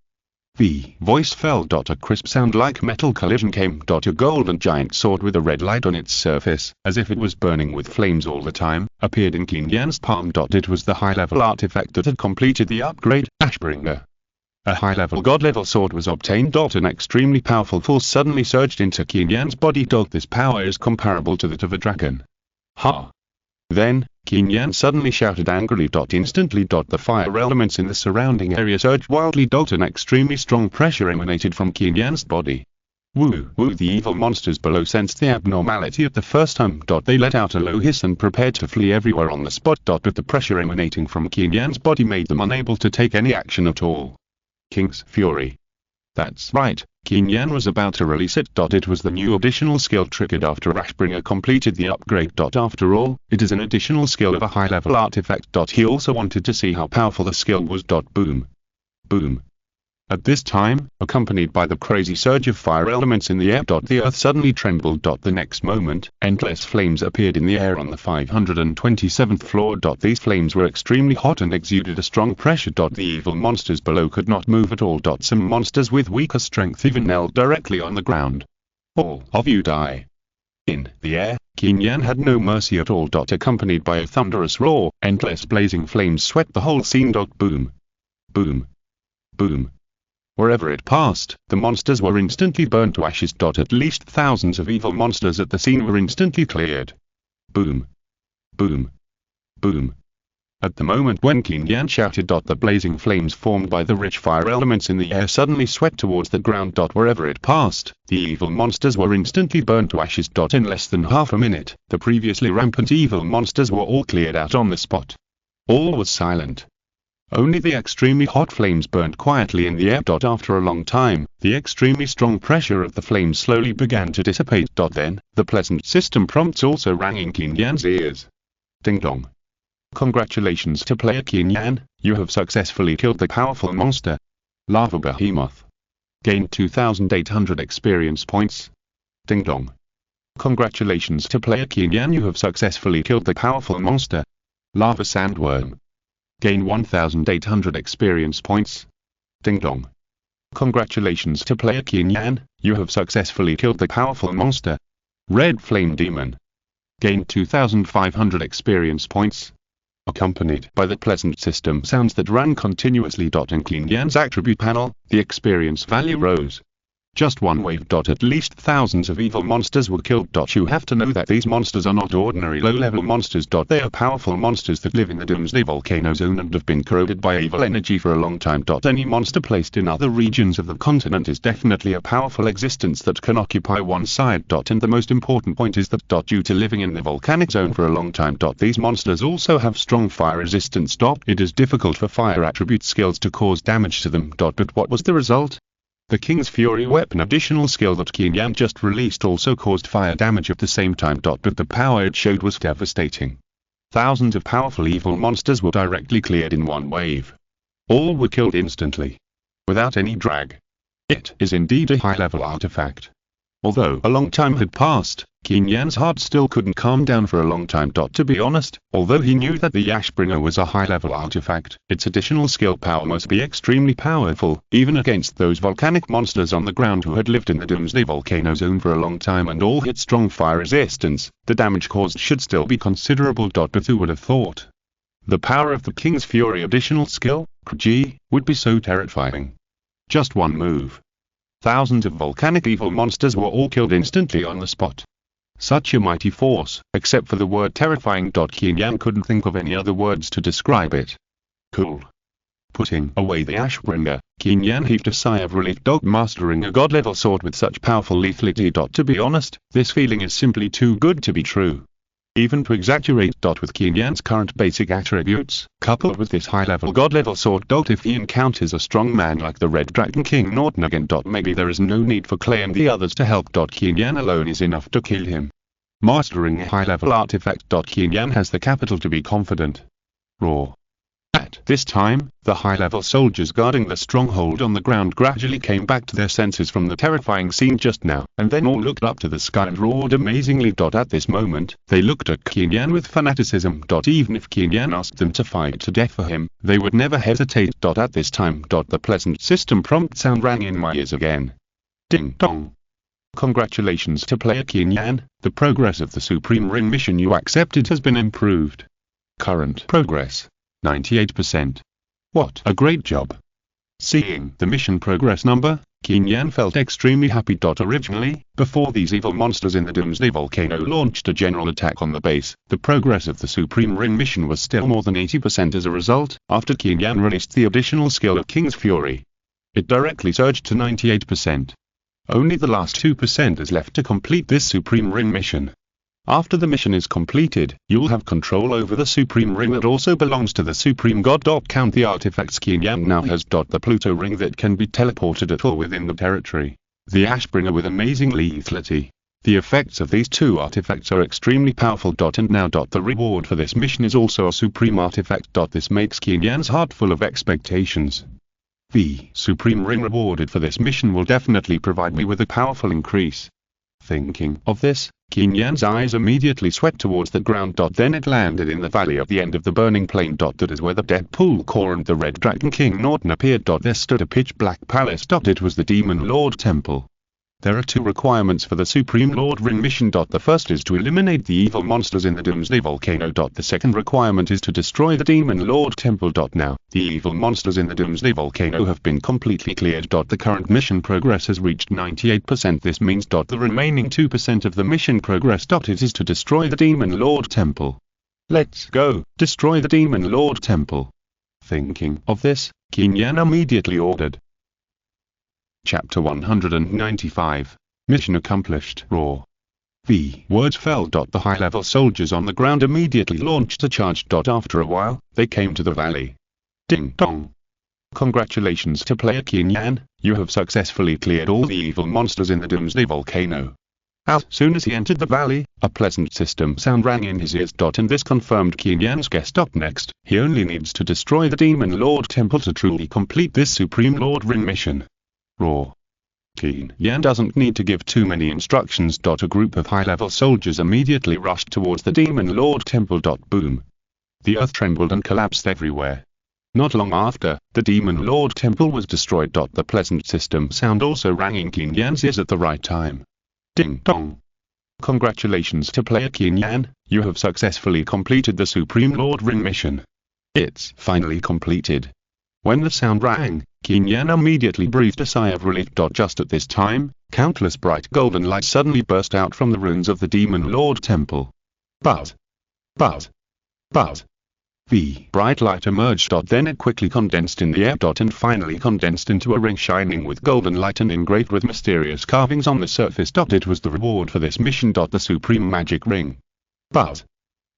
The voice fell. A crisp sound like metal collision came. A golden giant sword with a red light on its surface, as if it was burning with flames all the time, appeared in Qin Yan's palm. It was the high-level artifact that had completed the upgrade, Ashbringer. A high-level god-level sword was obtained. An extremely powerful force suddenly surged into Qin Yan's body. This power is comparable to that of a dragon. Ha! Then, Qin Yan suddenly shouted angrily. Instantly, the fire elements in the surrounding area surged wildly. An extremely strong pressure emanated from Qin Yan's body. Woo! The evil monsters below sensed the abnormality at the first time. They let out a low hiss and prepared to flee everywhere on the spot. But the pressure emanating from Qin Yan's body made them unable to take any action at all. King's Fury. That's right, Qin Yan was about to release it. It was the new additional skill triggered after Ashbringer completed the upgrade. After all, it is an additional skill of a high-level artifact. He also wanted to see how powerful the skill was. Boom. Boom. At this time, accompanied by the crazy surge of fire elements in the air. The earth suddenly trembled. The next moment, endless flames appeared in the air on the 527th floor. These flames were extremely hot and exuded a strong pressure. The evil monsters below could not move at all. Some monsters with weaker strength even knelt directly on the ground. All of you die. In the air, Qin Yan had no mercy at all. Accompanied by a thunderous roar, endless blazing flames swept the whole scene. Boom. Boom. Boom. Wherever it passed, the monsters were instantly burned to ashes. At least thousands of evil monsters at the scene were instantly cleared. Boom. Boom. Boom. At the moment when Qin Yan shouted, the blazing flames formed by the rich fire elements in the air suddenly swept towards the ground. Wherever it passed, the evil monsters were instantly burned to ashes. In less than half a minute, the previously rampant evil monsters were all cleared out on the spot. All was silent. Only the extremely hot flames burned quietly in the air. After a long time, the extremely strong pressure of the flames slowly began to dissipate. Then, the pleasant system prompts also rang in Qin Yan's ears. Ding dong. Congratulations to player Qin Yan, you have successfully killed the powerful monster. Lava Behemoth. Gained 2,800 experience points. Ding dong. Congratulations to player Qin Yan, you have successfully killed the powerful monster. Lava Sandworm. Gain 1,800 experience points. Ding dong. Congratulations to player Qin Yan, you have successfully killed the powerful monster. Red Flame Demon. Gain 2,500 experience points. Accompanied by the pleasant system sounds that ran continuously. In Qin Yan's attribute panel, the experience value rose. Just one wave. At least thousands of evil monsters were killed. You have to know that these monsters are not ordinary low-level monsters. They are powerful monsters that live in the Doomsday Volcano Zone and have been corroded by evil energy for a long time. Any monster placed in other regions of the continent is definitely a powerful existence that can occupy one side. And the most important point is that due to living in the volcanic zone for a long time, these monsters also have strong fire resistance. It is difficult for fire attribute skills to cause damage to them. But what was the result? The King's Fury weapon additional skill that Qin Yan just released also caused fire damage at the same time. But the power it showed was devastating. Thousands of powerful evil monsters were directly cleared in one wave. All were killed instantly. Without any drag. It is indeed a high-level artifact. Although a long time had passed, Qin Yan's heart still couldn't calm down for a long time. To be honest, although he knew that the Ashbringer was a high-level artifact, its additional skill power must be extremely powerful, even against those volcanic monsters on the ground who had lived in the Doomsday Volcano Zone for a long time and all hit strong fire resistance. The damage caused should still be considerable. But who would have thought? The power of the King's Fury additional skill, G, would be so terrifying. Just one move. Thousands of volcanic evil monsters were all killed instantly on the spot. Such a mighty force, except for the word terrifying. Qin Yan couldn't think of any other words to describe it. Cool. Putting away the Ashbringer, Qin Yan heaved a sigh of relief. Mastering a god-level sword with such powerful lethality. To be honest, this feeling is simply too good to be true. Even to exaggerate. With Qin Yan's current basic attributes, coupled with this high-level god-level sword. If he encounters a strong man like the Red Dragon King Norton again. Maybe there is no need for Clay and the others to help. Qin Yan alone is enough to kill him. Mastering a high-level artifact. Qin Yan has the capital to be confident. Roar. At this time, the high-level soldiers guarding the stronghold on the ground gradually came back to their senses from the terrifying scene just now, and then all looked up to the sky and roared amazingly. At this moment, they looked at Qin Yan with fanaticism. Even if Qin Yan asked them to fight to death for him, they would never hesitate. At this time, the pleasant system prompt sound rang in my ears again. Ding dong. Congratulations to player Qin Yan, the progress of the Supreme Ring mission you accepted has been improved. Current progress. 98%. What a great job. Seeing the mission progress number, Qin Yan felt extremely happy. Originally, before these evil monsters in the Doomsday Volcano launched a general attack on the base, the progress of the Supreme Ring mission was still more than 80%. As a result, after Qin Yan released the additional skill of King's Fury, it directly surged to 98%. Only the last 2% is left to complete this Supreme Ring mission. After the mission is completed, you'll have control over the Supreme Ring that also belongs to the Supreme God. Count the artifacts Qin Yan now has. The Pluto Ring that can be teleported at all within the territory. The Ashbringer with amazing lethality. The effects of these two artifacts are extremely powerful. And now the reward for this mission is also a Supreme Artifact. This makes Qin Yan's heart full of expectations. The Supreme Ring rewarded for this mission will definitely provide me with a powerful increase. Thinking of this, Qin Yan's eyes immediately swept towards the ground. Then it landed in the valley at the end of the burning plain. That is where the dead pool core and the Red Dragon King Norton appeared. There stood a pitch-black palace. It was the Demon Lord Temple. There are two requirements for the Supreme Lord Ring mission. The first is to eliminate the evil monsters in the Doomsday Volcano. The second requirement is to destroy the Demon Lord Temple. Now, the evil monsters in the Doomsday Volcano have been completely cleared. The current mission progress has reached 98%. This means the remaining 2% of the mission progress. It is to destroy the Demon Lord Temple. Let's go, destroy the Demon Lord Temple. Thinking of this, Qin Yan immediately ordered. Chapter 195. Mission accomplished. Roar. The words fell. The high-level soldiers on the ground immediately launched a charge. After a while, they came to the valley. Ding dong. Congratulations to player Qin Yan, you have successfully cleared all the evil monsters in the Doomsday Volcano. As soon as he entered the valley, a pleasant system sound rang in his ears. And this confirmed Qin Yan's guess. Next, he only needs to destroy the Demon Lord Temple to truly complete this Supreme Lord Ring mission. Roar. Qin Yan doesn't need to give too many instructions. A group of high-level soldiers immediately rushed towards the Demon Lord Temple. Boom. The earth trembled and collapsed everywhere. Not long after, the Demon Lord Temple was destroyed. The pleasant system sound also rang in Qin Yan's ears at the right time. Ding dong. Congratulations to player Qin Yan, you have successfully completed the Supreme Lord Ring mission. It's finally completed. When the sound rang, Qin Yan immediately breathed a sigh of relief. Just at this time, countless bright golden lights suddenly burst out from the ruins of the Demon Lord Temple. Buzz. Buzz. Buzz. The bright light emerged. Then it quickly condensed in the air. And finally condensed into a ring shining with golden light and engraved with mysterious carvings on the surface. It was the reward for this mission. The Supreme Magic Ring. Buzz.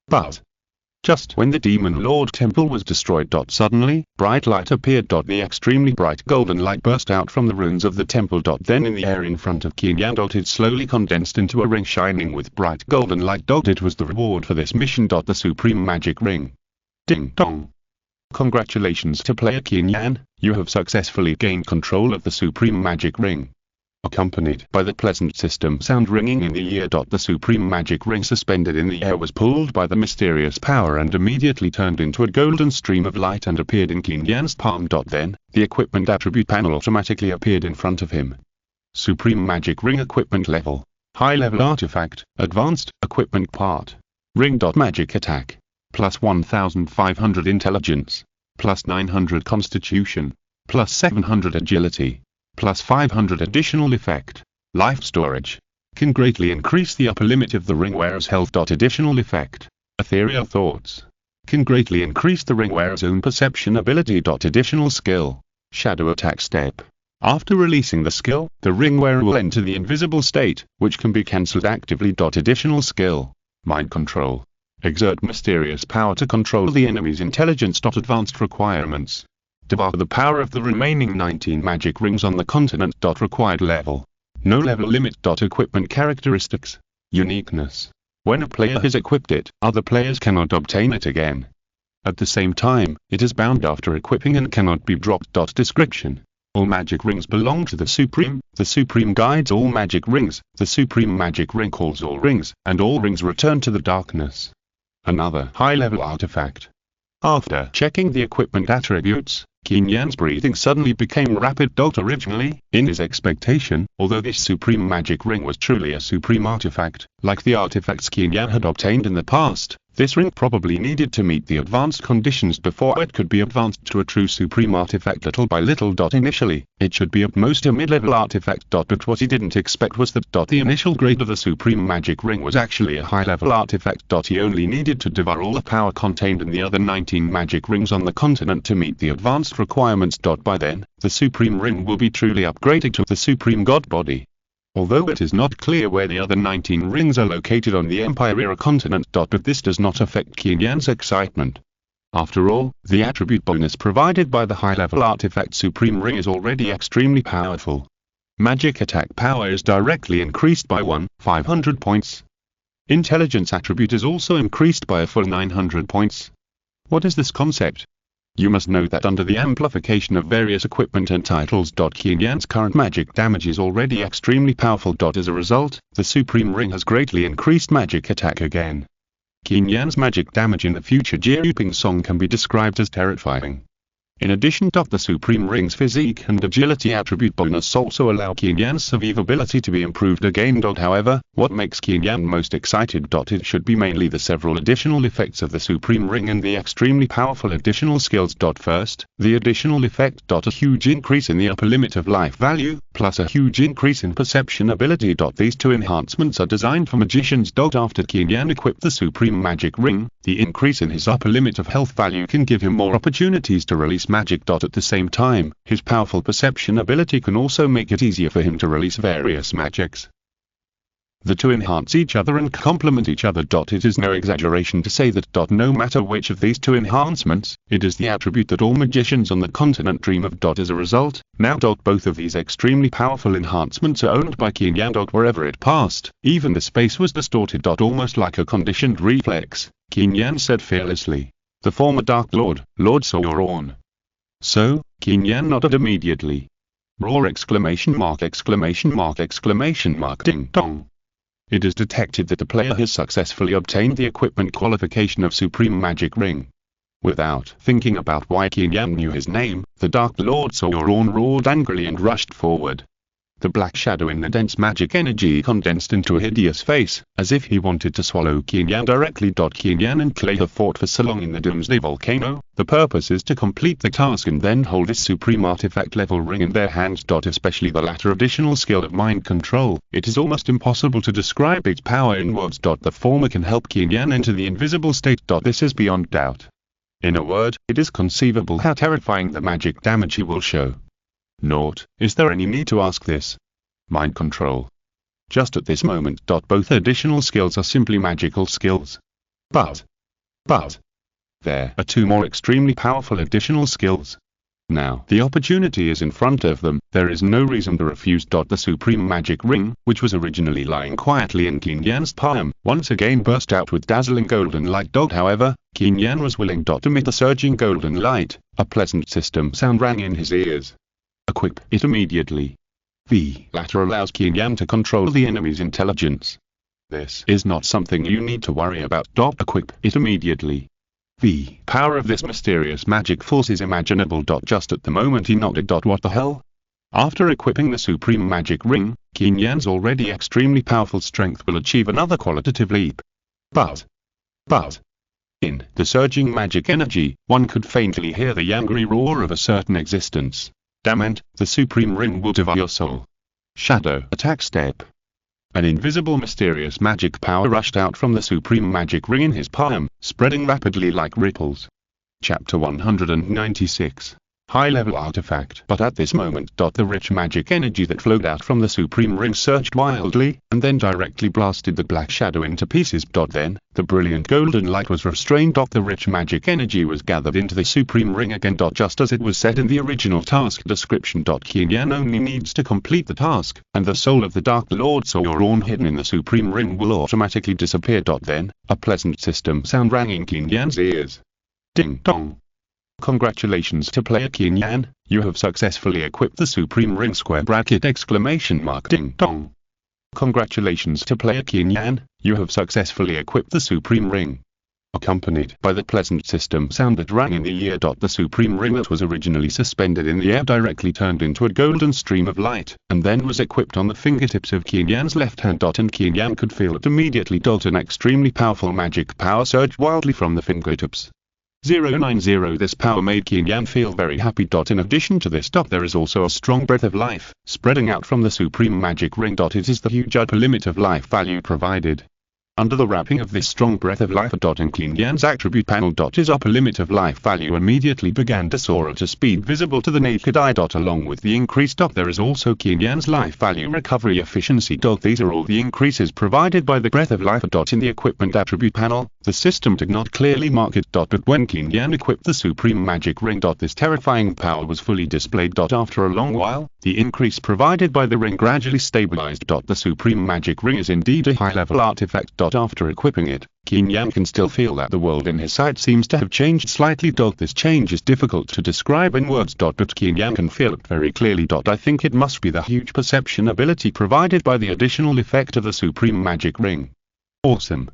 Buzz. Just when the Demon Lord Temple was destroyed. Suddenly, bright light appeared. The extremely bright golden light burst out from the ruins of the temple. Then in the air in front of Qin Yan. It slowly condensed into a ring shining with bright golden light. It was the reward for this mission. The Supreme Magic Ring. Ding dong. Congratulations to player Qin Yan, you have successfully gained control of the Supreme Magic Ring. Accompanied by the pleasant system sound ringing in the ear. The Supreme Magic Ring suspended in the air was pulled by the mysterious power and immediately turned into a golden stream of light and appeared in Qin Yan's palm. Then, the equipment attribute panel automatically appeared in front of him. Supreme Magic Ring equipment level. High level artifact, advanced, equipment part. Ring. Magic attack. Plus 1500 intelligence. Plus 900 constitution. Plus 700 agility. Plus 500 additional effect. Life storage. Can greatly increase the upper limit of the ring wearer's health. Additional effect. Ethereal thoughts. Can greatly increase the ring wearer's own perception ability. Additional skill. Shadow attack step. After releasing the skill, the ring wearer will enter the invisible state, which can be cancelled actively. Additional skill. Mind control. Exert mysterious power to control the enemy's intelligence. Advanced requirements. Devour the power of the remaining 19 magic rings on the continent. Required level. No level limit. Equipment characteristics. Uniqueness. When a player has equipped it, other players cannot obtain it again. At the same time, it is bound after equipping and cannot be dropped. Description. All magic rings belong to the Supreme. The Supreme guides all magic rings. The Supreme Magic Ring calls all rings, and all rings return to the darkness. Another high-level artifact. After checking the equipment attributes, Qin Yan's breathing suddenly became rapid. Originally, in his expectation, although this Supreme Magic Ring was truly a supreme artifact, like the artifacts Qin Yan had obtained in the past, this ring probably needed to meet the advanced conditions before it could be advanced to a true supreme artifact. Little by little. Initially, it should be at most a mid-level artifact. But what he didn't expect was that the initial grade of the Supreme Magic Ring was actually a high-level artifact. He only needed to devour all the power contained in the other 19 magic rings on the continent to meet the advanced requirements. By then, the Supreme Ring will be truly upgraded to the Supreme God Body. Although it is not clear where the other 19 rings are located on the Empire-era continent. But this does not affect Qin Yan's excitement. After all, the attribute bonus provided by the high-level artifact Supreme Ring is already extremely powerful. Magic attack power is directly increased by 500 points. Intelligence attribute is also increased by a full 900 points. What is this concept? You must know that under the amplification of various equipment and titles. Qin Yan's current magic damage is already extremely powerful. As a result, the Supreme Ring has greatly increased magic attack again. Qin Yan's magic damage in the future Jiuping song can be described as terrifying. In addition, the Supreme Ring's physique and agility attribute bonus also allow Qin Yan's survivability to be improved again. However, what makes Qin Yan most excited? It should be mainly the several additional effects of the Supreme Ring and the extremely powerful additional skills. First, the additional effect. A huge increase in the upper limit of life value, plus a huge increase in perception ability. These two enhancements are designed for magicians. After Qin Yan equipped the Supreme Magic Ring, the increase in his upper limit of health value can give him more opportunities to release magic. At the same time, his powerful perception ability can also make it easier for him to release various magics. The two enhance each other and complement each other. It is no exaggeration to say that no matter which of these two enhancements, it is the attribute that all magicians on the continent dream of. As a result, now both of these extremely powerful enhancements are owned by Qin Yan. Wherever it passed, even the space was distorted. Almost like a conditioned reflex, Qin Yan said fearlessly, "The former Dark Lord, Lord Sauron." So, Qin Yan nodded immediately. Roar! Exclamation mark! Ding dong. It is detected that the player has successfully obtained the equipment qualification of Supreme Magic Ring. Without thinking about why Qin Yan knew his name, the Dark Lord Sauron roared angrily and rushed forward. The black shadow in the dense magic energy condensed into a hideous face, as if he wanted to swallow Qin Yan directly. Qin Yan and Clay have fought for so long in the Doomsday Volcano. The purpose is to complete the task and then hold this supreme artifact level ring in their hands. Especially the latter additional skill of mind control. It is almost impossible to describe its power in words. The former can help Qin Yan enter the invisible state. This is beyond doubt. In a word, it is conceivable how terrifying the magic damage he will show. Is there any need to ask this? Mind control. Just at this moment. Both additional skills are simply magical skills. But there are two more extremely powerful additional skills. Now the opportunity is in front of them. There is no reason to refuse. The Supreme Magic Ring, which was originally lying quietly in Qin Yan's palm, once again burst out with dazzling golden light. However, Qin Yan was willing to emit the surging golden light. A pleasant system sound rang in his ears. Equip it immediately. The latter allows Qin Yan to control the enemy's intelligence. This is not something you need to worry about. Equip it immediately. The power of this mysterious magic force is imaginable. Just at the moment he nodded. What the hell? After equipping the Supreme Magic Ring, Qin Yan's already extremely powerful strength will achieve another qualitative leap. But in the surging magic energy, one could faintly hear the angry roar of a certain existence. Damn it, the Supreme Ring will devour your soul. Shadow attack step. An invisible mysterious magic power rushed out from the Supreme Magic Ring in his palm, spreading rapidly like ripples. Chapter 196. High-level artifact. But at this moment, the rich magic energy that flowed out from the Supreme Ring surged wildly, and then directly blasted the black shadow into pieces. Then, the brilliant golden light was restrained. The rich magic energy was gathered into the Supreme Ring again. Just as it was said in the original task description. Qin Yan only needs to complete the task, and the soul of the Dark Lord Sauron hidden in the Supreme Ring will automatically disappear. Then, a pleasant system sound rang in Qin Yan's ears. Ding dong. Congratulations to player Qin Yan, you have successfully equipped the Supreme Ring ! Ding dong. Congratulations to player Qin Yan, you have successfully equipped the Supreme Ring. Accompanied by the pleasant system sound that rang in the ear. The Supreme Ring that was originally suspended in the air directly turned into a golden stream of light, and then was equipped on the fingertips of Qin Yan's left hand. And Qin Yan could feel it immediately. An extremely powerful magic power surged wildly from the fingertips. 090. This power made Qin Yan feel very happy. In addition to this, there is also a strong breath of life, spreading out from the Supreme Magic Ring. It is the huge upper limit of life value provided. Under the wrapping of this strong breath of life, in Qin Yan's attribute panel, his upper limit of life value immediately began to soar at a speed visible to the naked eye. Along with the increase, there is also Qin Yan's life value recovery efficiency. These are all the increases provided by the breath of life. In the equipment attribute panel, The system did not clearly mark it. But when Qin Yan equipped the supreme magic ring, this terrifying power was fully displayed. After a long while, the increase provided by the ring gradually stabilized. The supreme magic ring is indeed a high-level artifact. After equipping it, Qin Yan can still feel that the world in his sight seems to have changed slightly. This change is difficult to describe in words. But Qin Yan can feel it very clearly. I think it must be the huge perception ability provided by the additional effect of the supreme magic ring. Awesome.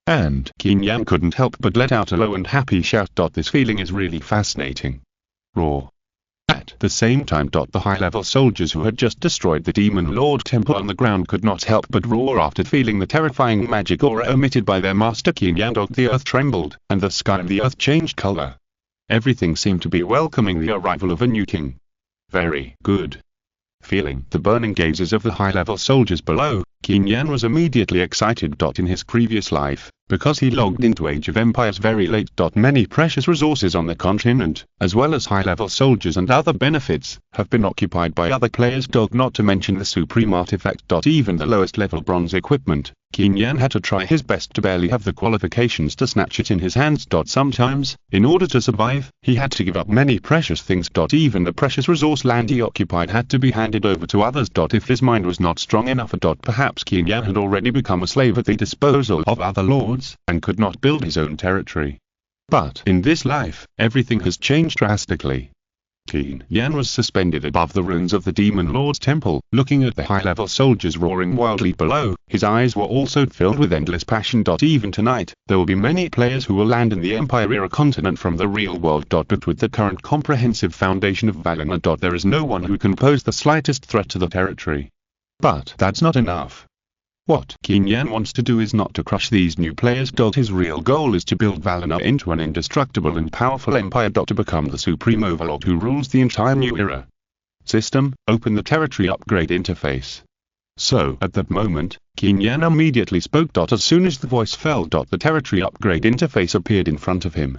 And Qin Yan couldn't help but let out a low and happy shout. This feeling is really fascinating. Roar. At the same time, the high-level soldiers who had just destroyed the Demon Lord Temple on the ground could not help but roar after feeling the terrifying magic aura emitted by their master Qin Yan. The earth trembled, and the sky and the earth changed color. Everything seemed to be welcoming the arrival of a new king. Very good. Feeling the burning gazes of the high-level soldiers below, Qin Yan was immediately excited. In his previous life, because he logged into Age of Empires very late, many precious resources on the continent, as well as high-level soldiers and other benefits, have been occupied by other players. Not to mention the supreme artifact. Even the lowest level bronze equipment, Qin Yan had to try his best to barely have the qualifications to snatch it in his hands. Sometimes, in order to survive, he had to give up many precious things. Even the precious resource land he occupied had to be handed over to others. If his mind was not strong enough, perhaps Qin Yan had already become a slave at the disposal of other lords, and could not build his own territory. But in this life, everything has changed drastically. Qin Yan was suspended above the ruins of the Demon Lord's temple, looking at the high-level soldiers roaring wildly below. His eyes were also filled with endless passion. Even tonight, there will be many players who will land in the Empire-era continent from the real world. But with the current comprehensive foundation of Valinor, there is no one who can pose the slightest threat to the territory. But that's not enough. What Qin Yan wants to do is not to crush these new players. His real goal is to build Valinor into an indestructible and powerful empire. To become the supreme overlord who rules the entire new era. System, open the territory upgrade interface. So, at that moment, Qin Yan immediately spoke. As soon as the voice fell, the territory upgrade interface appeared in front of him.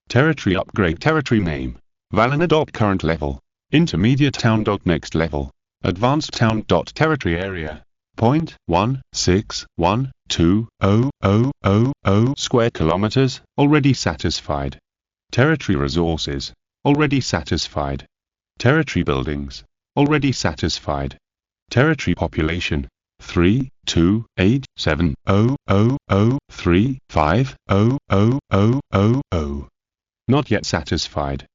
Territory upgrade. Territory name: Valinor. Current level: Intermediate town. Next level: Advanced town. Territory area: 0.16120000 square kilometers, already satisfied. Territory resources, already satisfied. Territory buildings, already satisfied. Territory population, 3287000350000. Not yet satisfied.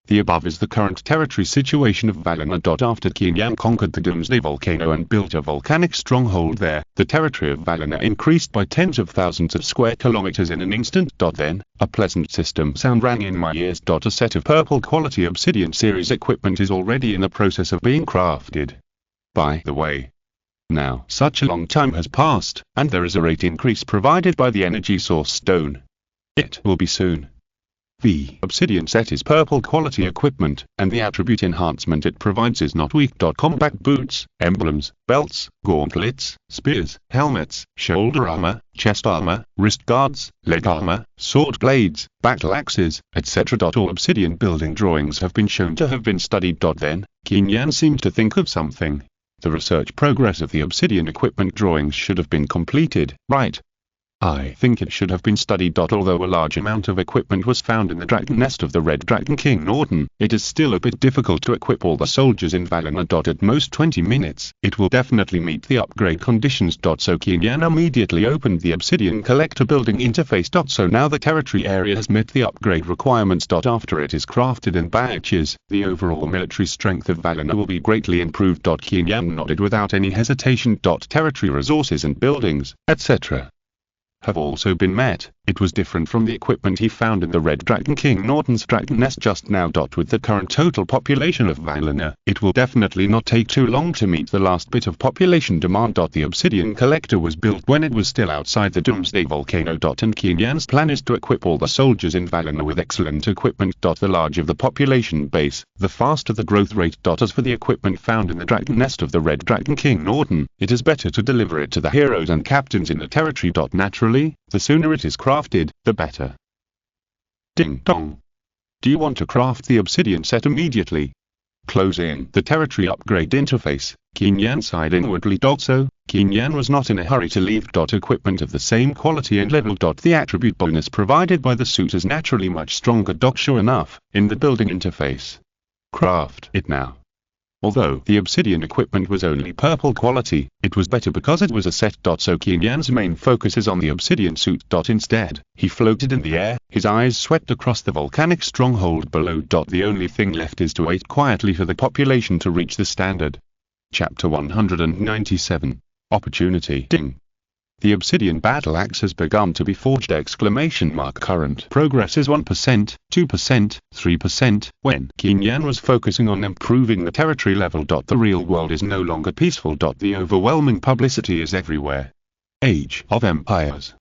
The above is the current territory situation of Valinor. After Qin Yan conquered the Doomsday Volcano and built a volcanic stronghold there, the territory of Valinor increased by tens of thousands of square kilometers in an instant. Then, a pleasant system sound rang in my ears. A set of purple quality Obsidian series equipment is already in the process of being crafted. By the way, now such a long time has passed, and there is a rate increase provided by the energy source stone. It will be soon. The Obsidian set is purple quality equipment, and the attribute enhancement it provides is not weak. Combat boots, emblems, belts, gauntlets, spears, helmets, shoulder armor, chest armor, wrist guards, leg armor, sword blades, battle axes, etc. All Obsidian building drawings have been shown to have been studied. Then, Qin Yan seemed to think of something. The research progress of the Obsidian equipment drawings should have been completed, right? I think it should have been studied. Although a large amount of equipment was found in the dragon nest of the Red Dragon King Norton, it is still a bit difficult to equip all the soldiers in Valinor. At most 20 minutes, it will definitely meet the upgrade conditions. So Qin Yan immediately opened the Obsidian Collector building interface. So now the territory area has met the upgrade requirements. After it is crafted in batches, the overall military strength of Valinor will be greatly improved. Qin Yan nodded without any hesitation. Territory resources and buildings, etc. have also been met. It was different from the equipment he found in the Red Dragon King Norton's dragon nest just now. With the current total population of Valinor, it will definitely not take too long to meet the last bit of population demand. The Obsidian Collector was built when it was still outside the Doomsday Volcano. And Qin Yan's plan is to equip all the soldiers in Valinor with excellent equipment. The larger the population base, the faster the growth rate. As for the equipment found in the dragon nest of the Red Dragon King Norton, it is better to deliver it to the heroes and captains in the territory. Naturally, the sooner it is crafted, the better. Ding dong. Do you want to craft the obsidian set immediately? Closing the territory upgrade interface, Qin Yan sighed inwardly. So, Qin Yan was not in a hurry to leave. Equipment of the same quality and level. The attribute bonus provided by the suit is naturally much stronger. Sure enough, in the building interface. Craft it now. Although the obsidian equipment was only purple quality, it was better because it was a set. So Qin Yan's main focus is on the obsidian suit. Instead, he floated in the air, his eyes swept across the volcanic stronghold below. The only thing left is to wait quietly for the population to reach the standard. Chapter 197. Opportunity. Ding. The obsidian battle axe has begun to be forged! Current progress is 1%, 2%, 3%. When Qin Yan was focusing on improving the territory level. The real world is no longer peaceful. The overwhelming publicity is everywhere. Age of Empires.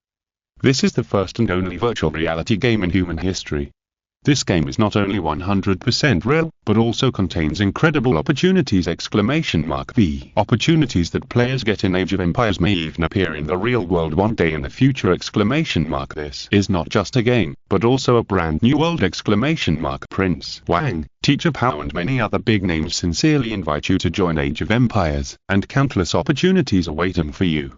This is the first and only virtual reality game in human history. This game is not only 100% real, but also contains incredible opportunities! The opportunities that players get in Age of Empires may even appear in the real world one day in the future! This is not just a game, but also a brand new world! Prince Wang, Teacher Pao and many other big names sincerely invite you to join Age of Empires, and countless opportunities are waiting for you.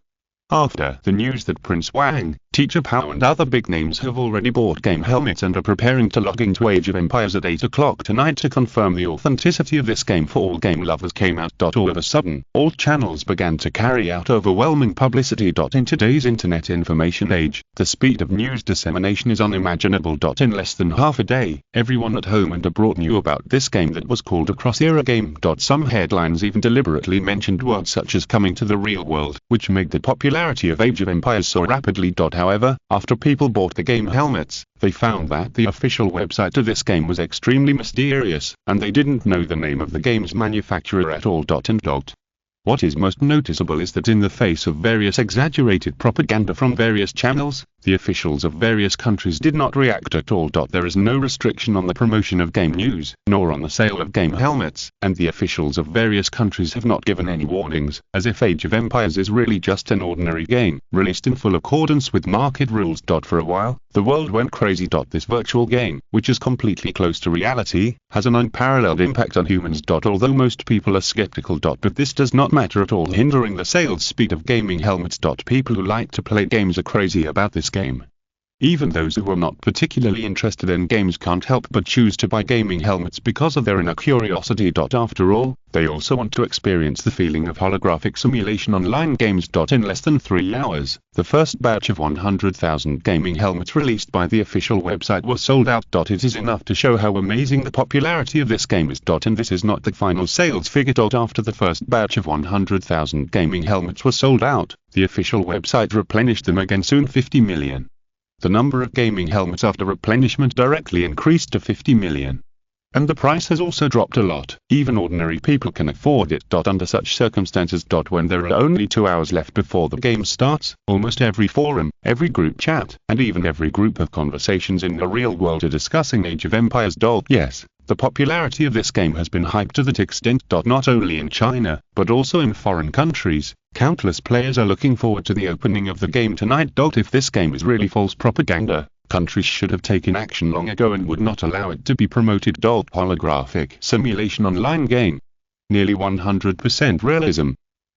After the news that Prince Wang, Teacher Pao and other big names have already bought game helmets and are preparing to log into Age of Empires at 8 o'clock tonight to confirm the authenticity of this game for all game lovers came out. All of a sudden, all channels began to carry out overwhelming publicity. In today's internet information age, the speed of news dissemination is unimaginable. In less than half a day, everyone at home and abroad knew about this game that was called a cross-era game. Some headlines even deliberately mentioned words such as coming to the real world, which made the popularity of Age of Empires soar rapidly. However, after people bought the game helmets, they found that the official website of this game was extremely mysterious, and they didn't know the name of the game's manufacturer at all. What is most noticeable is that in the face of various exaggerated propaganda from various channels, the officials of various countries did not react at all. There is no restriction on the promotion of game news, nor on the sale of game helmets, and the officials of various countries have not given any warnings, as if Age of Empires is really just an ordinary game, released in full accordance with market rules. For a while, the world went crazy. This virtual game, which is completely close to reality, has an unparalleled impact on humans. Although most people are skeptical. But this does not matter at all, hindering the sales speed of gaming helmets. People who like to play games are crazy about this game. Even those who are not particularly interested in games can't help but choose to buy gaming helmets because of their inner curiosity. After all, they also want to experience the feeling of holographic simulation online games. In less than 3 hours, the first batch of 100,000 gaming helmets released by the official website were sold out. It is enough to show how amazing the popularity of this game is. And this is not the final sales figure. After the first batch of 100,000 gaming helmets were sold out, the official website replenished them again soon. 50 million. The number of gaming helmets after replenishment directly increased to 50 million. And the price has also dropped a lot. Even ordinary people can afford it. Under such circumstances. When there are only 2 hours left before the game starts, almost every forum, every group chat, and even every group of conversations in the real world are discussing Age of Empires. Yes, the popularity of this game has been hyped to that extent. Not only in China, but also in foreign countries. Countless players are looking forward to the opening of the game tonight. If this game is really false propaganda, countries should have taken action long ago and would not allow it to be promoted. Holographic simulation online game. Nearly 100% realism.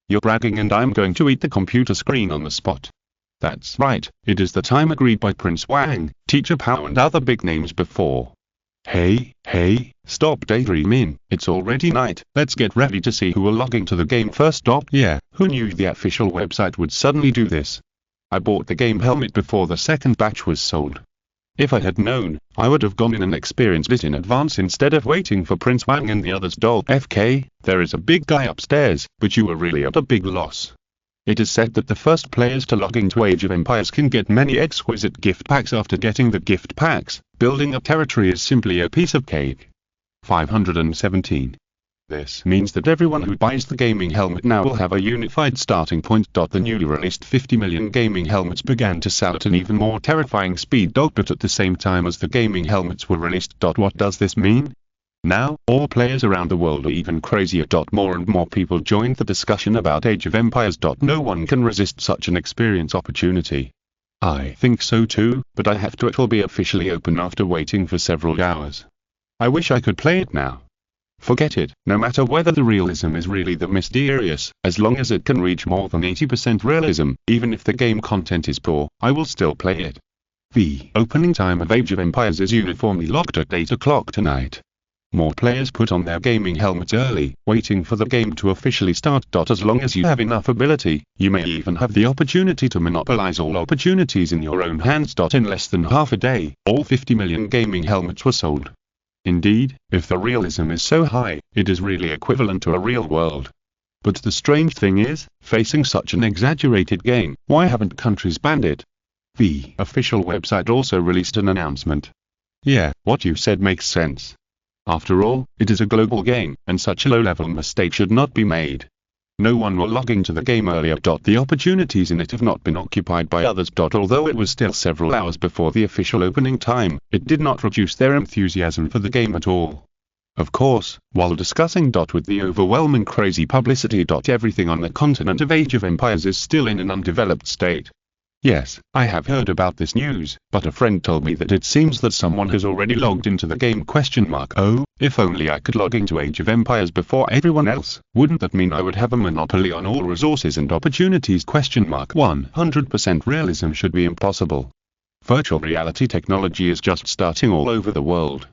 You're bragging and I'm going to eat the computer screen on the spot. That's right, it is the time agreed by Prince Wang, Teacher Pao and other big names before. Hey, stop daydreaming, it's already night, let's get ready to see who will log into the game first. Yeah, who knew the official website would suddenly do this? I bought the game helmet before the second batch was sold. If I had known, I would have gone in and experienced it in advance instead of waiting for Prince Wang and the others. FK, there is a big guy upstairs, but you were really at a big loss. It is said that the first players to log into Age of Empires can get many exquisite gift packs. After getting the gift packs, building up territory is simply a piece of cake. 517. This means that everyone who buys the gaming helmet now will have a unified starting point. The newly released 50 million gaming helmets began to sell at an even more terrifying speed. But at the same time as the gaming helmets were released. What does this mean? Now, all players around the world are even crazier. More and more people joined the discussion about Age of Empires. No one can resist such an experience opportunity. I think so too, but I have to. It will be officially open after waiting for several hours. I wish I could play it now. Forget it. No matter whether the realism is really the mysterious, as long as it can reach more than 80% realism, even if the game content is poor, I will still play it. The opening time of Age of Empires is uniformly locked at 8 o'clock tonight. More players put on their gaming helmets early, waiting for the game to officially start. As long as you have enough ability, you may even have the opportunity to monopolize all opportunities in your own hands. In less than half a day, all 50 million gaming helmets were sold. Indeed, if the realism is so high, it is really equivalent to a real world. But the strange thing is, facing such an exaggerated game, why haven't countries banned it? The official website also released an announcement. Yeah, what you said makes sense. After all, it is a global game, and such a low-level mistake should not be made. No one will log into the game earlier. The opportunities in it have not been occupied by others. Although it was still several hours before the official opening time, it did not reduce their enthusiasm for the game at all. Of course, while discussing with the overwhelming crazy publicity, everything on the continent of Age of Empires is still in an undeveloped state. Yes, I have heard about this news, but a friend told me that it seems that someone has already logged into the game ? Oh, if only I could log into Age of Empires before everyone else, wouldn't that mean I would have a monopoly on all resources and opportunities ? 100% realism should be impossible. Virtual reality technology is just starting all over the world.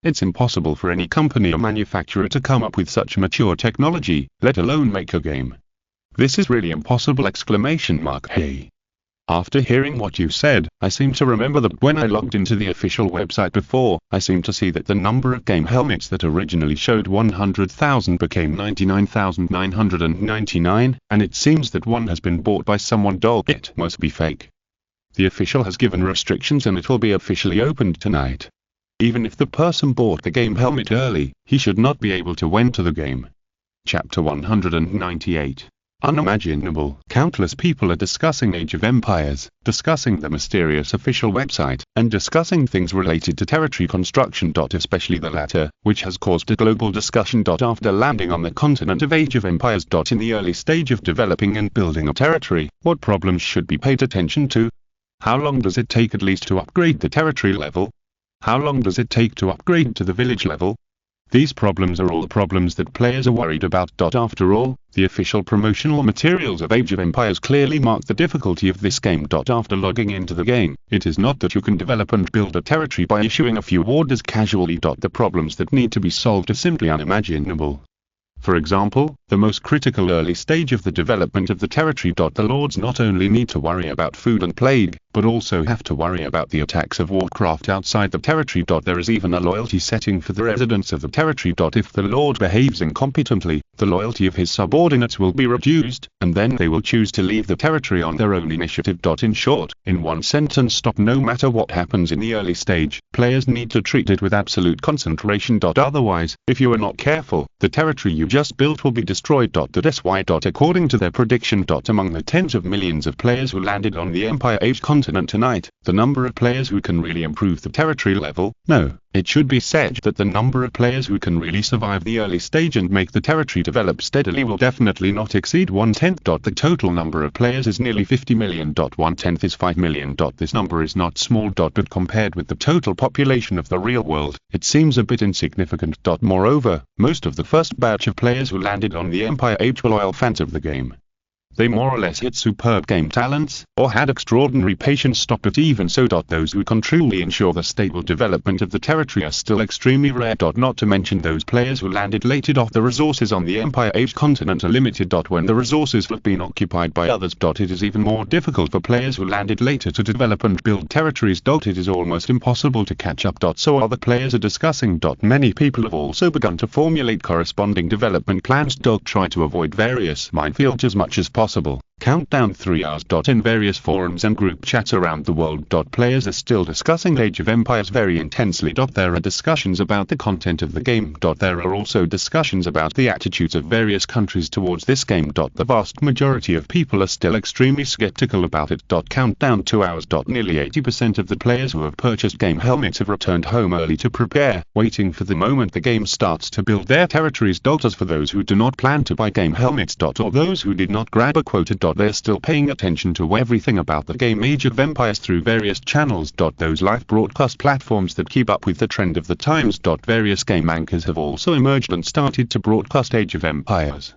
It's impossible for any company or manufacturer to come up with such mature technology, let alone make a game. This is really impossible! Hey. After hearing what you said, I seem to remember that when I logged into the official website before, I seem to see that the number of game helmets that originally showed 100,000 became 99,999, and it seems that one has been bought by someone. It must be fake. The official has given restrictions and it will be officially opened tonight. Even if the person bought the game helmet early, he should not be able to enter the game. Chapter 198. Unimaginable. Countless people are discussing Age of Empires, discussing the mysterious official website, and discussing things related to territory construction. Especially the latter, which has caused a global discussion. After landing on the continent of Age of Empires. In the early stage of developing and building a territory, what problems should be paid attention to? How long does it take at least to upgrade the territory level? How long does it take to upgrade to the village level? These problems are all the problems that players are worried about. After all, the official promotional materials of Age of Empires clearly mark the difficulty of this game. After logging into the game, it is not that you can develop and build a territory by issuing a few orders casually. The problems that need to be solved are simply unimaginable. For example, the most critical early stage of the development of the territory. The lords not only need to worry about food and plague, but also have to worry about the attacks of warcraft outside the territory. There is even a loyalty setting for the residents of the territory. If the lord behaves incompetently, the loyalty of his subordinates will be reduced, and then they will choose to leave the territory on their own initiative. In short, in one sentence, no matter what happens in the early stage, players need to treat it with absolute concentration. Otherwise, if you are not careful, the territory you just built will be destroyed. That's why. According to their prediction. Among the tens of millions of players who landed on the Empire Age continent tonight, the number of players who can really improve the territory level, no, it should be said that the number of players who can really survive the early stage and make the territory develop steadily will definitely not exceed 1/10. The total number of players is nearly 50 million. 1/10 is 5 million. This number is not small. But compared with the total population of the real world, it seems a bit insignificant. Moreover, most of the first batch of players who landed on the Empire Age were loyal fans of the game. They more or less hit superb game talents, or had extraordinary patience. But even so, those who can truly ensure the stable development of the territory are still extremely rare. Not to mention those players who landed late. The resources on the Empire Age continent are limited. When the resources have been occupied by others. It is even more difficult for players who landed later to develop and build territories. It is almost impossible to catch up. So other players are discussing. Many people have also begun to formulate corresponding development plans. Try to avoid various minefields as much as possible. Countdown 3 hours. In various forums and group chats around the world. Players are still discussing Age of Empires very intensely. There are discussions about the content of the game. There are also discussions about the attitudes of various countries towards this game. The vast majority of people are still extremely skeptical about it. Countdown 2 hours. Nearly 80% of the players who have purchased game helmets have returned home early to prepare, waiting for the moment the game starts to build their territories. As for those who do not plan to buy game helmets. Or those who did not grab a quota. They're still paying attention to everything about the game Age of Empires through various channels. Those live broadcast platforms that keep up with the trend of the times. Various game anchors have also emerged and started to broadcast Age of Empires.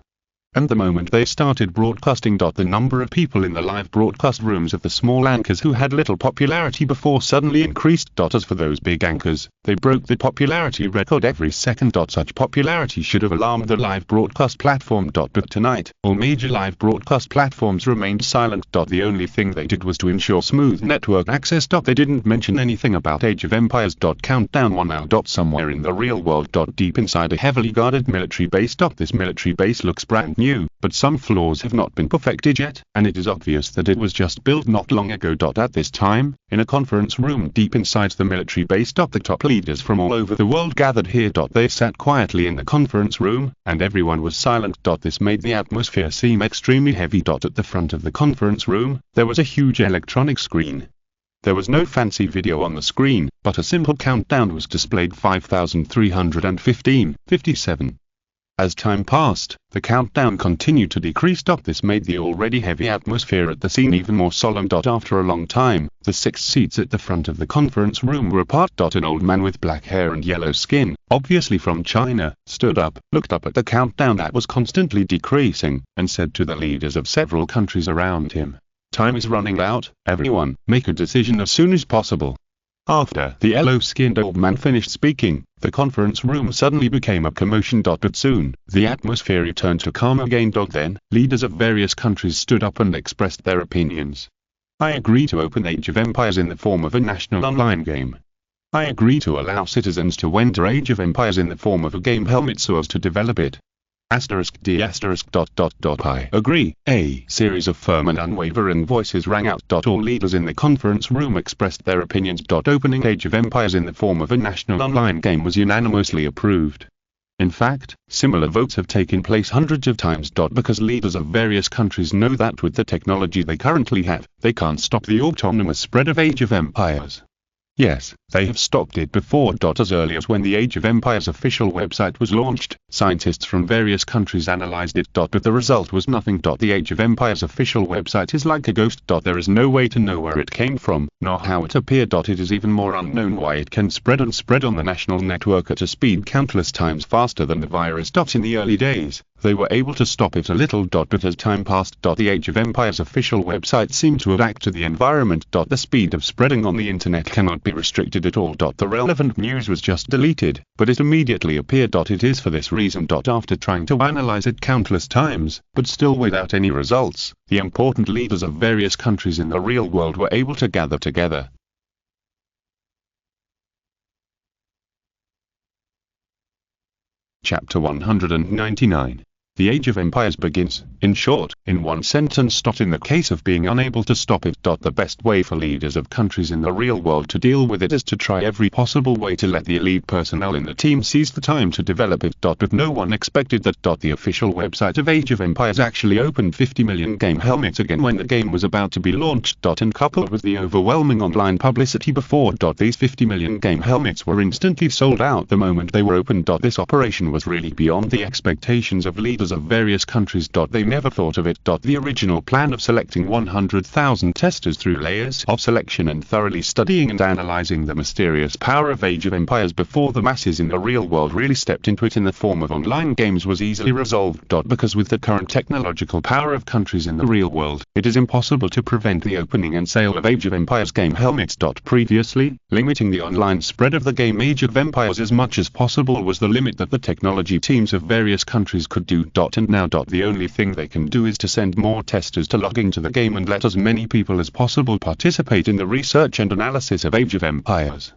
And the moment they started broadcasting, the number of people in the live broadcast rooms of the small anchors who had little popularity before suddenly increased. As for those big anchors, they broke the popularity record every second. Such popularity should have alarmed the live broadcast platform. But tonight, all major live broadcast platforms remained silent. The only thing they did was to ensure smooth network access. They didn't mention anything about Age of Empires. Countdown 1 now. Somewhere in the real world. Deep inside a heavily guarded military base. This military base looks brand new, but some flaws have not been perfected yet, and it is obvious that it was just built not long ago. At this time, in a conference room deep inside the military base, the top leaders from all over the world gathered here. They sat quietly in the conference room, and everyone was silent. This made the atmosphere seem extremely heavy. At the front of the conference room, there was a huge electronic screen. There was no fancy video on the screen, but a simple countdown was displayed: 5,315, 57. As time passed, the countdown continued to decrease. This made the already heavy atmosphere at the scene even more solemn. After a long time, the 6 seats at the front of the conference room were apart. An old man with black hair and yellow skin, obviously from China, stood up, looked up at the countdown that was constantly decreasing, and said to the leaders of several countries around him, "Time is running out, everyone, make a decision as soon as possible." After the yellow-skinned old man finished speaking, the conference room suddenly became a commotion. But soon, the atmosphere returned to calm again. Then, leaders of various countries stood up and expressed their opinions. "I agree to open Age of Empires in the form of a national online game. I agree to allow citizens to enter Age of Empires in the form of a game helmet so as to develop it. *D*. I agree." A series of firm and unwavering voices rang out. All leaders in the conference room expressed their opinions. Opening Age of Empires in the form of a national online game was unanimously approved. In fact, similar votes have taken place hundreds of times. Because leaders of various countries know that with the technology they currently have, they can't stop the autonomous spread of Age of Empires. Yes, they have stopped it before. As early as when the Age of Empires official website was launched, scientists from various countries analyzed it. But the result was nothing. The Age of Empires official website is like a ghost. There is no way to know where it came from, nor how it appeared. It is even more unknown why it can spread on the national network at a speed countless times faster than the virus. In the early days, they were able to stop it a little. But as time passed, the Age of Empires official website seemed to adapt to the environment. The speed of spreading on the internet cannot be restricted at all. The relevant news was just deleted, but it immediately appeared. It is for this reason. After trying to analyze it countless times, but still without any results, the important leaders of various countries in the real world were able to gather together. Chapter 199. The Age of Empires begins. In short, in one sentence. In the case of being unable to stop it. The best way for leaders of countries in the real world to deal with it is to try every possible way to let the elite personnel in the team seize the time to develop it. But no one expected that. The official website of Age of Empires actually opened 50 million game helmets again when the game was about to be launched. And coupled with the overwhelming online publicity before. These 50 million game helmets were instantly sold out the moment they were opened. This operation was really beyond the expectations of leaders of various countries. They never thought of it. The original plan of selecting 100,000 testers through layers of selection and thoroughly studying and analyzing the mysterious power of Age of Empires before the masses in the real world really stepped into it in the form of online games was easily resolved. Because with the current technological power of countries in the real world, it is impossible to prevent the opening and sale of Age of Empires game helmets. Previously, limiting the online spread of the game Age of Empires as much as possible was the limit that the technology teams of various countries could do. And now. The only thing they can do is to send more testers to log into the game and let as many people as possible participate in the research and analysis of Age of Empires.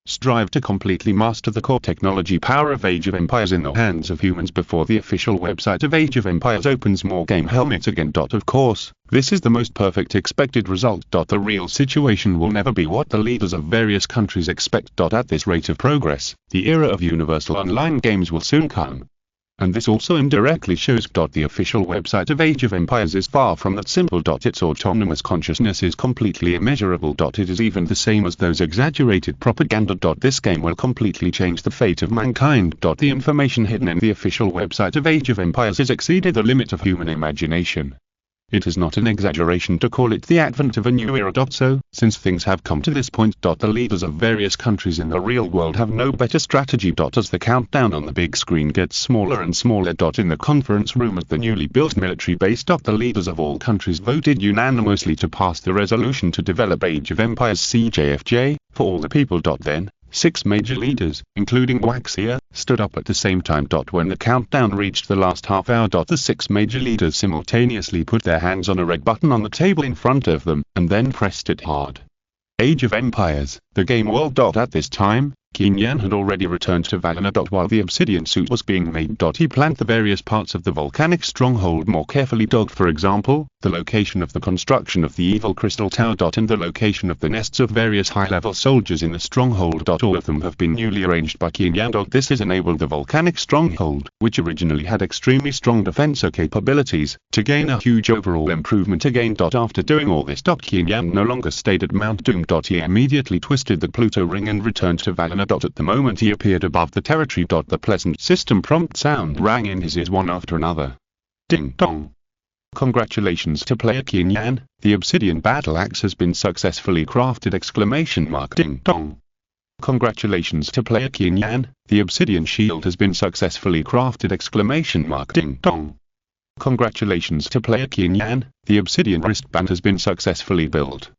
Strive to completely master the core technology power of Age of Empires in the hands of humans before the official website of Age of Empires opens more game helmets again. Of course, this is the most perfect expected result. The real situation will never be what the leaders of various countries expect. At this rate of progress, the era of universal online games will soon come. And this also indirectly shows. The official website of Age of Empires is far from that simple. Its autonomous consciousness is completely immeasurable. It is even the same as those exaggerated propaganda. This game will completely change the fate of mankind. The information hidden in the official website of Age of Empires has exceeded the limit of human imagination. It is not an exaggeration to call it the advent of a new era. So, since things have come to this point, the leaders of various countries in the real world have no better strategy. As the countdown on the big screen gets smaller and smaller. In the conference room at the newly built military base. The leaders of all countries voted unanimously to pass the resolution to develop Age of Empires CJFJ for all the people. Then, 6 major leaders, including Waxia, stood up at the same time. When the countdown reached the last half hour. The 6 major leaders simultaneously put their hands on a red button on the table in front of them, and then pressed it hard. Age of Empires, the game world. At this time, Qin Yan had already returned to Valina. While the obsidian suit was being made. He planned the various parts of the volcanic stronghold more carefully. For example, the location of the construction of the evil crystal tower. And the location of the nests of various high-level soldiers in the stronghold. All of them have been newly arranged by Qin Yan. This has enabled the volcanic stronghold, which originally had extremely strong defense capabilities, to gain a huge overall improvement again. After doing all this, Qin Yan no longer stayed at Mount Doom. He immediately twisted the Pluto ring and returned to Valina. At the moment he appeared above the territory. The pleasant system prompt sound rang in his ears one after another. Ding dong. Congratulations to player Qin Yan, the obsidian battle axe has been successfully crafted! Ding dong. Congratulations to player Qin Yan, the obsidian shield has been successfully crafted! Ding dong. Congratulations to player Qin Yan, the obsidian wristband has been successfully built.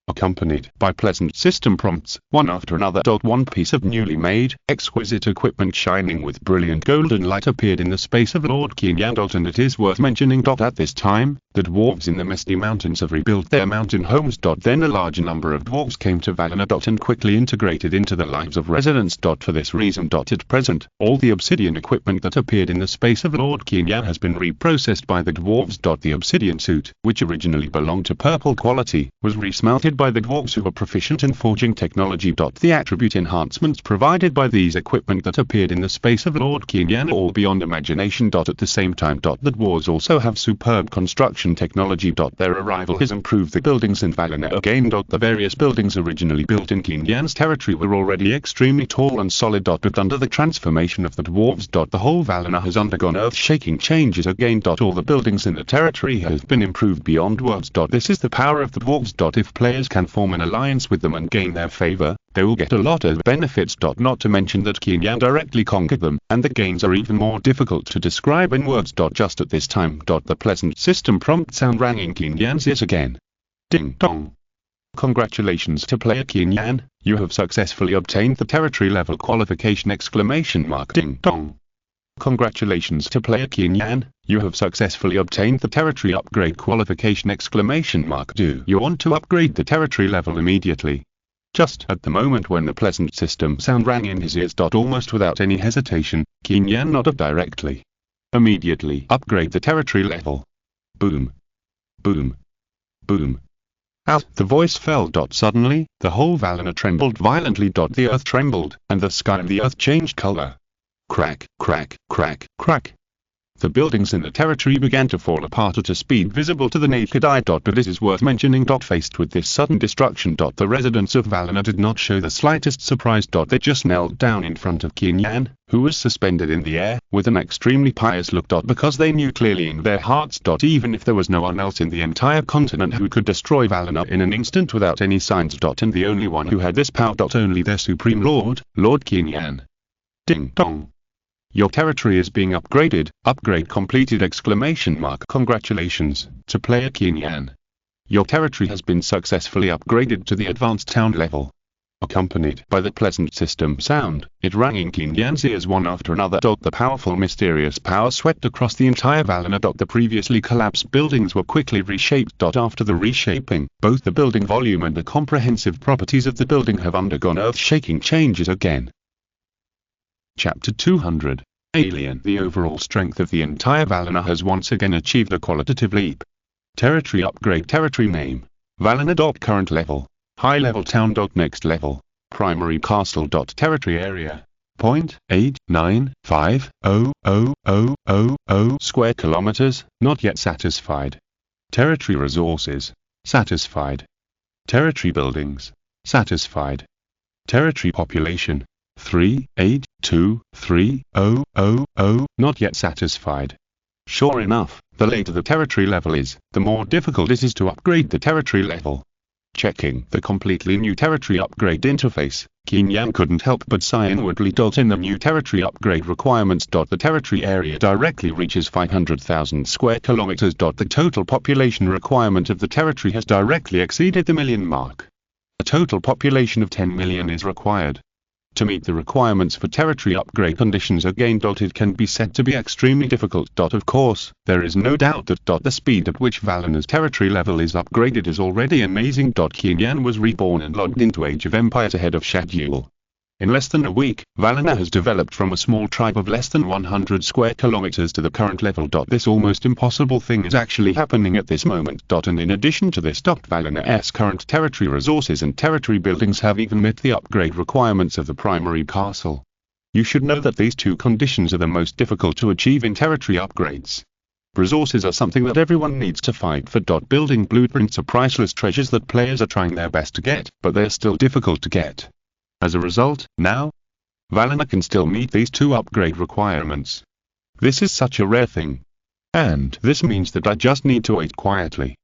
Accompanied by pleasant system prompts, one after another. One piece of newly made, exquisite equipment shining with brilliant golden light appeared in the space of Lord Qin Yan. And it is worth mentioning at this time, the dwarves in the Misty Mountains have rebuilt their mountain homes. Then a large number of dwarves came to Valina. And quickly integrated into the lives of residents. For this reason. At present, all the obsidian equipment that appeared in the space of Lord Qin Yan has been reprocessed by the dwarves. The obsidian suit, which originally belonged to purple quality, was resmelted by the dwarves who were proficient in forging technology. The attribute enhancements provided by these equipment that appeared in the space of Lord Qin Yan are all beyond imagination. At the same time, the dwarves also have superb construction technology. Their arrival has improved the buildings in Valina again. The various buildings originally built in Qin Yan's territory were already extremely tall and solid. But under the transformation of the dwarves, the whole Valina has undergone earth-shaking changes again. All the buildings in the territory have been improved beyond words. This is the power of the dwarves. If players can form an alliance with them and gain their favor, they will get a lot of benefits. Not to mention that Qin Yan directly conquered them, and the gains are even more difficult to describe in words. Just at this time, the pleasant system prompt sound rang in Qin Yan's ears again. Ding dong. Congratulations to player Qin Yan, you have successfully obtained the territory level qualification! Ding dong. Congratulations to player Qin Yan, you have successfully obtained the territory upgrade qualification! Do you want to upgrade the territory level immediately? Just at the moment when the pleasant system sound rang in his ears. Almost without any hesitation, Qin Yan nodded directly. Immediately upgrade the territory level. Boom. Boom. Boom. Out the voice fell. Suddenly, the whole Valina trembled violently. The earth trembled, and the sky of the earth changed color. Crack, crack, crack, crack. The buildings in the territory began to fall apart at a speed visible to the naked eye. But it is worth mentioning. Faced with this sudden destruction. The residents of Valina did not show the slightest surprise. They just knelt down in front of Qin Yan, who was suspended in the air, with an extremely pious look. Because they knew clearly in their hearts. Even if there was no one else in the entire continent who could destroy Valina in an instant without any signs. And the only one who had this power. Only their supreme lord, Lord Qin Yan. Ding dong. Your territory is being upgraded. Upgrade completed! Congratulations to player Qin Yan. Your territory has been successfully upgraded to the advanced town level. Accompanied by the pleasant system sound, it rang in Qin Yan's ears one after another. The powerful mysterious power swept across the entire Valina. The previously collapsed buildings were quickly reshaped. After the reshaping, both the building volume and the comprehensive properties of the building have undergone earth-shaking changes again. Chapter 200. Alien. The overall strength of the entire Valina has once again achieved a qualitative leap. Territory upgrade. Territory name: Valina. Current level: high level town. Next level: primary castle. Territory area: 0.89500000 square kilometers. Not yet satisfied. Territory resources: satisfied. Territory buildings: satisfied. Territory population: 3823000, not yet satisfied. Sure enough, The later the territory level is, the more difficult it is to upgrade the territory level. Checking the completely new territory upgrade interface, Qin Yan couldn't help but sigh inwardly. In the new territory upgrade requirements. The territory area directly reaches 500,000 square kilometers. The total population requirement of the territory has directly exceeded the million mark. A total population of 10 million is required. To meet the requirements for territory upgrade conditions again. It can be said to be extremely difficult. Of course, there is no doubt that the speed at which Valina's territory level is upgraded is already amazing. Qin Yan was reborn and logged into Age of Empires ahead of schedule. In less than a week, Valina has developed from a small tribe of less than 100 square kilometers to the current level. This almost impossible thing is actually happening at this moment. And in addition to this, Valina's current territory resources and territory buildings have even met the upgrade requirements of the primary castle. You should know that these two conditions are the most difficult to achieve in territory upgrades. Resources are something that everyone needs to fight for. Building blueprints are priceless treasures that players are trying their best to get, but they're still difficult to get. As a result, now, Valina can still meet these two upgrade requirements. This is such a rare thing. And this means that I just need to wait quietly.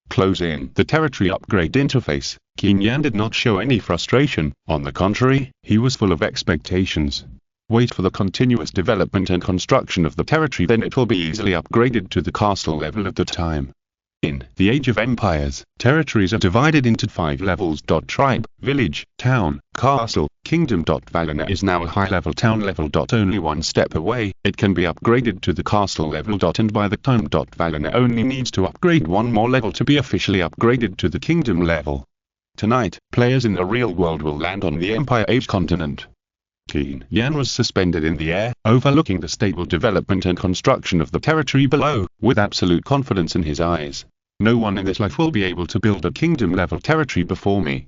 Closing the territory upgrade interface, Qin Yan did not show any frustration. On the contrary, he was full of expectations. Wait for the continuous development and construction of the territory, then it will be easily upgraded to the castle level at the time. In the Age of Empires, territories are divided into 5 levels. Tribe, village, town, castle, kingdom. Valina is now a high-level town level. Only one step away, it can be upgraded to the castle level. And by the time Valina only needs to upgrade one more level to be officially upgraded to the kingdom level. Tonight, players in the real world will land on the Empire Age continent. Qin Yan was suspended in the air, overlooking the stable development and construction of the territory below, with absolute confidence in his eyes. No one in this life will be able to build a kingdom-level territory before me.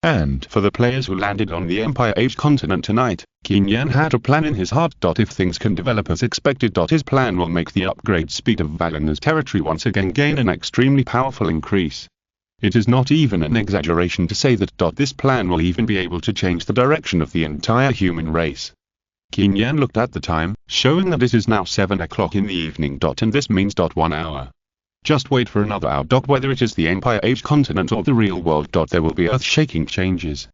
And for the players who landed on the Empire Age continent tonight, Qin Yan had a plan in his heart. If things can develop as expected, his plan will make the upgrade speed of Valina's territory once again gain an extremely powerful increase. It is not even an exaggeration to say that this plan will even be able to change the direction of the entire human race. Qin Yan looked at the time, showing that it is now 7 o'clock in the evening. And this means 1 hour. Just wait for another hour. Whether it is the Empire Age continent or the real world, there will be earth-shaking changes.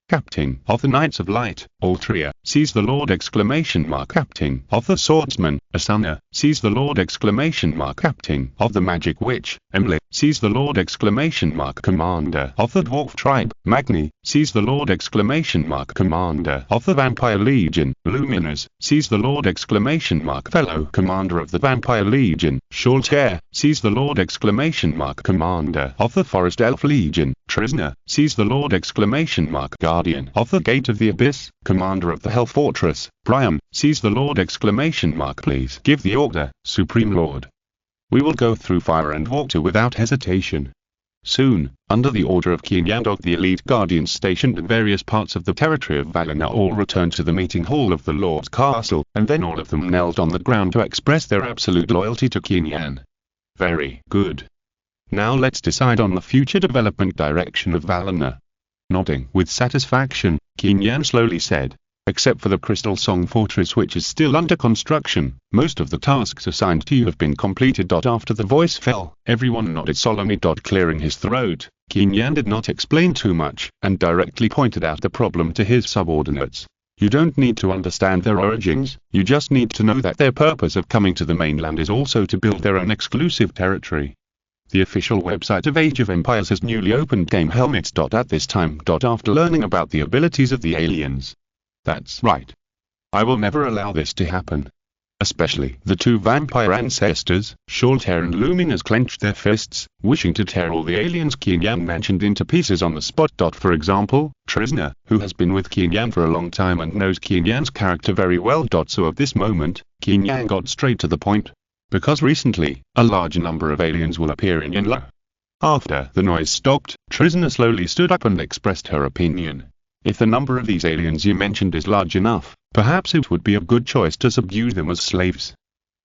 Captain of the Knights of Light, Altria, sees the Lord! Captain of the Swordsman, Asana, sees the Lord! Captain of the Magic Witch, Emily, sees the Lord! Commander of the Dwarf Tribe, Magni, sees the Lord! Commander of the Vampire Legion, Luminous, sees the Lord! Fellow Commander of the Vampire Legion, Shorthair, sees the Lord! Commander of the Forest Elf Legion, Trisna, sees the Lord! Guardian of the Gate of the Abyss, Commander of the Hell Fortress, Priam, sees the Lord! Please give the order, Supreme Lord. We will go through fire and water without hesitation. Soon, under the order of Qin Yan, the elite guardians stationed in various parts of the territory of Valina all returned to the meeting hall of the Lord's castle, and then all of them knelt on the ground to express their absolute loyalty to Qin Yan. Very good. Now let's decide on the future development direction of Valina. Nodding with satisfaction, Qin Yan slowly said, except for the Crystal Song Fortress, which is still under construction, most of the tasks assigned to you have been completed. After the voice fell, everyone nodded solemnly. Clearing his throat, Qin Yan did not explain too much, and directly pointed out the problem to his subordinates. You don't need to understand their origins, you just need to know that their purpose of coming to the mainland is also to build their own exclusive territory. The official website of Age of Empires has newly opened game helmets. At this time. After learning about the abilities of the aliens. That's right. I will never allow this to happen. Especially the two vampire ancestors, Shorthair and Luminous, clenched their fists, wishing to tear all the aliens Qin Yan mentioned into pieces on the spot. For example, Trisna, who has been with Qin Yan for a long time and knows Qin Yan's character very well. So at this moment, Qin Yan got straight to the point. Because recently, a large number of aliens will appear in Yanla. After the noise stopped, Trisna slowly stood up and expressed her opinion. If the number of these aliens you mentioned is large enough, perhaps it would be a good choice to subdue them as slaves.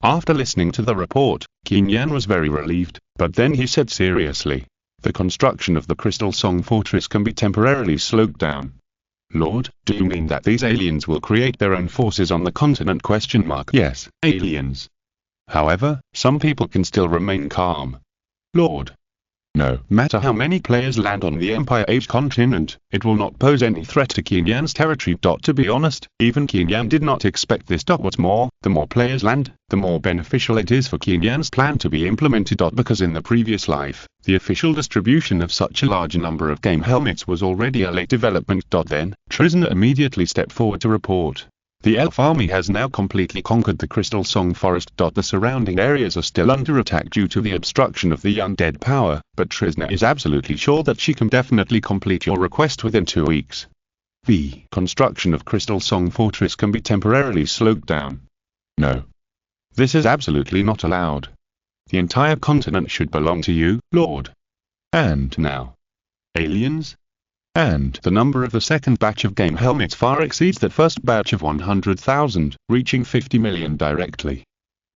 After listening to the report, Qin Yan was very relieved, but then he said seriously, the construction of the Crystal Song Fortress can be temporarily slowed down. Lord, do you mean that these aliens will create their own forces on the continent? Yes, aliens. However, some people can still remain calm. Lord. No matter how many players land on the Empire Age continent, it will not pose any threat to Qin Yan's territory. To be honest, even Qin Yan did not expect this. What's more, the more players land, the more beneficial it is for Qin Yan's plan to be implemented. Because in the previous life, the official distribution of such a large number of game helmets was already a late development. Then, Trisna immediately stepped forward to report. The elf army has now completely conquered the Crystal Song Forest. The surrounding areas are still under attack due to the obstruction of the undead power, but Trisna is absolutely sure that she can definitely complete your request within 2 weeks. The construction of Crystal Song Fortress can be temporarily slowed down. No. This is absolutely not allowed. The entire continent should belong to you, Lord. And now. Aliens? And the number of the second batch of game helmets far exceeds the first batch of 100,000, reaching 50 million directly.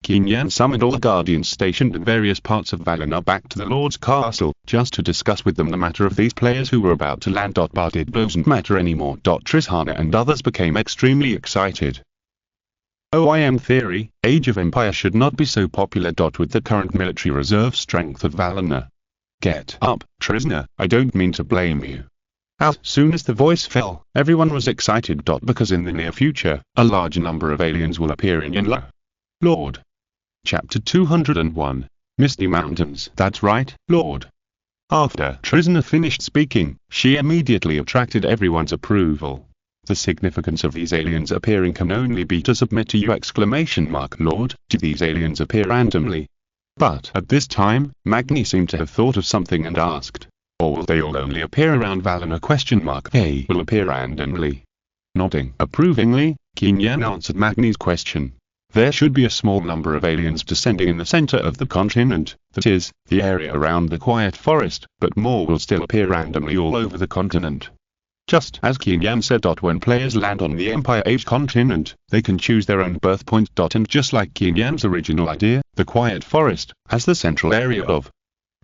Qin Yan summoned all the guardians stationed in various parts of Valinor back to the Lord's castle, just to discuss with them the matter of these players who were about to land. But it doesn't matter anymore. Trishana and others became extremely excited. OIM theory, Age of Empire should not be so popular. With the current military reserve strength of Valinor. Get up, Trisna, I don't mean to blame you. As soon as the voice fell, everyone was excited. Because in the near future, a large number of aliens will appear in Yanla. Lord. Chapter 201. Misty Mountains. That's right, Lord. After Trisna finished speaking, she immediately attracted everyone's approval. The significance of these aliens appearing can only be to submit to you! Lord, do these aliens appear randomly? But at this time, Magni seemed to have thought of something and asked. Or will they all only appear around Valinor? They will appear randomly. Nodding approvingly, Qin Yan answered Magni's question. There should be a small number of aliens descending in the center of the continent, that is, the area around the Quiet Forest, but more will still appear randomly all over the continent. Just as Qin Yan said. When players land on the Empire Age continent, they can choose their own birth point. And just like Qin Yan's original idea, the Quiet Forest, as the central area of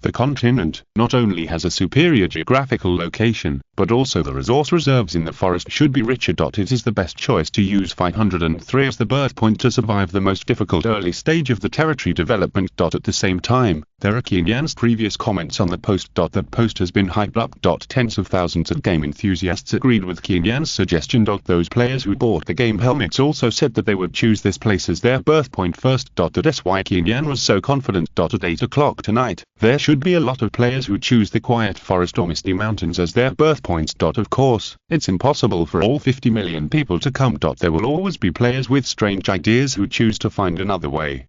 the continent, not only has a superior geographical location, but also the resource reserves in the forest should be richer. It is the best choice to use 503 as the birth point to survive the most difficult early stage of the territory development. At the same time, there are Qin Yan's previous comments on the post. The post has been hyped up. Tens of thousands of game enthusiasts agreed with Qin Yan's suggestion. Those players who bought the game helmets also said that they would choose this place as their birth point first. That's why Qin Yan was so confident. At 8 o'clock tonight, there should be a lot of players who choose the Quiet Forest or Misty Mountains as their birth points. Of course, it's impossible for all 50 million people to come. There will always be players with strange ideas who choose to find another way.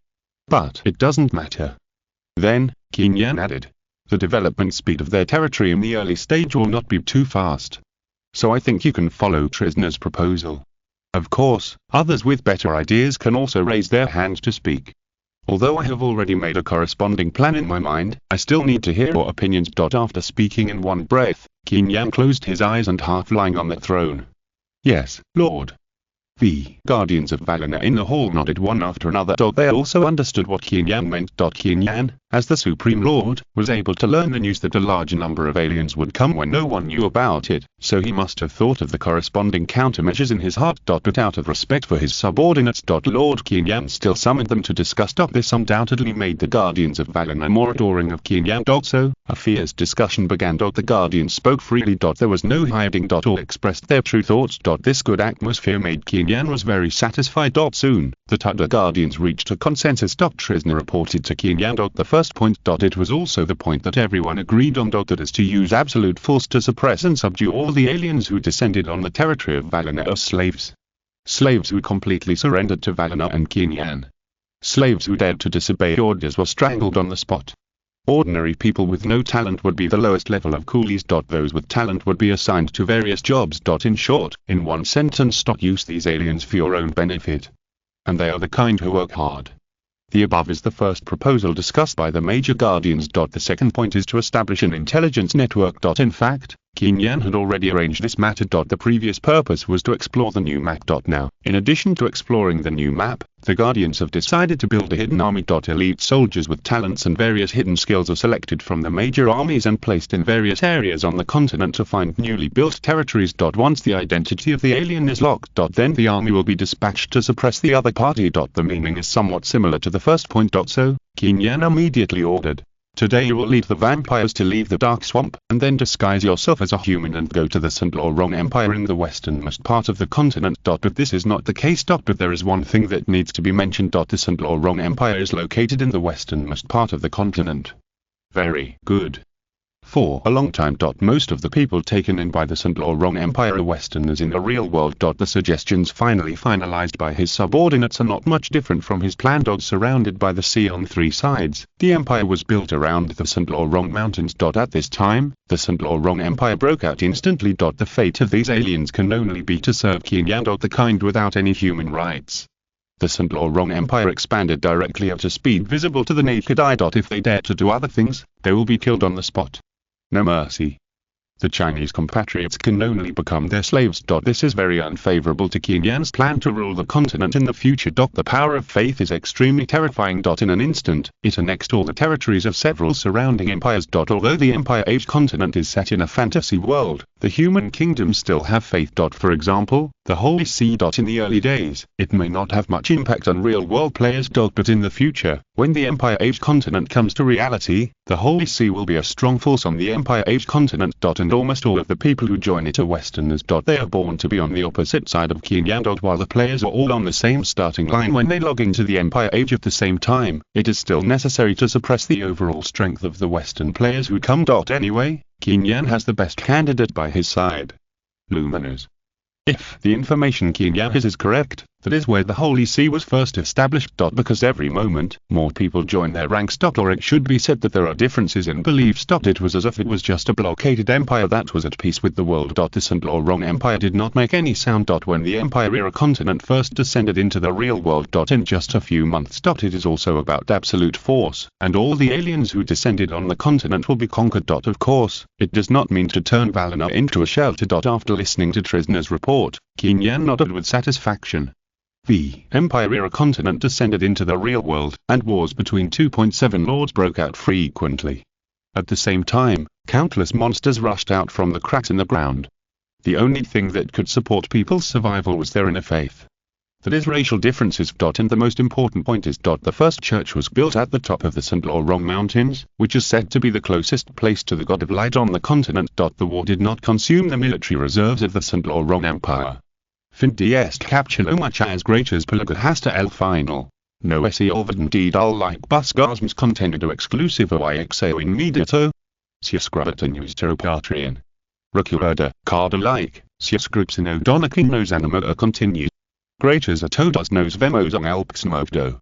But it doesn't matter. Then, Qin Yan added, the development speed of their territory in the early stage will not be too fast. So I think you can follow Trisna's proposal. Of course, others with better ideas can also raise their hand to speak. Although I have already made a corresponding plan in my mind, I still need to hear your opinions. After speaking in one breath, Qin Yan closed his eyes and half lying on the throne. Yes, Lord. The guardians of Valinor in the hall nodded one after another. They also understood what Qin Yan meant. Qin Yan, as the Supreme Lord, was able to learn the news that a large number of aliens would come when no one knew about it, so he must have thought of the corresponding countermeasures in his heart. But out of respect for his subordinates, Lord Qin Yan still summoned them to discuss. This undoubtedly made the guardians of Valinor more adoring of Qin Yan. So, a fierce discussion began. The guardians spoke freely. There was no hiding. All expressed their true thoughts. This good atmosphere made Qin Yan was very satisfied. Soon, the other guardians reached a consensus. Trisna reported to Qin Yan. The first point. It was also the point that everyone agreed on. That is to use absolute force to suppress and subdue all the aliens who descended on the territory of Valinor as slaves. Slaves who completely surrendered to Valinor and Qin Yan. Slaves who dared to disobey orders were strangled on the spot. Ordinary people with no talent would be the lowest level of coolies. Those with talent would be assigned to various jobs. In short, in one sentence, use these aliens for your own benefit. And they are the kind who work hard. The above is the first proposal discussed by the major guardians. The second point is to establish an intelligence network. In fact, Qin Yan had already arranged this matter. The previous purpose was to explore the new map. Now, in addition to exploring the new map, the Guardians have decided to build a hidden army. Elite soldiers with talents and various hidden skills are selected from the major armies and placed in various areas on the continent to find newly built territories. Once the identity of the alien is locked, then the army will be dispatched to suppress the other party. The meaning is somewhat similar to the first point. So, Qin Yan immediately ordered, "Today you will lead the vampires to leave the dark swamp, and then disguise yourself as a human and go to the St. Laurent Empire in the westernmost part of the continent." But this is not the case. But there is one thing that needs to be mentioned. The St. Laurent Empire is located in the westernmost part of the continent. Very good. For a long time. Most of the people taken in by the St. Laurent Empire are Westerners in the real world. The suggestions finally finalized by his subordinates are not much different from his plan. Surrounded by the sea on three sides, the empire was built around the St. Laurent Mountains. At this time, the St. Laurent Empire broke out instantly. The fate of these aliens can only be to serve Qin Yan. The kind without any human rights. The St. Laurent Empire expanded directly at a speed visible to the naked eye. If they dare to do other things, they will be killed on the spot. No mercy. The Chinese compatriots can only become their slaves. This is very unfavorable to Qin Yan's plan to rule the continent in the future. The power of faith is extremely terrifying. In an instant, it annexed all the territories of several surrounding empires. Although the Empire Age continent is set in a fantasy world, the human kingdoms still have faith. For example, the Holy See. In the early days, it may not have much impact on real-world players. But in the future, when the Empire Age continent comes to reality, the Holy See will be a strong force on the Empire Age continent. And almost all of the people who join it are Westerners. They are born to be on the opposite side of Qin Yan. While the players are all on the same starting line when they log into the Empire Age at the same time, it is still necessary to suppress the overall strength of the Western players who come. Anyway, Qin Yan has the best candidate by his side. Luminers. If the information Qin Yan has is correct, that is where the Holy See was first established. Because every moment, more people join their ranks. Or it should be said that there are differences in beliefs. It was as if it was just a blockaded empire that was at peace with the world. The St. Laurent Empire did not make any sound. When the Empire Era continent first descended into the real world. In just a few months. It is also about absolute force, and all the aliens who descended on the continent will be conquered. Of course, it does not mean to turn Valina into a shelter. After listening to Trisna's report, Qin Yan nodded with satisfaction. The Empire Era continent descended into the real world, and wars between 2.7 lords broke out frequently. At the same time, countless monsters rushed out from the cracks in the ground. The only thing that could support people's survival was their inner faith. That is racial differences. And the most important point is the first church was built at the top of the St. Laurent Mountains, which is said to be the closest place to the God of Light on the continent. The war did not consume the military reserves of the St. Laurent Empire. Fin est capture much as great as Pelaga has to el final. No se indeed all like busgasms contended to exclusive yxo in medito. Siascravata news teropatrian. Recurda, card alike, siascripsino donaking nos anima continued. Great as a todos nos vemos on Alpsmodo.